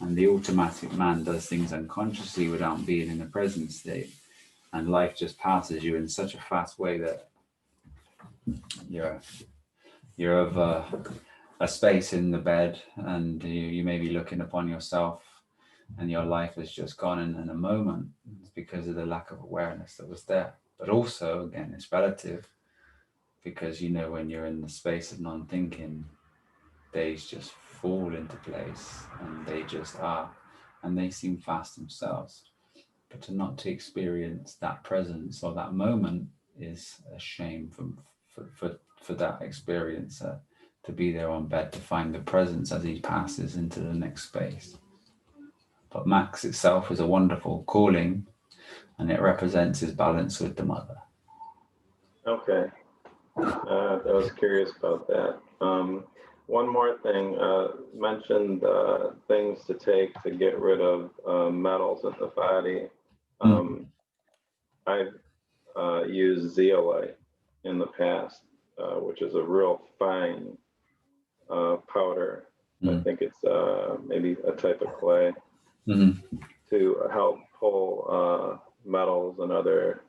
And the automatic man does things unconsciously without being in the present state. And life just passes you in such a fast way that you're of a space in the bed, and you may be looking upon yourself, and your life has just gone in a moment. It's because of the lack of awareness that was there. But also, again, it's relative, because when you're in the space of non-thinking, days just fall into place, and they just are, and they seem fast themselves. But to not to experience that presence or that moment is a shame for that experiencer to be there on bed, to find the presence as he passes into the next space. But Max itself is a wonderful calling, and it represents his balance with the mother. Okay. I was curious about that. One more thing, mentioned things to take to get rid of metals in the body. I've used zeolite in the past, which is a real fine powder. I think it's maybe a type of clay to help pull metals and other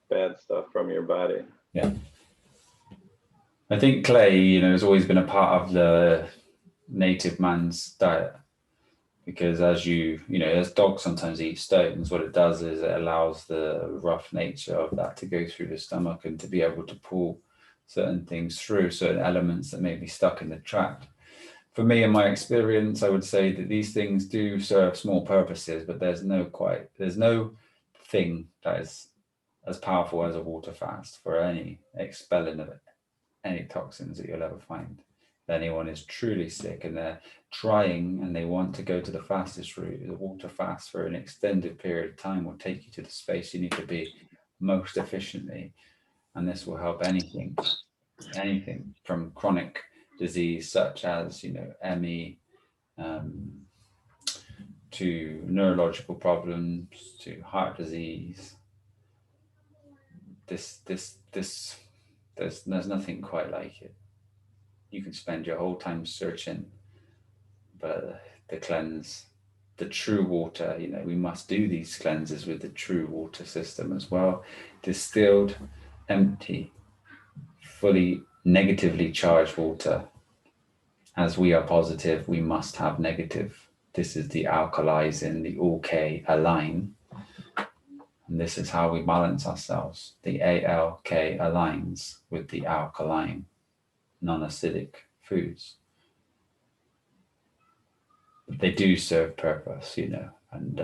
bad stuff from your body. Yeah. I think clay, has always been a part of the native man's diet, because as as dogs sometimes eat stones, what it does is it allows the rough nature of that to go through the stomach and to be able to pull certain things through, certain elements that may be stuck in the tract. For me, in my experience, I would say that these things do serve small purposes, but there's no thing that is as powerful as a water fast for any expelling of any toxins that you'll ever find. If anyone is truly sick and they're trying and they want to go to the fastest route, the water fast for an extended period of time will take you to the space you need to be most efficiently. And this will help anything from chronic disease such as, ME, to neurological problems, to heart disease. There's nothing quite like it. You can spend your whole time searching, but the cleanse, the true water, we must do these cleanses with the true water system as well. Distilled, empty, fully negatively charged water. As we are positive, we must have negative. This is the alkalizing, the OK align. And this is how we balance ourselves. The ALK aligns with the alkaline, non-acidic foods. They do serve purpose, and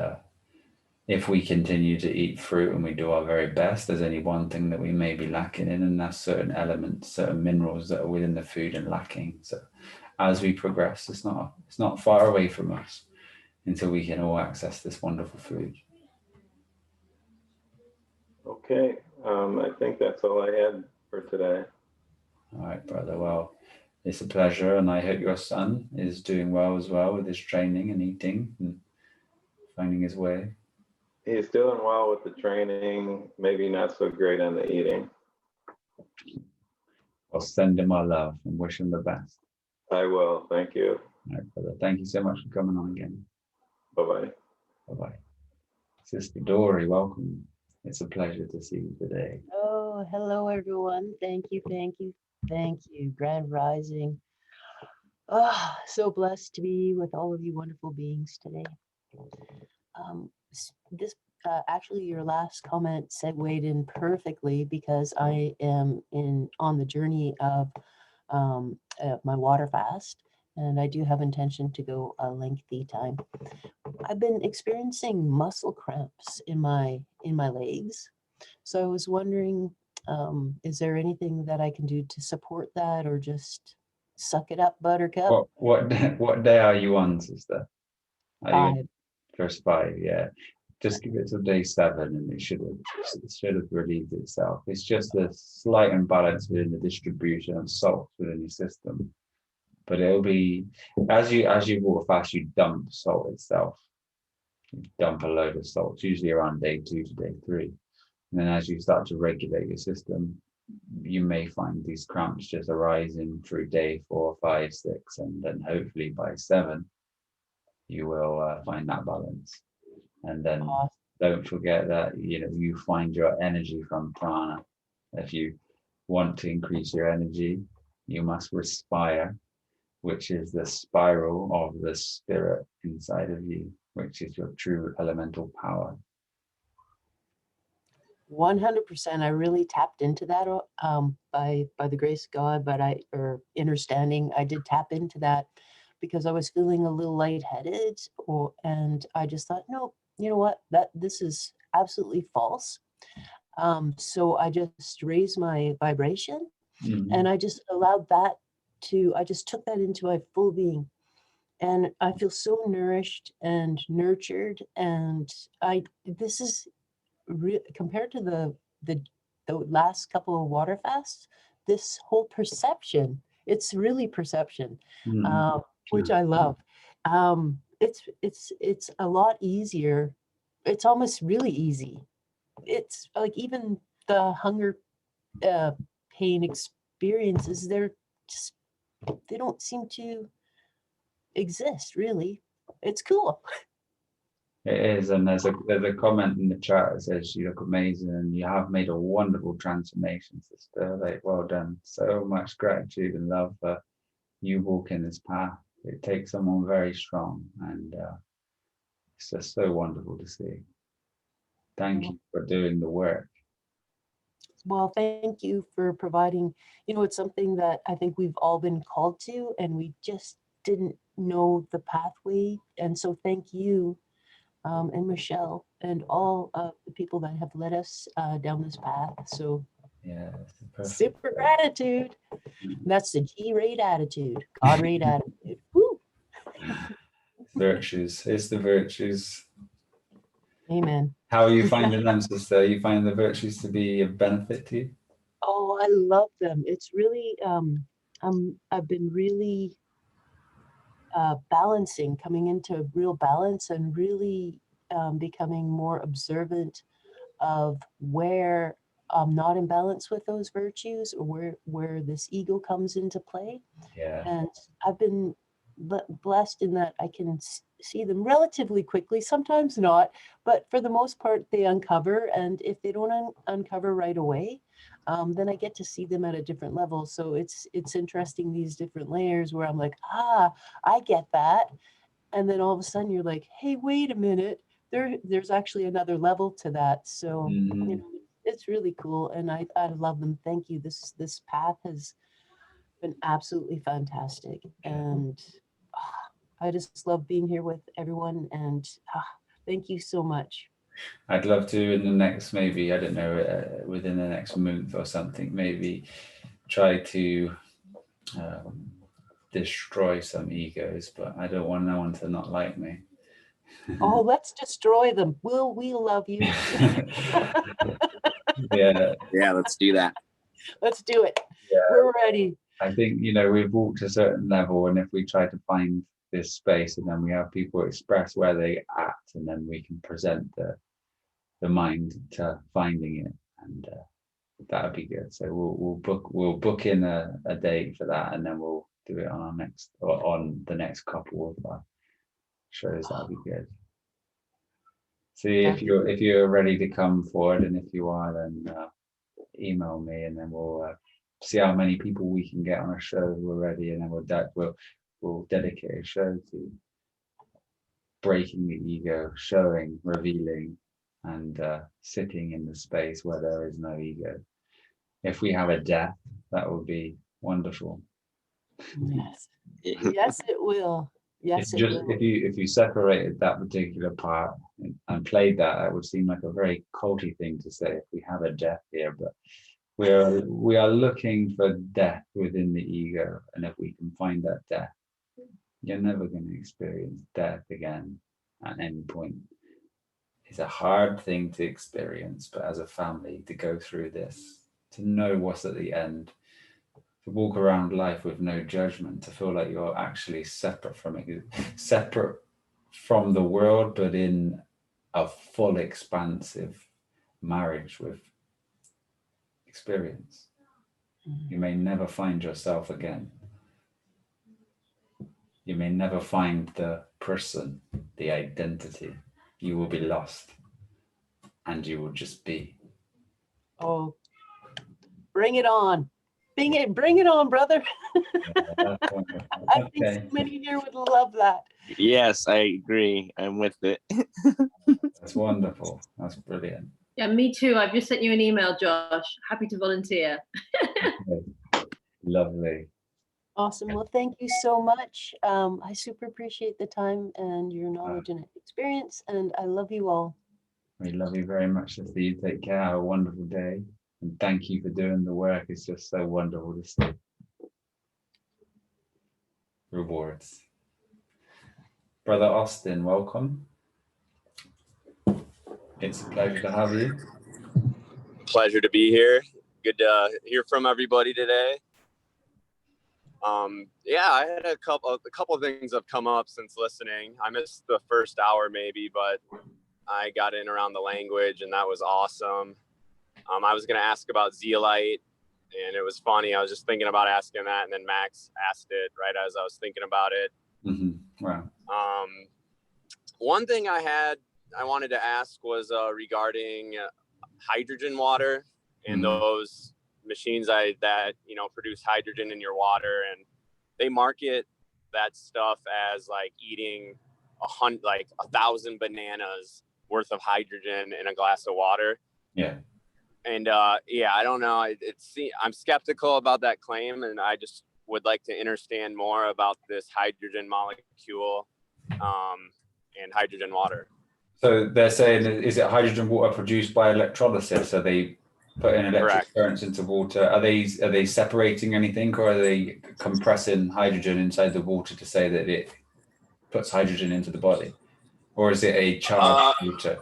if we continue to eat fruit and we do our very best, there's only one thing that we may be lacking in, and that's certain elements, certain minerals that are within the food and lacking. So as we progress, it's not far away from us until we can all access this wonderful food. Okay, I think that's all I had for today. All right, brother. Well, it's a pleasure, and I hope your son is doing well as well with his training and eating and finding his way. He's doing well with the training, maybe not so great on the eating. I'll send him our love and wish him the best. I will, thank you. All right, brother. Thank you so much for coming on again. Bye-bye. Bye-bye. Sister Dory, welcome. It's a pleasure to see you today. Oh, hello, everyone. Thank you, thank you, thank you. Grand Rising. Oh, so blessed to be with all of you wonderful beings today. This actually, your last comment segued in perfectly, because I am on the journey of my water fast, and I do have intention to go a lengthy time. I've been experiencing muscle cramps in my legs, so I was wondering, is there anything that I can do to support that, or just suck it up, buttercup? What day are you on, sister? Are you 5. in first 5? Yeah. Just give it to day 7 and it should have relieved itself. It's just a slight imbalance within the distribution of salt within your system. But it'll be, as you walk fast, you dump salt itself. You dump a load of salt, usually around day 2 to day 3. And then as you start to regulate your system, you may find these cramps just arising through day 4, 5, 6, and then hopefully by 7, you will find that balance. And then don't forget that, you find your energy from prana. If you want to increase your energy, you must respire, which is the spiral of the spirit inside of you, which is your true elemental power. 100%. I really tapped into that by the grace of God, but or understanding, I did tap into that because I was feeling a little lightheaded, and I just thought, no, you know what, this is absolutely false. So I just raised my vibration, and I just allowed that I just took that into my full being. And I feel so nourished and nurtured. And this is compared to the last couple of water fasts, this whole perception, it's really perception, which I love. It's a lot easier. It's almost really easy. It's like even the hunger, pain experiences, they don't seem to exist really. It's cool. It is, and there's a comment in the chat that says you look amazing and you have made a wonderful transformation, sister. Like, well done. So much gratitude and love for you walking this path. It takes someone very strong, and it's just so wonderful to see. Thank you for doing the work. Well, thank you for providing, it's something that I think we've all been called to, and we just didn't know the pathway. And so thank you, and Michelle, and all of the people that have led us down this path. So Yeah, super gratitude. That's the G-rate attitude, God-rate attitude. Woo! Virtues. It's the virtues. Amen. How are you finding them, sister? You find the virtues to be of benefit to you? Oh, I love them. It's really, I've been really balancing, coming into real balance, and really becoming more observant of where I'm not in balance with those virtues, or where this ego comes into play. Yeah. And I've been blessed in that I can see them relatively quickly, sometimes not, but for the most part they uncover. And if they don't uncover right away, then I get to see them at a different level. So it's interesting, these different layers where I'm like, I get that. And then all of a sudden you're like, hey, wait a minute, there's actually another level to that. So it's really cool, and I love them. Thank you. This path has been absolutely fantastic, and I just love being here with everyone, and thank you so much. I'd love to, in the next, maybe, I don't know, within the next month or something, maybe try to destroy some egos, but I don't want no one to not like me. Oh, let's destroy them. We love you. Yeah, let's do that. Let's do it. Yeah. We're ready. I think, we've walked a certain level, and if we try to find this space, and then we have people express where they at, and then we can present the mind to finding it, and that would be good. So we'll book in a date for that, and then we'll do it on the next couple of shows. That'd be good. See if you're ready to come forward, and if you are, then email me, and then we'll see how many people we can get on a show who are ready, and then we'll dedicate a show to breaking the ego, showing, revealing, and sitting in the space where there is no ego. If we have a death, that would be wonderful. Yes. Yes, it will. Yes, it will. If you separated that particular part and played that would seem like a very culty thing to say, if we have a death here, but we are looking for death within the ego, and if we can find that death, you're never going to experience death again at any point. It's a hard thing to experience, but as a family, to go through this, to know what's at the end, to walk around life with no judgment, to feel like you're actually separate from it, separate from the world, but in a full expansive marriage with experience. You may never find yourself again. You may never find the person, the identity. You will be lost, and you will just be. Oh, bring it on. Bring it on, brother. Yeah, I think so many here would love that. Yes, I agree. I'm with it. That's wonderful. That's brilliant. Yeah, me too. I've just sent you an email, Josh. Happy to volunteer. Lovely. Awesome. Well, thank you so much. I super appreciate the time and your knowledge and experience, and I love you all. We love you very much, sister. You take care. Have a wonderful day. And thank you for doing the work. It's just so wonderful to see. Rewards. Brother Austin, welcome. It's a pleasure to have you. Pleasure to be here. Good to hear from everybody today. Yeah, I had a couple of things have come up since listening. I missed the first hour maybe, but I got in around the language and that was awesome. I was going to ask about zeolite, and it was funny. I was just thinking about asking that, and then Max asked it right as I was thinking about it. Wow. One thing I wanted to ask was regarding hydrogen water and those machines that produce hydrogen in your water, and they market that stuff as like eating 1,000 bananas worth of hydrogen in a glass of water. Yeah. And yeah, I don't know. I'm skeptical about that claim, and I just would like to understand more about this hydrogen molecule and hydrogen water. So they're saying, is it hydrogen water produced by electrolysis? So they put in electric currents into water. Are they separating anything, or are they compressing hydrogen inside the water to say that it puts hydrogen into the body? Or is it a charged water?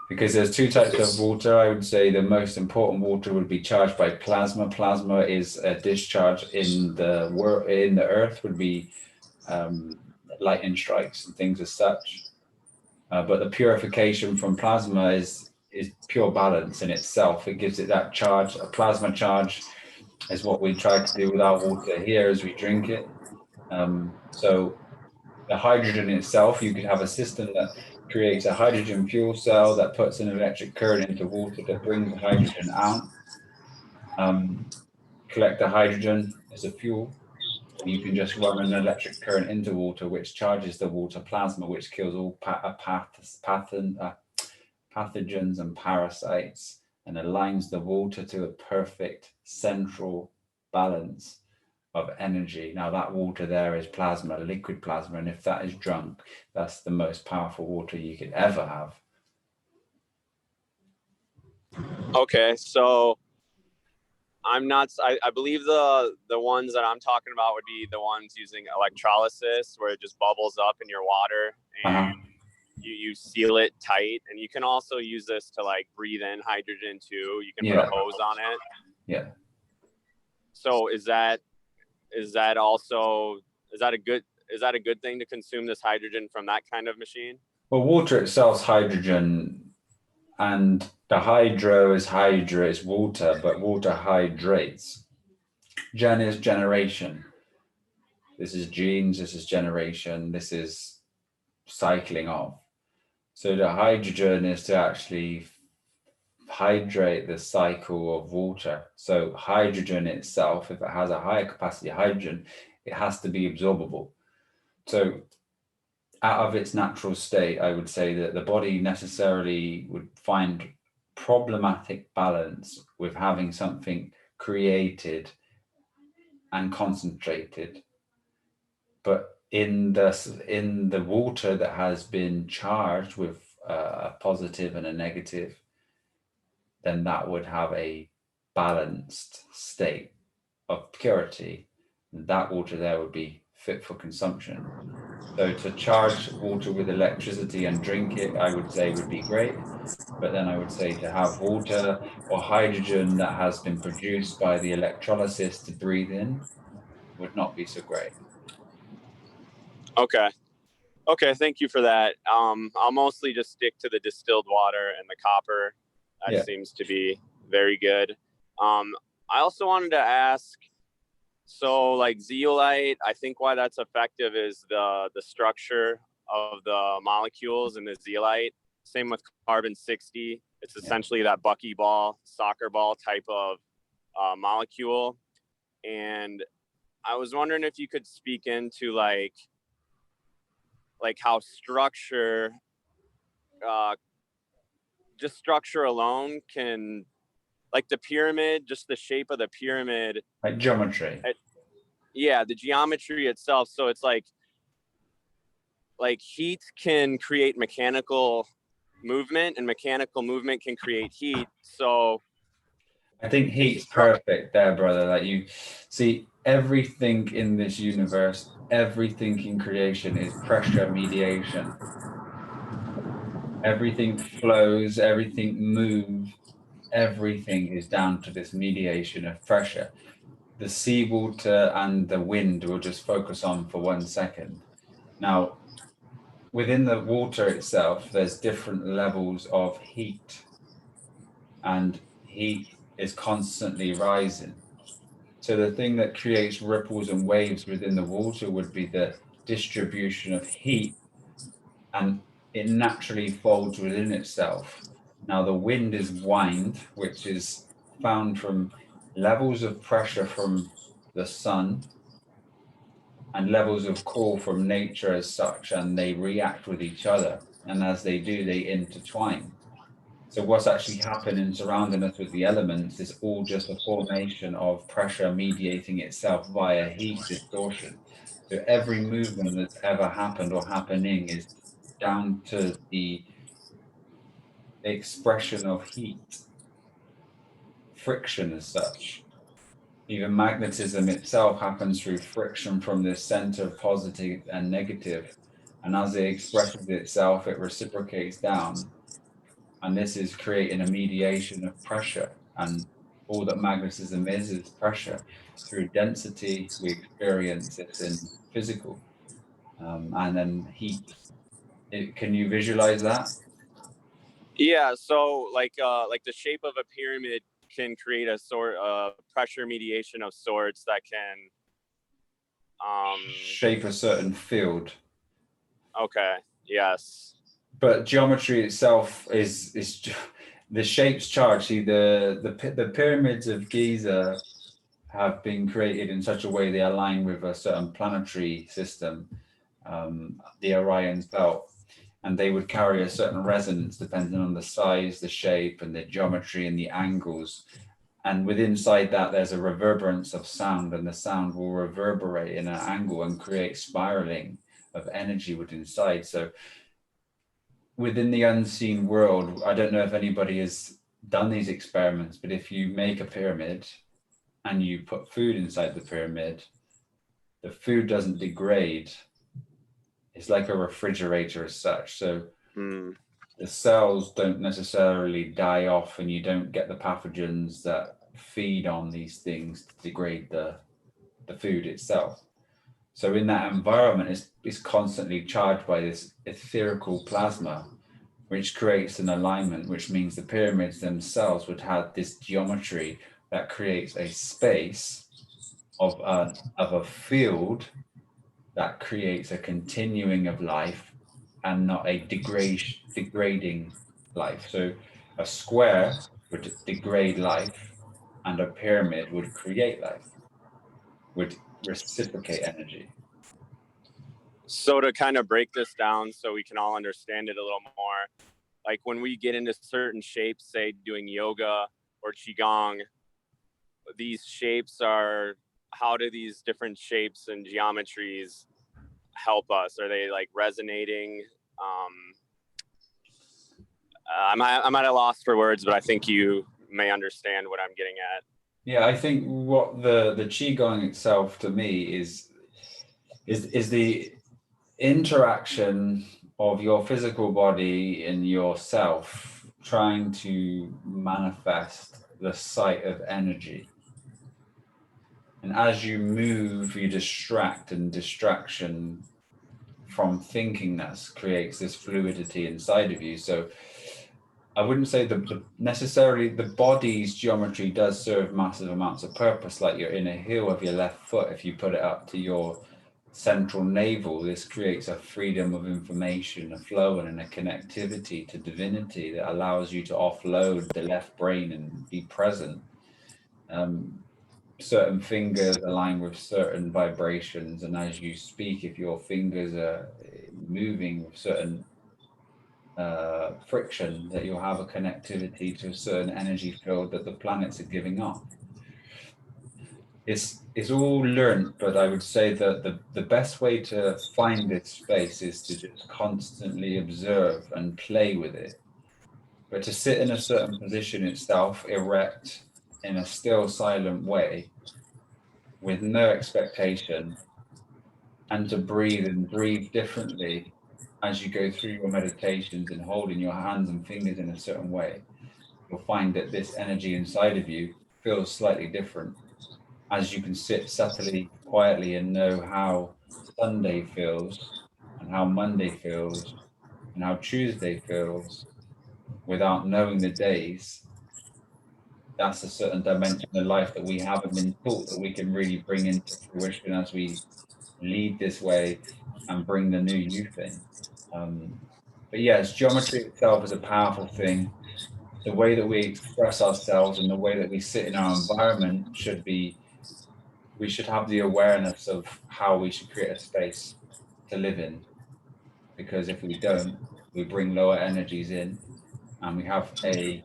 Because there's two types of water. I would say the most important water would be charged by plasma. Plasma is a discharge in the earth, would be lightning strikes and things as such. But the purification from plasma is pure balance in itself. It gives it that charge. A plasma charge is what we try to do with our water here as we drink it. So the hydrogen itself, you could have a system that creates a hydrogen fuel cell that puts an electric current into water to bring the hydrogen out. Collect the hydrogen as a fuel. You can just run an electric current into water, which charges the water plasma, which kills all pathogens and parasites, and aligns the water to a perfect central balance of energy. Now that water there is plasma, liquid plasma, and if that is drunk, that's the most powerful water you could ever have. Okay, so I believe the ones that I'm talking about would be the ones using electrolysis, where it just bubbles up in your water and you seal it tight. And you can also use this to like breathe in hydrogen too. You can put a hose on it. Yeah. So is that a good thing to consume this hydrogen from that kind of machine? Well, water itself is hydrogen, and the hydro is water, but water hydrates. Gen is generation. This is genes, this is generation, this is cycling off. So the hydrogen is to actually hydrate the cycle of water. So hydrogen itself, if it has a higher capacity of hydrogen, it has to be absorbable. So out of its natural state, I would say that the body necessarily would find problematic balance with having something created and concentrated. But in the water that has been charged with a positive and a negative, then that would have a balanced state of purity. That water there would be fit for consumption. So to charge water with electricity and drink it, I would say would be great. But then I would say to have water or hydrogen that has been produced by the electrolysis to breathe in would not be so great. Okay, thank you for that. I'll mostly just stick to the distilled water and the copper. That seems to be very good. I also wanted to ask, so like zeolite, I think why that's effective is the structure of the molecules in the zeolite. Same with carbon-60. It's essentially that buckyball, soccer ball type of molecule. And I was wondering if you could speak into like how structure just structure alone can, like the pyramid, just the shape of the pyramid, like geometry. Yeah, the geometry itself. So it's like heat can create mechanical movement, and mechanical movement can create heat. So I think heat's perfect there, brother. Like, you see, everything in this universe, everything in creation is pressure mediation. Everything flows, everything moves, everything is down to this mediation of pressure. The seawater and the wind we'll just focus on for 1 second. Now, within the water itself, there's different levels of heat, and heat is constantly rising. So the thing that creates ripples and waves within the water would be the distribution of heat, and it naturally folds within itself. Now the wind is wind, which is found from levels of pressure from the sun and levels of call from nature as such, and they react with each other. And as they do, they intertwine. So what's actually happening surrounding us with the elements is all just a formation of pressure mediating itself via heat distortion. So every movement that's ever happened or happening is down to the expression of heat, friction as such. Even magnetism itself happens through friction from this center of positive and negative. And as it expresses itself, it reciprocates down. And this is creating a mediation of pressure. And all that magnetism is pressure. Through density, we experience this in physical. And then heat. Can you visualize that? Yeah, so like the shape of a pyramid can create a sort of pressure mediation of sorts that can shape a certain field. Okay, yes. But geometry itself is the shapes charged. See, the pyramids of Giza have been created in such a way they align with a certain planetary system, the Orion's belt, and they would carry a certain resonance depending on the size, the shape, and the geometry and the angles. And within inside that, there's a reverberance of sound, and the sound will reverberate in an angle and create spiraling of energy within inside. So within the unseen world, I don't know if anybody has done these experiments, but if you make a pyramid and you put food inside the pyramid, the food doesn't degrade. It's like a refrigerator as such. So the cells don't necessarily die off, and you don't get the pathogens that feed on these things to degrade the food itself. So in that environment, it's constantly charged by this etherical plasma, which creates an alignment, which means the pyramids themselves would have this geometry that creates a space of a field that creates a continuing of life and not a degrading life. So a square would degrade life, and a pyramid would create life, would reciprocate energy. So to kind of break this down so we can all understand it a little more, like when we get into certain shapes, say doing yoga or qigong, these shapes are, how do these different shapes and geometries help us? Are they like resonating? I'm at a loss for words, but I think you may understand what I'm getting at. Yeah, I think what the qigong itself to me is the interaction of your physical body and yourself trying to manifest the sight of energy. And as you move, you distract, and distraction from thinkingness creates this fluidity inside of you. So I wouldn't say necessarily the body's geometry does serve massive amounts of purpose, like your inner heel of your left foot. If you put it up to your central navel, this creates a freedom of information, a flow, and a connectivity to divinity that allows you to offload the left brain and be present. Certain fingers align with certain vibrations, and as you speak, if your fingers are moving with certain friction, that you'll have a connectivity to a certain energy field that the planets are giving off. It's all learned, but I would say that the best way to find this space is to just constantly observe and play with it. But to sit in a certain position itself, erect, in a still, silent way, with no expectation, and to breathe and breathe differently as you go through your meditations and holding your hands and fingers in a certain way, you'll find that this energy inside of you feels slightly different as you can sit subtly, quietly, and know how Sunday feels and how Monday feels and how Tuesday feels without knowing the days. That's a certain dimension of life that we haven't been taught that we can really bring into fruition as we lead this way and bring the new youth in. But yes, geometry itself is a powerful thing. The way that we express ourselves and the way that we sit in our environment should be, we should have the awareness of how we should create a space to live in. Because if we don't, we bring lower energies in and we have a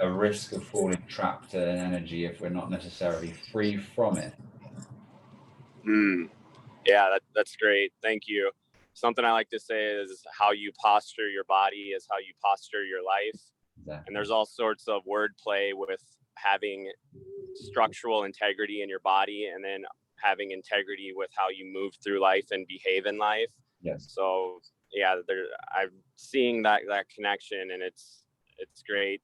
risk of falling trapped in energy if we're not necessarily free from it. Yeah, that's great. Thank you. Something I like to say is how you posture your body is how you posture your life. Exactly. And there's all sorts of wordplay with having structural integrity in your body and then having integrity with how you move through life and behave in life. Yes. So yeah, I'm seeing that connection, and it's great.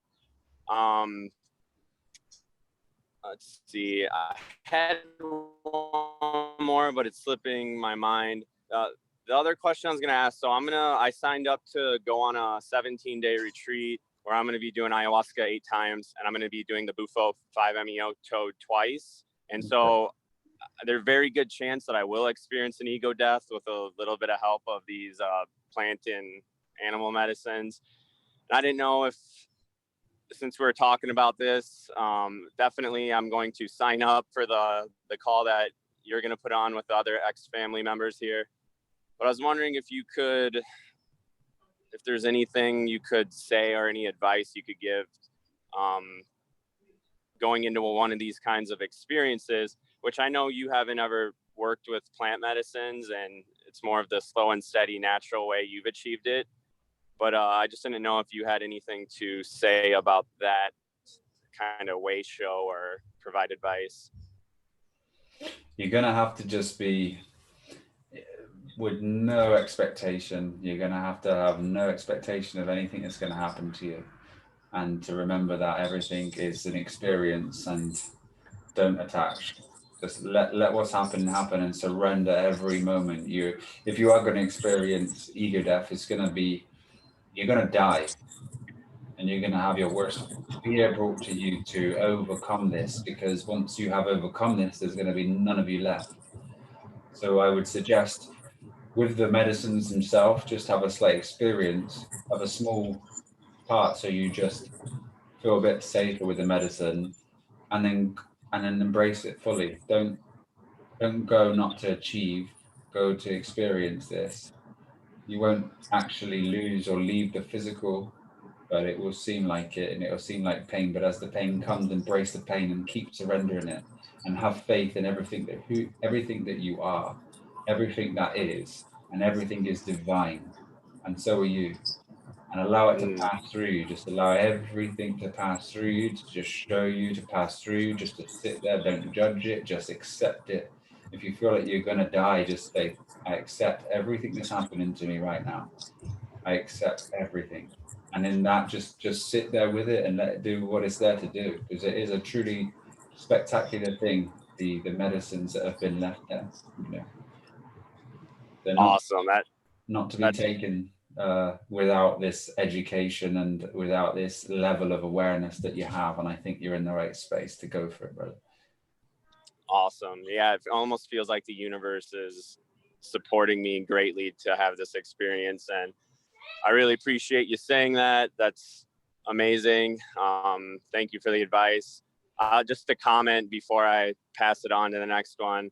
Let's see. I had one more, but it's slipping my mind. The other question I was going to ask, so I signed up to go on a 17-day retreat where I'm going to be doing ayahuasca 8 times, and I'm going to be doing the Bufo 5-MeO toad twice. And so there's a very good chance that I will experience an ego death with a little bit of help of these plant and animal medicines. And I didn't know if, since we're talking about this, definitely I'm going to sign up for the call that you're going to put on with the other ex-family members here. But I was wondering if there's anything you could say or any advice you could give going into one of these kinds of experiences, which I know you haven't ever worked with plant medicines, and it's more of the slow and steady natural way you've achieved it. But I just didn't know if you had anything to say about that kind of way show or provide advice. You're going to have to just be with no expectation. You're going to have no expectation of anything that's going to happen to you. And to remember that everything is an experience, and don't attach. Just let what's happen and surrender every moment. If you are going to experience ego death, you're going to die, and you're going to have your worst fear brought to you to overcome this, because once you have overcome this, there's going to be none of you left. So I would suggest with the medicines themselves, just have a slight experience of a small part, so you just feel a bit safer with the medicine, and then embrace it fully. Don't go not to achieve, go to experience this. You won't actually lose or leave the physical, but it will seem like it, and it will seem like pain. But as the pain comes, embrace the pain and keep surrendering it, and have faith in everything that you are, everything that is, and everything is divine, and so are you. And allow it to pass through you. Just allow everything to pass through you, to just show you, to pass through you, just to sit there. Don't judge it, just accept it. If you feel like you're going to die, just say, I accept everything that's happening to me right now. I accept everything. And in that, just sit there with it and let it do what it's there to do, because it is a truly spectacular thing, the medicines that have been left there. They're awesome. Not to be taken without this education and without this level of awareness that you have. And I think you're in the right space to go for it, brother. Awesome. Yeah, it almost feels like the universe is supporting me greatly to have this experience. And I really appreciate you saying that. That's amazing. Thank you for the advice. Just a comment before I pass it on to the next one.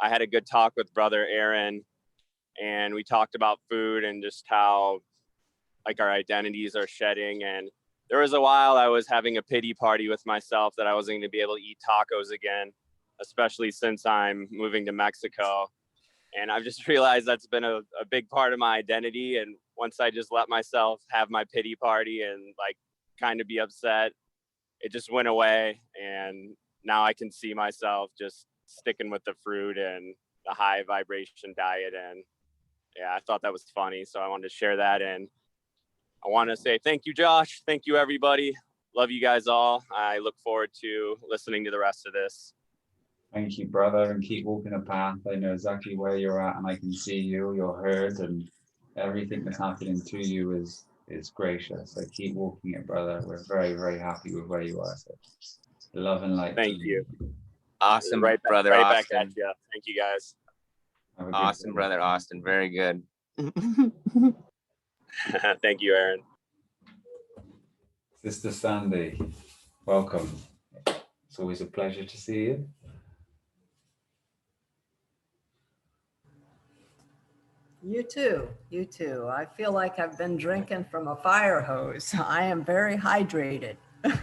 I had a good talk with Brother Aaron, and we talked about food and just how like our identities are shedding. And there was a while I was having a pity party with myself that I wasn't going to be able to eat tacos again, especially since I'm moving to Mexico. And I've just realized that's been a big part of my identity. And once I just let myself have my pity party and like kind of be upset, it just went away. And now I can see myself just sticking with the fruit and the high vibration diet. And yeah, I thought that was funny. So I wanted to share that. And I want to say thank you, Josh. Thank you, everybody. Love you guys all. I look forward to listening to the rest of this. Thank you, brother, and keep walking the path. I know exactly where you're at, and I can see you, you're heard, and everything that's happening to you is gracious. So keep walking it, brother. We're very, very happy with where you are. So love and light. Thank you. Awesome, Right back, brother right Austin. back at you. Thank you, guys. Have a good Awesome, day. brother Austin. Very good. Thank you, Aaron. Sister Sandy, welcome. It's always a pleasure to see you. You too. You too. I feel like I've been drinking from a fire hose. I am very hydrated. Just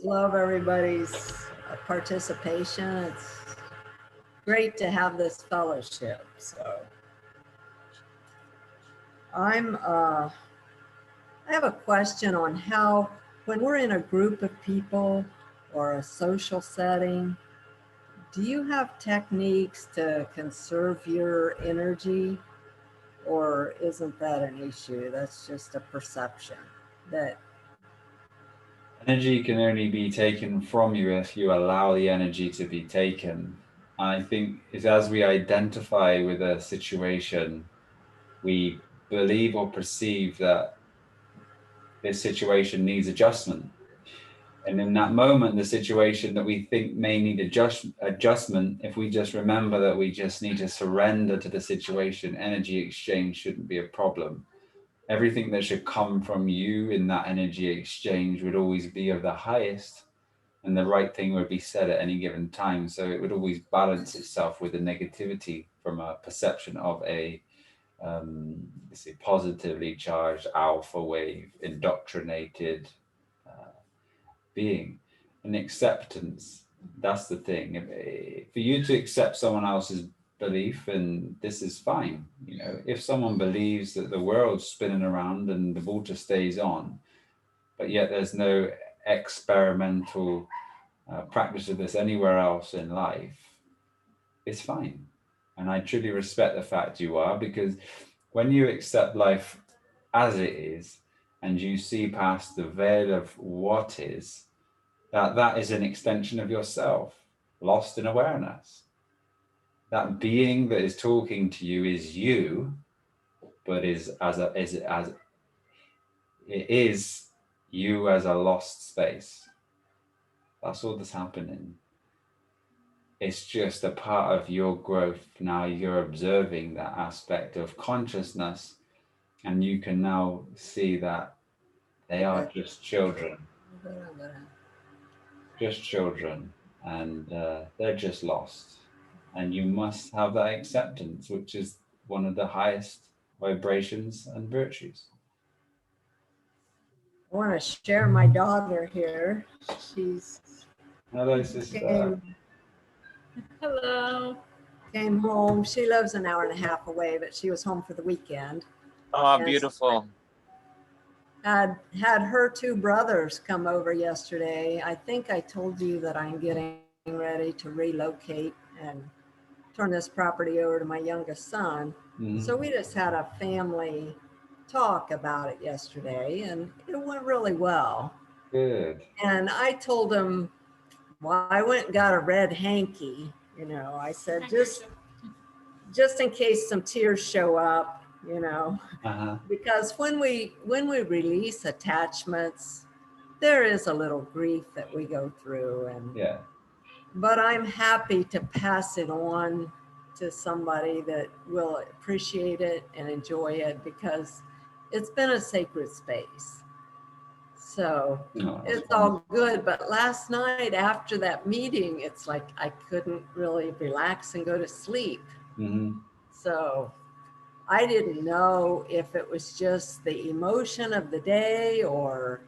love everybody's participation. It's great to have this fellowship. So I have a question on how, when we're in a group of people or a social setting, do you have techniques to conserve your energy, or isn't that an issue? That's just a perception that Energy can only be taken from you if you allow the energy to be taken. I think it's as we identify with a situation, we believe or perceive that this situation needs adjustment. And in that moment, the situation that we think may need adjustment, if we just remember that we just need to surrender to the situation, energy exchange shouldn't be a problem. Everything that should come from you in that energy exchange would always be of the highest, and the right thing would be said at any given time. So it would always balance itself with the negativity from a perception of a positively charged alpha wave, indoctrinated being. And acceptance, that's the thing. For you to accept someone else's belief, and this is fine. You know, if someone believes that the world's spinning around and the water stays on, but yet there's no experimental practice of this anywhere else in life, it's fine. And I truly respect the fact you are, because when you accept life as it is and you see past the veil of what is, that is an extension of yourself, lost in awareness. That being that is talking to you is you, but it is you as a lost space. That's all that's happening. It's just a part of your growth. Now you're observing that aspect of consciousness, and you can now see that they are just children. Just children, and they're just lost. And you must have that acceptance, which is one of the highest vibrations and virtues. I want to share my daughter here. Hello, sister. Hello. Came home. She lives an hour and a half away, but she was home for the weekend. Oh, beautiful. Had her two brothers come over yesterday. I think I told you that I'm getting ready to relocate and turn this property over to my youngest son. Mm-hmm. So we just had a family talk about it yesterday, and it went really well. Good. And I told him, well, I went and got a red hanky. You know, I said, just in case some tears show up, you know, because when we release attachments, there is a little grief that we go through, and yeah. But I'm happy to pass it on to somebody that will appreciate it and enjoy it, because it's been a sacred space. So it's all good. But last night after that meeting, it's like I couldn't really relax and go to sleep. Mm-hmm. So I didn't know if it was just the emotion of the day or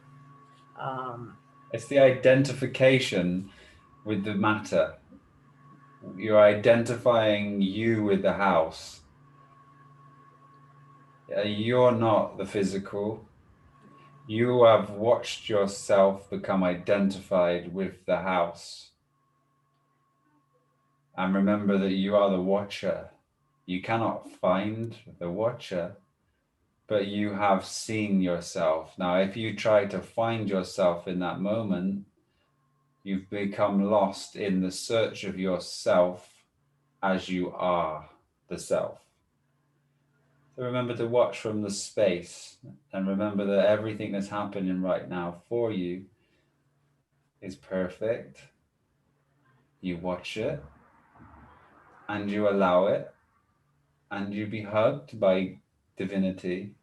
it's the identification with the matter. You're identifying you with the house. You're not the physical. You have watched yourself become identified with the house. And remember that you are the watcher. You cannot find the watcher, but you have seen yourself. Now, if you try to find yourself in that moment, you've become lost in the search of yourself as you are the self. So remember to watch from the space, and remember that everything that's happening right now for you is perfect. You watch it and you allow it, and you be hugged by divinity,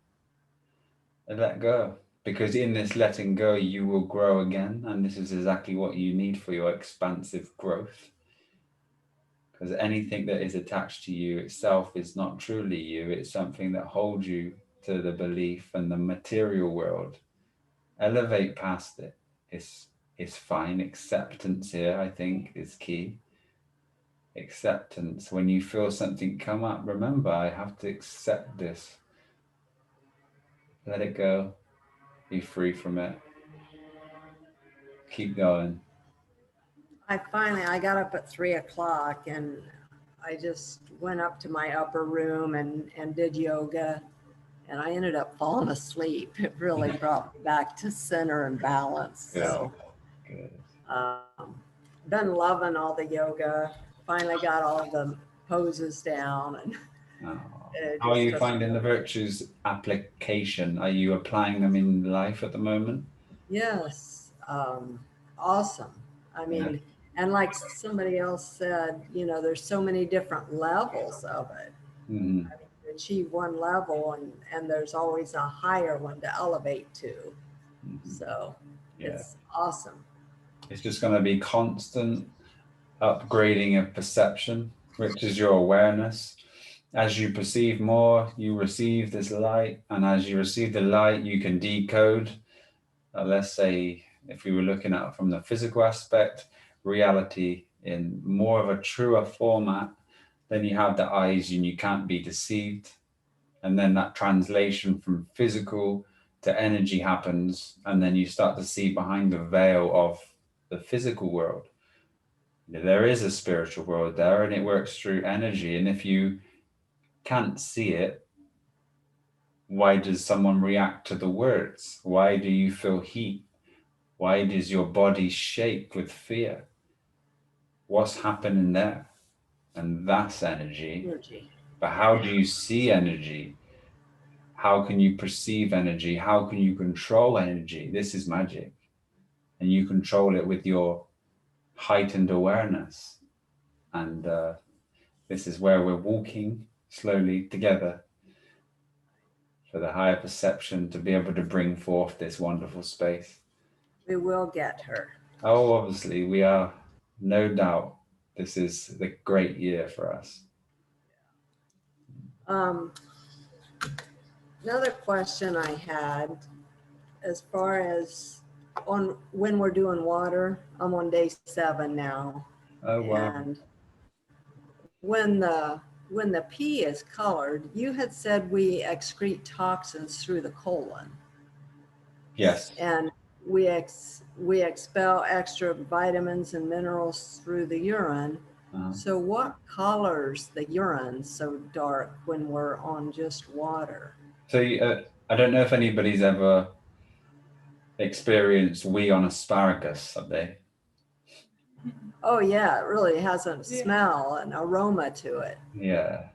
and let go. Because in this letting go, you will grow again, and this is exactly what you need for your expansive growth. Because anything that is attached to you itself is not truly you. It's something that holds you to the belief and the material world. Elevate past it. It's fine. Acceptance here, I think, is key. Acceptance. When you feel something come up, remember, I have to accept this. Let it go. Be free from it. Keep going. I got up at 3 o'clock and I just went up to my upper room and did yoga, and I ended up falling asleep. It really brought me back to center and balance. So Good. Been loving all the yoga. Finally got all the poses down. And how are you finding the virtues application? Are you applying them in life at the moment? Yes, awesome. I mean, and like somebody else said, you know, there's so many different levels of it. Mm-hmm. I mean, you achieve one level and there's always a higher one to elevate to. Mm-hmm. So it's awesome. It's just going to be constant upgrading of perception, which is your awareness. As you perceive more, you receive this light, and as you receive the light, you can decode. Let's say, if we were looking at it from the physical aspect, reality in more of a truer format, then you have the eyes and you can't be deceived. And then that translation from physical to energy happens, and then you start to see behind the veil of the physical world. There is a spiritual world there, and it works through energy. And if you can't see it, why does someone react to the words? Why do you feel heat? Why does your body shake with fear? What's happening there? And that's energy. But how do you see energy? How can you perceive energy? How can you control energy? This is magic. And you control it with your heightened awareness. And this is where we're walking slowly together for the higher perception to be able to bring forth this wonderful space. We will get her. Oh, obviously, we are, no doubt. This is the great year for us. Another question I had, as far as on when we're doing water, I'm on day 7 now. Oh, wow. And when the pee is colored, you had said we excrete toxins through the colon. Yes. And we expel extra vitamins and minerals through the urine. So what colors the urine so dark when we're on just water? So I don't know if anybody's ever experienced wee on asparagus, have they? Oh yeah, it really has a smell and aroma to it. Yeah.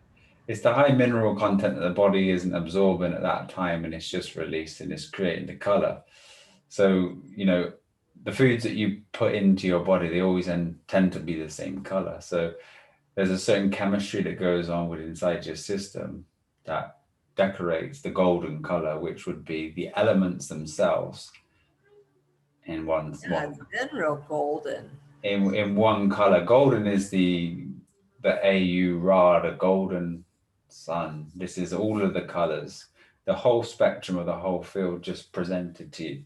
It's the high mineral content that the body isn't absorbing at that time, and it's just released and it's creating the color. So, you know, the foods that you put into your body, they always tend to be the same color. So there's a certain chemistry that goes on with inside your system that decorates the golden color, which would be the elements themselves in one. It's been real golden. In one color. Golden is the AU Ra, the golden sun. This is all of the colors, the whole spectrum of the whole field just presented to you.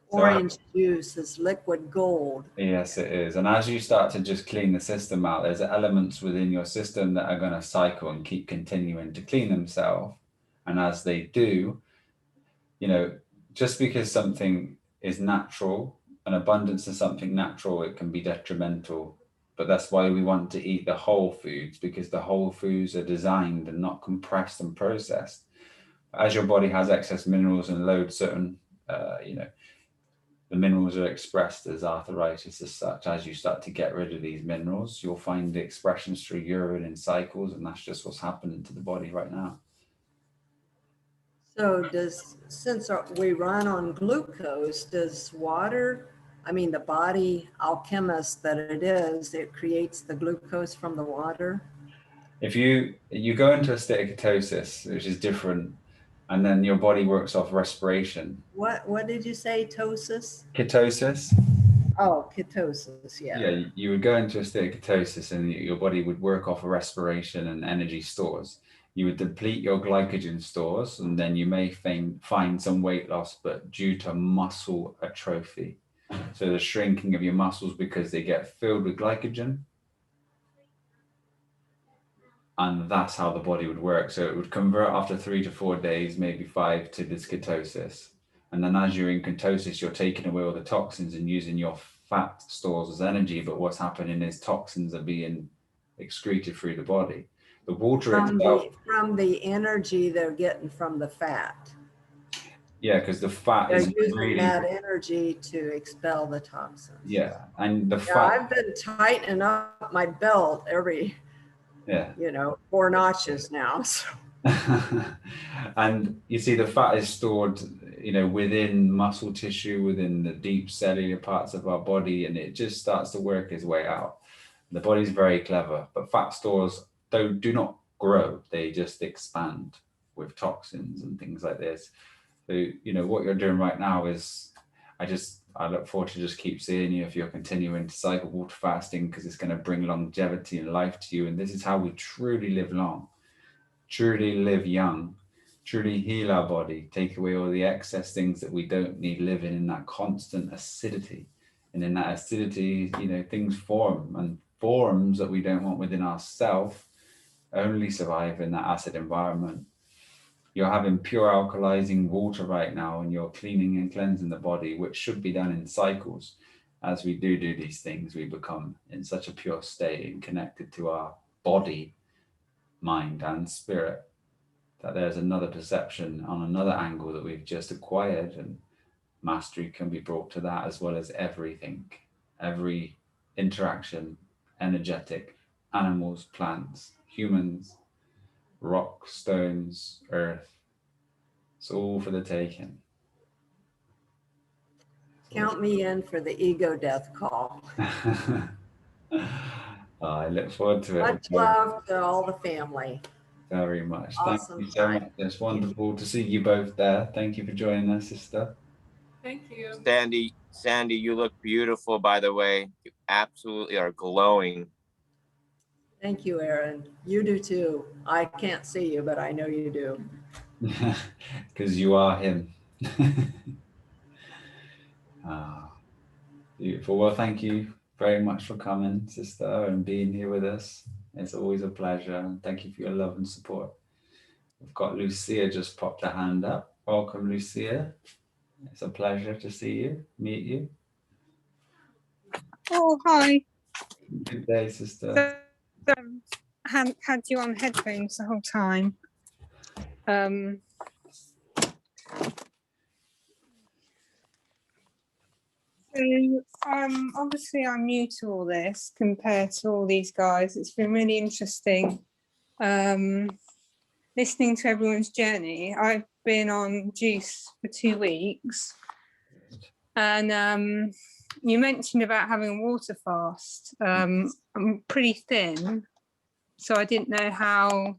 Orange juice is liquid gold. Yes, it is. And as you start to just clean the system out, there's elements within your system that are going to cycle and keep continuing to clean themselves. And as they do, you know, just because something is natural, an abundance of something natural, it can be detrimental. But that's why we want to eat the whole foods, because the whole foods are designed and not compressed and processed. As your body has excess minerals and loads certain, you know, the minerals are expressed as arthritis as such. As you start to get rid of these minerals, you'll find the expressions through urine in cycles, and that's just what's happening to the body right now. So since we run on glucose, does water, I mean, the body alchemist that it is, it creates the glucose from the water? If you go into a state of ketosis, which is different, and then your body works off respiration. What did you say, ketosis? Ketosis. Oh, ketosis, yeah. Yeah, you would go into a state of ketosis and your body would work off of respiration and energy stores. You would deplete your glycogen stores, and then you may find some weight loss, but due to muscle atrophy. So the shrinking of your muscles because they get filled with glycogen. And that's how the body would work. So it would convert after 3 to 4 days, maybe 5, to this ketosis. And then as you're in ketosis, you're taking away all the toxins and using your fat stores as energy. But what's happening is toxins are being excreted through the body. The water itself. From the energy they're getting from the fat. Yeah, because the fat is using really, that energy to expel the toxins. Yeah, and the fat. I've been tightening up my belt every, 4 notches now. So. And you see, the fat is stored, within muscle tissue, within the deep cellular parts of our body, and it just starts to work its way out. The body's very clever, but fat stores do not grow; they just expand with toxins and things like this. So, what you're doing right now is, I look forward to just keep seeing you if you're continuing to cycle water fasting, because it's going to bring longevity and life to you. And this is how we truly live long, truly live young, truly heal our body, take away all the excess things that we don't need living in that constant acidity. And in that acidity, things form, and forms that we don't want within ourselves only survive in that acid environment. You're having pure alkalizing water right now, and you're cleaning and cleansing the body, which should be done in cycles. As we do these things, we become in such a pure state and connected to our body, mind, and spirit, that there's another perception on another angle that we've just acquired, and mastery can be brought to that, as well as everything, every interaction, energetic, animals, plants, humans, rock, stones, earth. It's all for the taking. Count me in for the ego death call. I look forward to it. Much love to all the family. Very much. Awesome. Thank you so much. It's wonderful to see you both there. Thank you for joining us, sister. Thank you. Sandy, you look beautiful, by the way. You absolutely are glowing. Thank you, Aaron. You do too. I can't see you, but I know you do. Because you are him. Beautiful. Well, thank you very much for coming, sister, and being here with us. It's always a pleasure. And thank you for your love and support. We've got Lucia just popped her hand up. Welcome, Lucia. It's a pleasure to see you, meet you. Oh, hi. Good day, sister. Had you on headphones the whole time. Obviously I'm new to all this compared to all these guys. It's been really interesting listening to everyone's journey. I've been on juice for 2 weeks, and you mentioned about having a water fast. I'm pretty thin, so I didn't know how,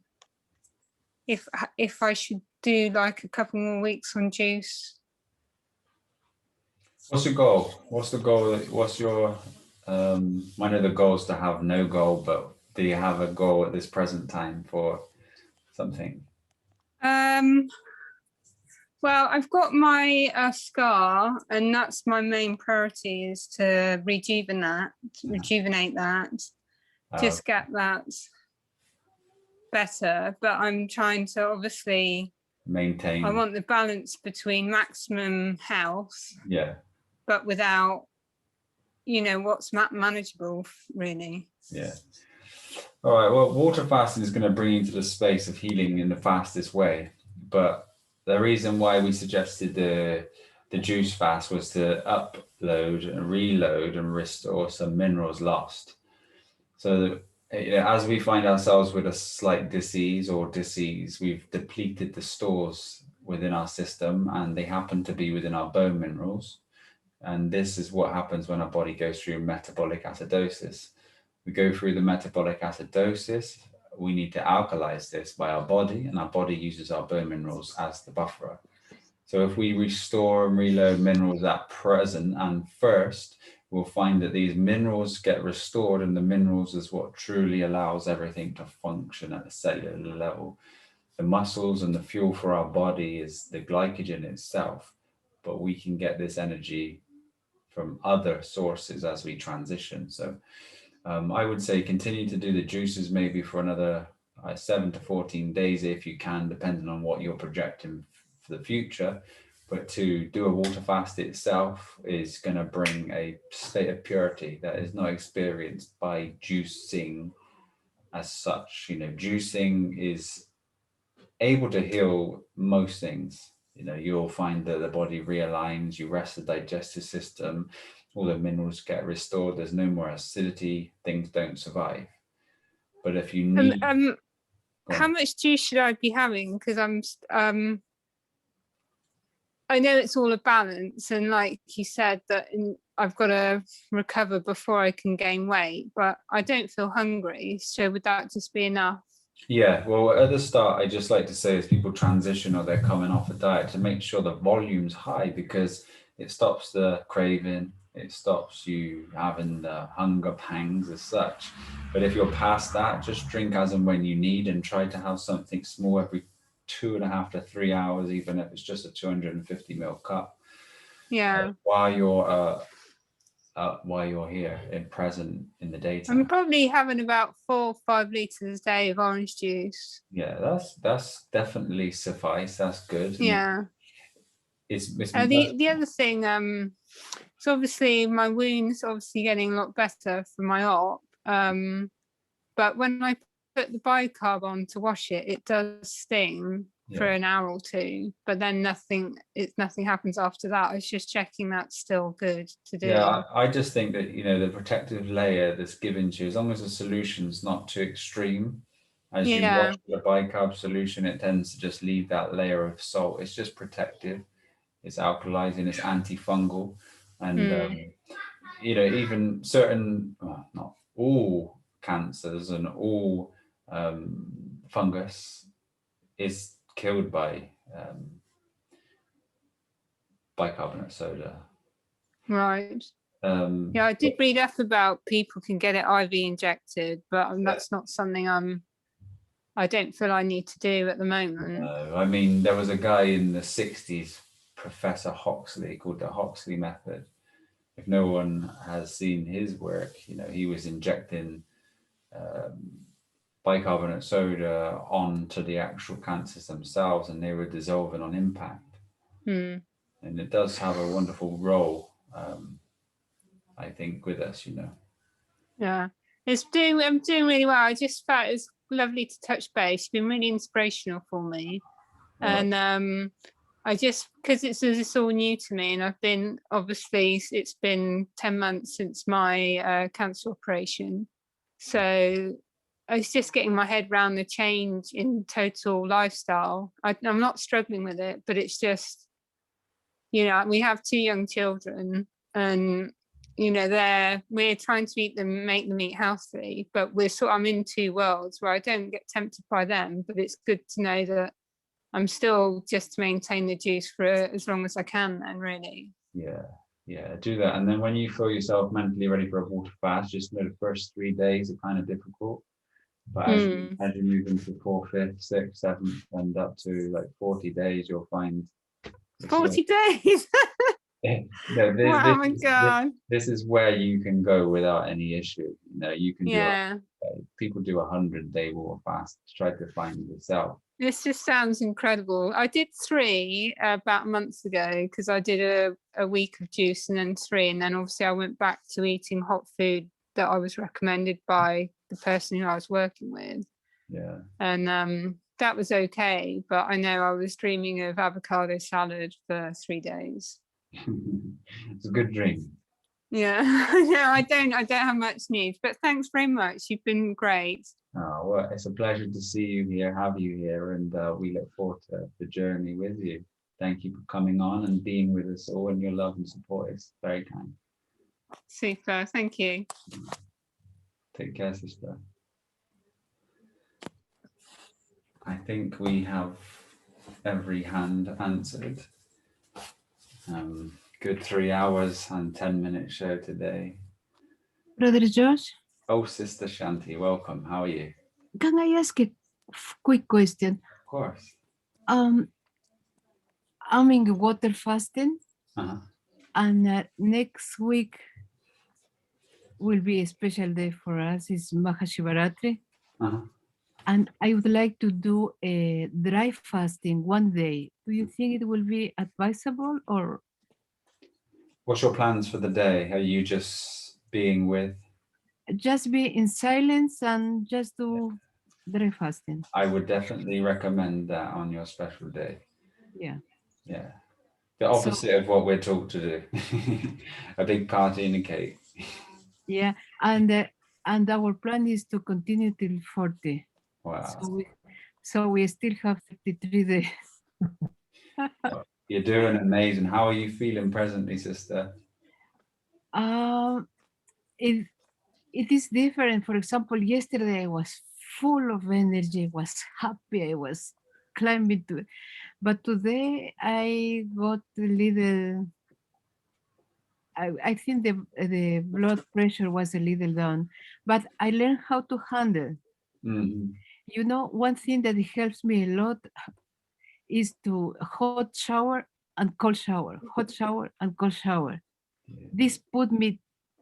if I should do like a couple more weeks on juice. What's your goal? What's the goal? What's your, I know the goal is to have no goal, but do you have a goal at this present time for something? Well, I've got my scar, and that's my main priority, is to rejuvenate that, just get that better. But I'm trying to obviously maintain. I want the balance between maximum health, yeah, but without, what's manageable, really. Yeah. All right. Well, water fasting is going to bring you to the space of healing in the fastest way. But the reason why we suggested the juice fast was to upload and reload and restore some minerals lost. So as we find ourselves with a slight disease, we've depleted the stores within our system, and they happen to be within our bone minerals. And this is what happens when our body goes through metabolic acidosis. We go through the metabolic acidosis, we need to alkalize this by our body, and our body uses our bone minerals as the buffer. So if we restore and reload minerals at present and first, we'll find that these minerals get restored, and the minerals is what truly allows everything to function at a cellular level. The muscles and the fuel for our body is the glycogen itself, but we can get this energy from other sources as we transition. So I would say continue to do the juices maybe for another 7 to 14 days if you can, depending on what you're projecting for the future. But to do a water fast itself is going to bring a state of purity that is not experienced by juicing as such. Juicing is able to heal most things. You'll find that the body realigns, you rest the digestive system, all the minerals get restored, there's no more acidity, things don't survive. But if you need... how much juice should I be having? Because I know it's all a balance, and like you said, that I've got to recover before I can gain weight, but I don't feel hungry. So would that just be enough? Yeah, well, at the start, I just like to say as people transition or they're coming off a diet, to make sure the volume's high, because it stops the craving, it stops you having the hunger pangs as such. But if you're past that, just drink as and when you need, and try to have something small every 2.5 to 3 hours, even if it's just a 250 ml cup. Yeah. While you're here and present in the daytime. I'm probably having about 4 or 5 liters a day of orange juice. Yeah, that's definitely suffice. That's good. Yeah. It's the other thing, so obviously my wound's obviously getting a lot better from my op. But when I put the bicarb on to wash it, it does sting for an hour or two, but then nothing happens after that. I was just checking that's still good to do. Yeah, I just think that the protective layer that's given to you, as long as the solution's not too extreme, as you wash the bicarb solution, it tends to just leave that layer of salt. It's just protective, it's alkalizing, it's antifungal, and even certain, not all cancers and all fungus is killed by bicarbonate soda. Right. Yeah, I did read up about people can get it IV injected, but that's not something I don't feel I need to do at the moment. No, I mean, there was a guy in the 60s, Professor Hoxley, called the Hoxley method. If no one has seen his work, he was injecting bicarbonate soda onto the actual cancers themselves, and they were dissolving on impact. And it does have a wonderful role, I think, with us, Yeah, I'm doing really well. I just felt it was lovely to touch base. It's been really inspirational for me. And I just, because it's all new to me, and I've been, obviously it's been 10 months since my cancer operation. So I was just getting my head around the change in total lifestyle. I'm not struggling with it, but it's just, we have 2 young children, and we're trying to make them eat healthy, but I'm in 2 worlds where I don't get tempted by them, but it's good to know that I'm still just to maintain the juice for as long as I can then, really. Yeah, do that. And then when you feel yourself mentally ready for a water fast, just know the first 3 days are kind of difficult. But as you move into 4th, 5th, 6th, 7th, and up to like 40 days, you'll find 40 days. no, Oh my God. this is where you can go without any issue. You know, you can Yeah. people do 100-day water fast to try to find yourself. This just sounds incredible. I did 3 about a month ago because I did a week of juice and then 3. And then obviously I went back to eating hot food that I was recommended by the person who I was working with. Yeah. And that was okay. But I know I was dreaming of avocado salad for 3 days. It's a good dream. Yeah, no, I don't have much news, but thanks very much. You've been great. Oh, well, it's a pleasure to see you here, have you here, and we look forward to the journey with you. Thank you for coming on and being with us all, and your love and support is very kind. Super, thank you. Take care, sister. I think we have every hand answered. Good 3 hours and 10-minute show today. Brother Josh? Oh, Sister Shanti, welcome. How are you? Can I ask a quick question? Of course. I'm in water fasting, and next week will be a special day for us. It's Mahashivaratri. And I would like to do a dry fasting one day. Do you think it will be advisable, or? What's your plans for the day? Are you just being with? Just be in silence and just do dry fasting. I would definitely recommend that on your special day. Yeah. Yeah. The opposite of what we're taught to do. A big party and a cake. Yeah, and our plan is to continue till 40. Wow. So we still have 33 days. You're doing amazing. How are you feeling presently, sister? It is different. For example, yesterday I was full of energy, was happy, I was climbing to it. But today I got a little, I think the blood pressure was a little down, but I learned how to handle. You know, one thing that helps me a lot is to hot shower and cold shower, hot shower and cold shower. Yeah. This put me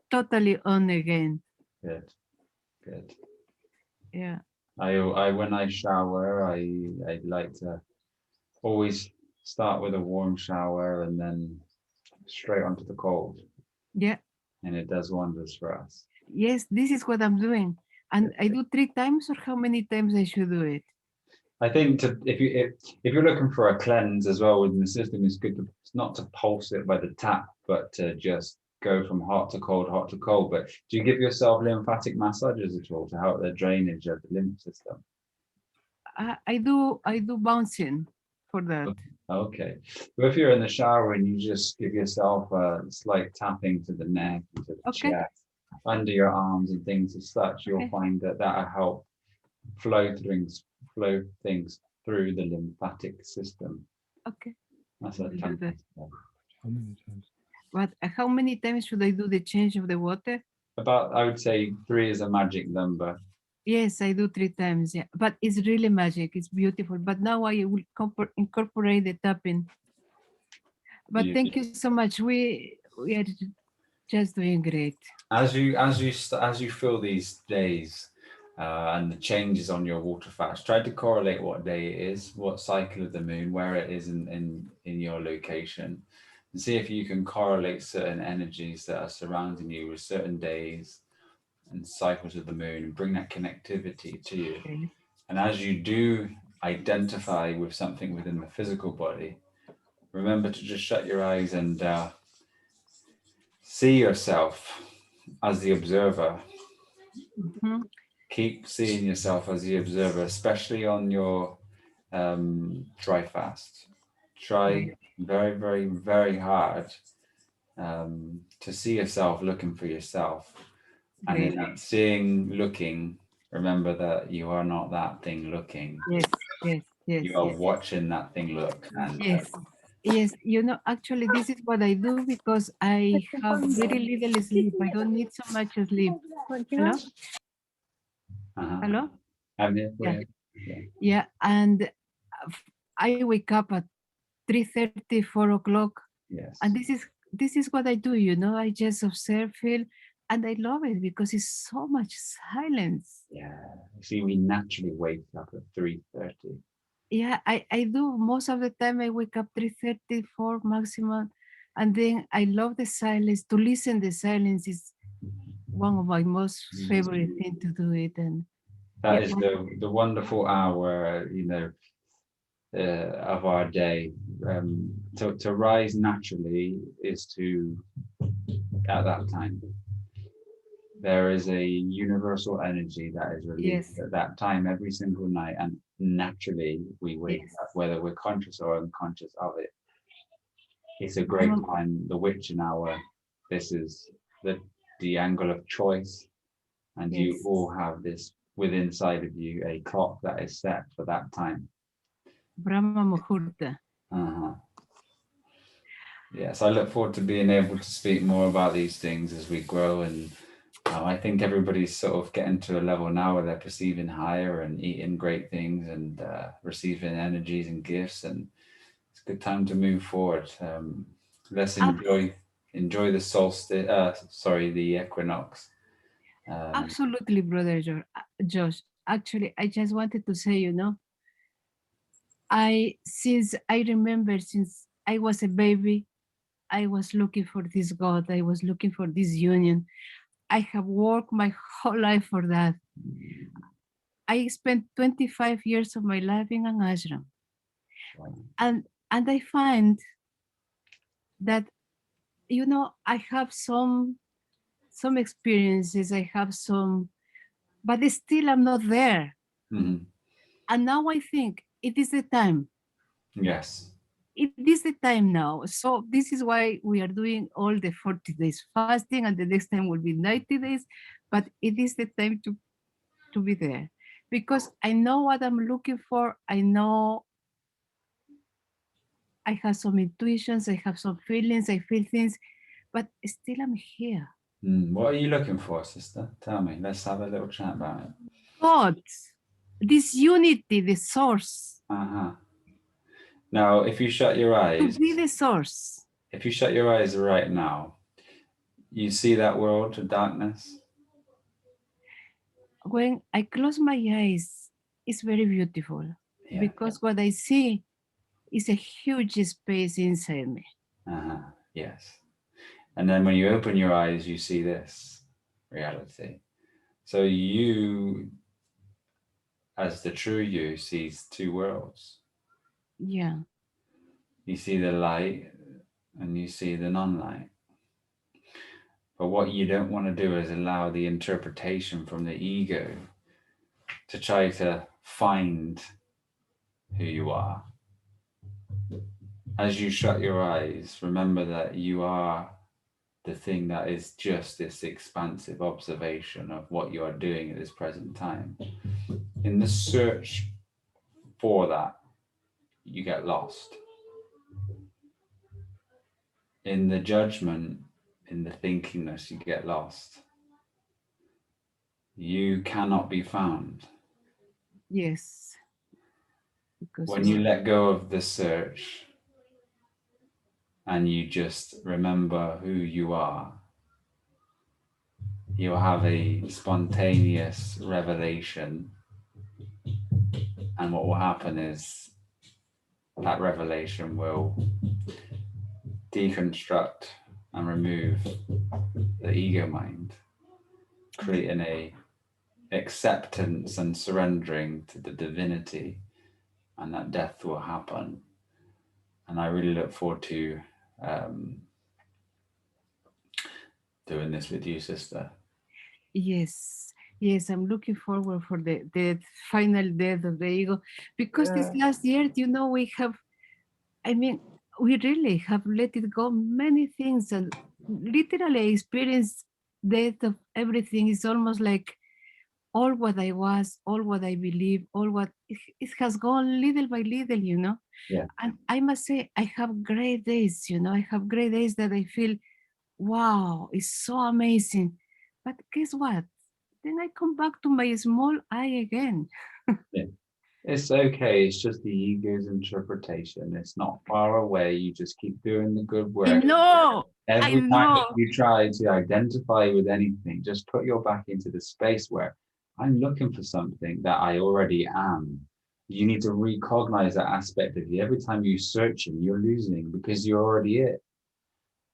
totally on again. Good, good. Yeah. I when I shower, I like to always start with a warm shower and then straight onto the cold. Yeah. And it does wonders for us. Yes, this is what I'm doing. And I do 3 times, or how many times I should do it? I think if you're looking for a cleanse as well within the system, it's good to not to pulse it by the tap, but to just go from hot to cold, hot to cold. But do you give yourself lymphatic massages at all to help the drainage of the lymph system? I do bouncing for that. Okay. So if you're in the shower and you just give yourself a slight tapping to the neck, and to the chest, under your arms and things as such, you'll find that that'll help flow things through the lymphatic system. Okay. That's a fantastic. How many times? But how many times should I do the change of the water? About, I would say 3 is a magic number. Yes, I do 3 times. Yeah, but it's really magic. It's beautiful. But now I will incorporate the tapping. But thank you so much. We are just doing great. As you feel these days and the changes on your water fast, try to correlate what day it is, what cycle of the moon, where it is in your location, and see if you can correlate certain energies that are surrounding you with certain days and cycles of the moon, and bring that connectivity to you. Okay. And as you do identify with something within the physical body, remember to just shut your eyes and see yourself as the observer. Mm-hmm. Keep seeing yourself as the observer, especially on your dry fast. Try very, very, very hard to see yourself looking for yourself. And in that looking, remember that you are not that thing looking. Yes. You are watching that thing look. And yes, you know, actually this is what I do because I have very little sleep. I don't need so much sleep. Hello? Hello? Yeah. Yeah, and I wake up at 3:30, 4 o'clock. Yes. And this is what I do, you know. I just observe, feel, and I love it because it's so much silence. Yeah. See, we naturally wake up at 3:30. Yeah, I do. Most of the time I wake up 3:30, 4 maximum. And then I love the silence. To listen the silence is one of my most favorite thing to do it. And that is the wonderful hour, you know, of our day. To rise naturally is to, at that time, there is a universal energy that is released at that time every single night, and naturally we wake up, whether we're conscious or unconscious of it. It's a great time, the witching hour. This is the angle of choice, and you all have this within inside of you, a clock that is set for that time. Brahma Muhurta. Yes, I look forward to being able to speak more about these things as we grow, and I think everybody's sort of getting to a level now where they're perceiving higher and eating great things and receiving energies and gifts, and it's a good time to move forward. Let's enjoy the solstice, the equinox. Absolutely, brother Josh. Actually, I just wanted to say, you know, since I was a baby, I was looking for this God. I was looking for this union. I have worked my whole life for that. I spent 25 years of my life in an ashram. And I find that, you know, I have some experiences, I have some, but still I'm not there. And now I think it is the time. Yes. It is the time now. So this is why we are doing all the 40 days fasting, and the next time will be 90 days. But it is the time to be there, because I know what I'm looking for. I know I have some intuitions, I have some feelings, I feel things, but still I'm here. What are you looking for, sister? Tell me. Let's have a little chat about it. God, this unity, the source. Now, if you shut your eyes, to be the source. If you shut your eyes right now, you see that world of darkness? When I close my eyes, it's very beautiful, because what I see is a huge space inside me. Yes. And then when you open your eyes, you see this reality. So you, as the true you, sees two worlds. Yeah. You see the light and you see the non-light. But what you don't want to do is allow the interpretation from the ego to try to find who you are. As you shut your eyes, remember that you are the thing that is just this expansive observation of what you are doing at this present time. In the search for that, you get lost. In the judgment, in the thinkingness, you get lost. You cannot be found. Yes. Because when you let go of the search and you just remember who you are, you'll have a spontaneous revelation. And what will happen is that revelation will deconstruct and remove the ego mind, creating a acceptance and surrendering to the divinity, and that death will happen. And I really look forward to doing this with you, sister. Yes, I'm looking forward for the final death of the ego, because this last year, you know, we really have let it go many things, and literally experienced death of everything. Is almost like all what I was, all what I believe, all what it has gone little by little, you know. And I must say, I have great days, you know. I have great days that I feel, wow, it's so amazing. But guess what? then I come back to my small I again. Yeah. It's okay. It's just the ego's interpretation. It's not far away. You just keep doing the good I work. know. Every I time know. that you try to identify with anything, just put your back into the space where I'm looking for something that I already am. You need to recognize that aspect of you. Every time you search it, you're losing because you're already it.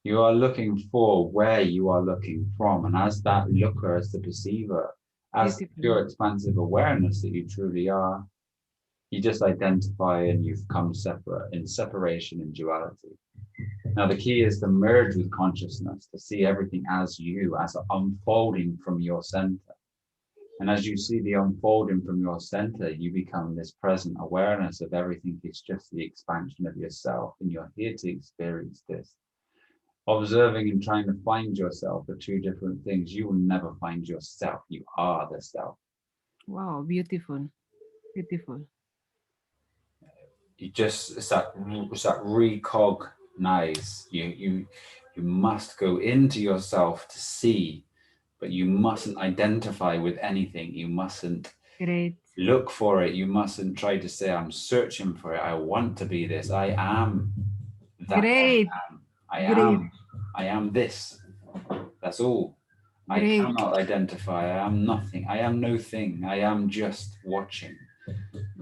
You are looking for where you are looking from. And as that looker, as the perceiver, as the Beautiful. pure expansive awareness that you truly are, you just identify and you've come separate in separation and duality. Now, the key is to merge with consciousness, to see everything as you, as unfolding from your center. And as you see the unfolding from your center, you become this present awareness of everything is just the expansion of yourself, and you're here to experience this. Observing and trying to find yourself are two different things. You will never find yourself. You are the self. Wow, beautiful. Beautiful. You just, it's that recognize. You must go into yourself to see, but you mustn't identify with anything. You mustn't Great. look for it. You mustn't try to say, I'm searching for it. I want to be this. I am that. Great. I am this. That's all. I Great. cannot identify. I am nothing. I am no thing. I am just watching.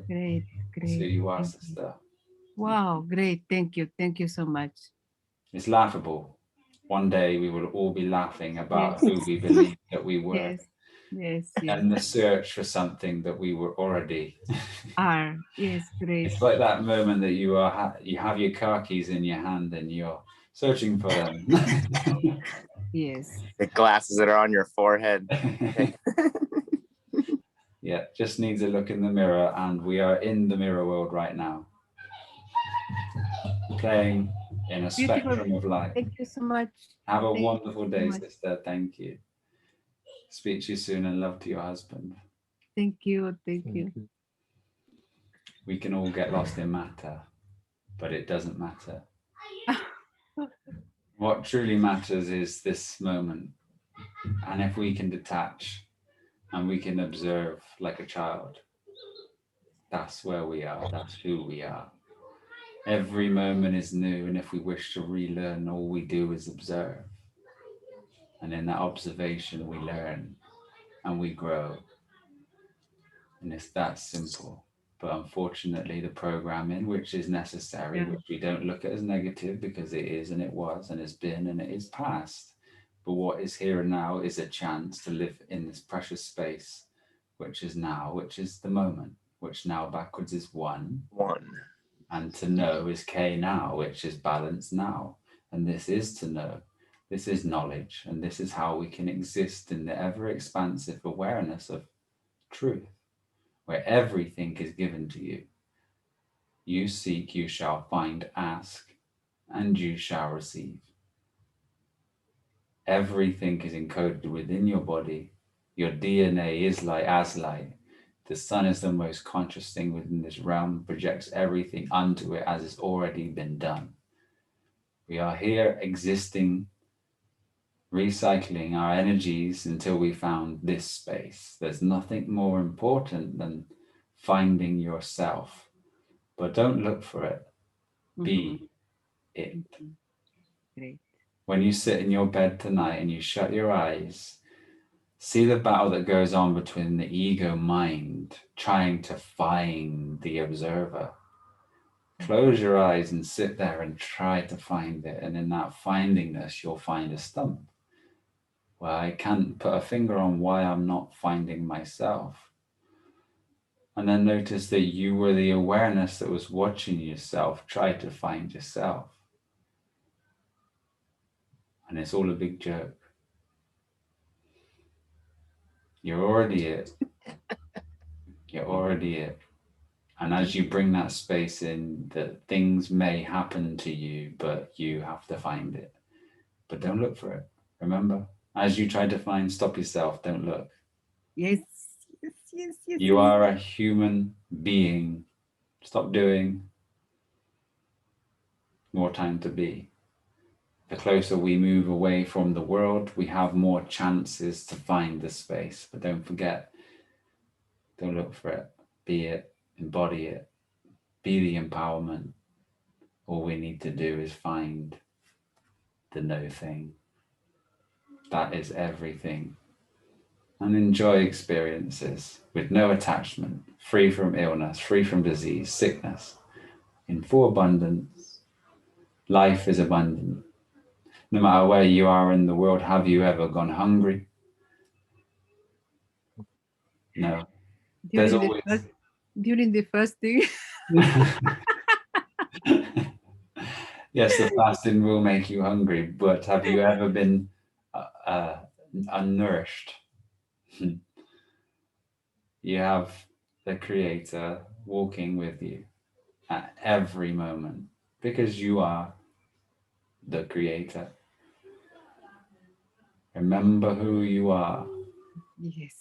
Great. That's who Great. you are, Thank you. sister. Wow, great. Thank you. Thank you so much. It's laughable. One day we will all be laughing about Yes. who we believed that we were. Yes. Yes. Yes. And the search for something that we were already. Are. Yes. Great. It's like that moment that you have your car keys in your hand and you're searching for them. Yes. The glasses that are on your forehead. Yeah, just needs a look in the mirror, and we are in the mirror world right now. Playing in a spectrum of light. Thank you so much. Have a Thank you wonderful so day, much. sister. Thank you. Speak to you soon, and love to your husband. Thank you. Thank you. We can all get lost in matter, but it doesn't matter. What truly matters is this moment. And if we can detach and we can observe like a child, that's where we are. That's who we are. Every moment is new, and if we wish to relearn, all we do is observe. And in that observation, we learn and we grow. And it's that simple. But unfortunately, the programming, which is necessary, Yeah. which we don't look at as negative because it is and it was and it's been and it is past. But what is here and now is a chance to live in this precious space, which is now, which is the moment, which now backwards is one. And to know is K now, which is balance now. And this is to know. This is knowledge. And this is how we can exist in the ever expansive awareness of truth, where everything is given to you. You seek, you shall find, ask, and you shall receive. Everything is encoded within your body. Your DNA is light as light. The sun is the most conscious thing within this realm, projects everything unto it as it's already been done. We are here existing, recycling our energies until we found this space. There's nothing more important than finding yourself, but don't look for it. Be it. Great. When you sit in your bed tonight and you shut your eyes, see the battle that goes on between the ego mind trying to find the observer. Close your eyes and sit there and try to find it. And in that findingness, you'll find a stump. Well, I can't put a finger on why I'm not finding myself. And then notice that you were the awareness that was watching yourself try to find yourself. And it's all a big joke. You're already it. You're already it. And as you bring that space in, that things may happen to you, but you have to find it. But don't look for it. Remember, as you try to find, stop yourself, don't look. Yes. Yes. Yes. Yes. You are a human being. Stop doing. More time to be. the closer we move away from the world, we have more chances to find the space. But don't forget, don't look for it, be it, embody it, be the empowerment. All we need to do is find the no thing. That is everything. And enjoy experiences with no attachment, free from illness, free from disease, sickness, in full abundance. Life is abundant. No matter where you are in the world, have you ever gone hungry? No. There's always... during the fasting. Yes, the fasting will make you hungry, but have you ever been unnourished? You have the Creator walking with you at every moment because you are the Creator. Remember who you are. Yes.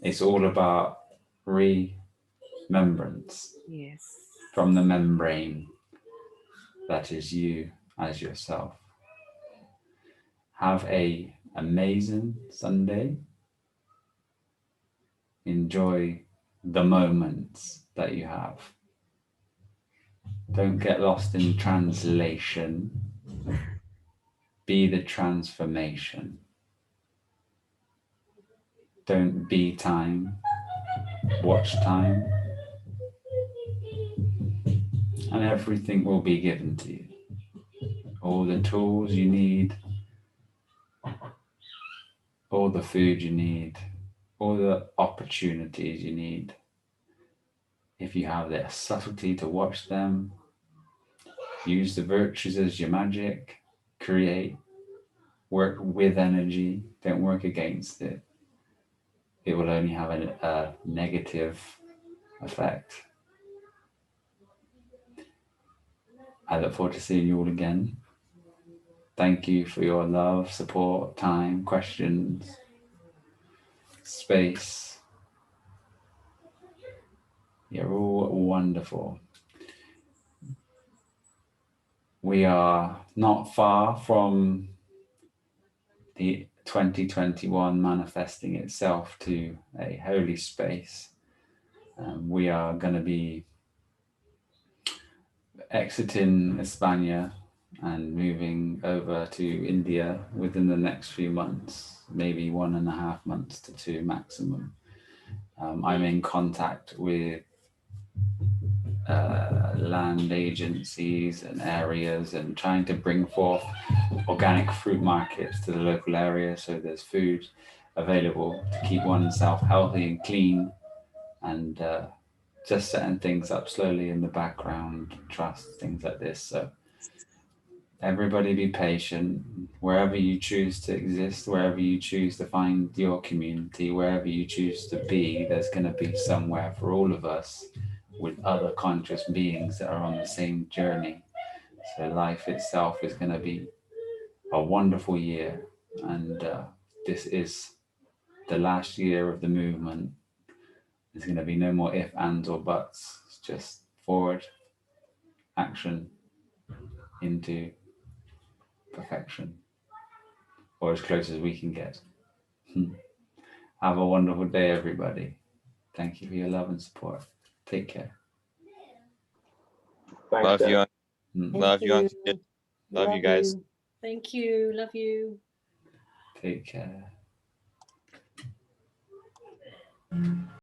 It's all about remembrance. Yes. From the membrane that is you as yourself. Have an amazing Sunday. Enjoy the moments that you have. Don't get lost in translation. Be the transformation. Don't be time. Watch time. And everything will be given to you. All the tools you need, all the food you need, all the opportunities you need. If you have the subtlety to watch them, use the virtues as your magic, create, work with energy, don't work against it. It will only have a negative effect. I look forward to seeing you all again. Thank you for your love, support, time, questions, space. You're all wonderful. We are not far from the 2021 manifesting itself to a holy space. We are going to be exiting España and moving over to India within the next few months, maybe 1.5 months to 2 maximum. I'm in contact with land agencies and areas and trying to bring forth organic fruit markets to the local area so there's food available to keep oneself healthy and clean, and just setting things up slowly in the background, trust, things like this. So everybody be patient. Wherever you choose to exist, wherever you choose to find your community, wherever you choose to be, there's going to be somewhere for all of us with other conscious beings that are on the same journey. So life itself is going to be a wonderful year, and this is the last year of the movement. There's going to be no more ifs, ands, or buts. It's just forward, action, into perfection, or as close as we can get. Have a wonderful day, everybody. Thank you for your love and support. Take care. Thanks, Love you. Thank Love you. you. Love you guys. Thank you. Love you. Take care.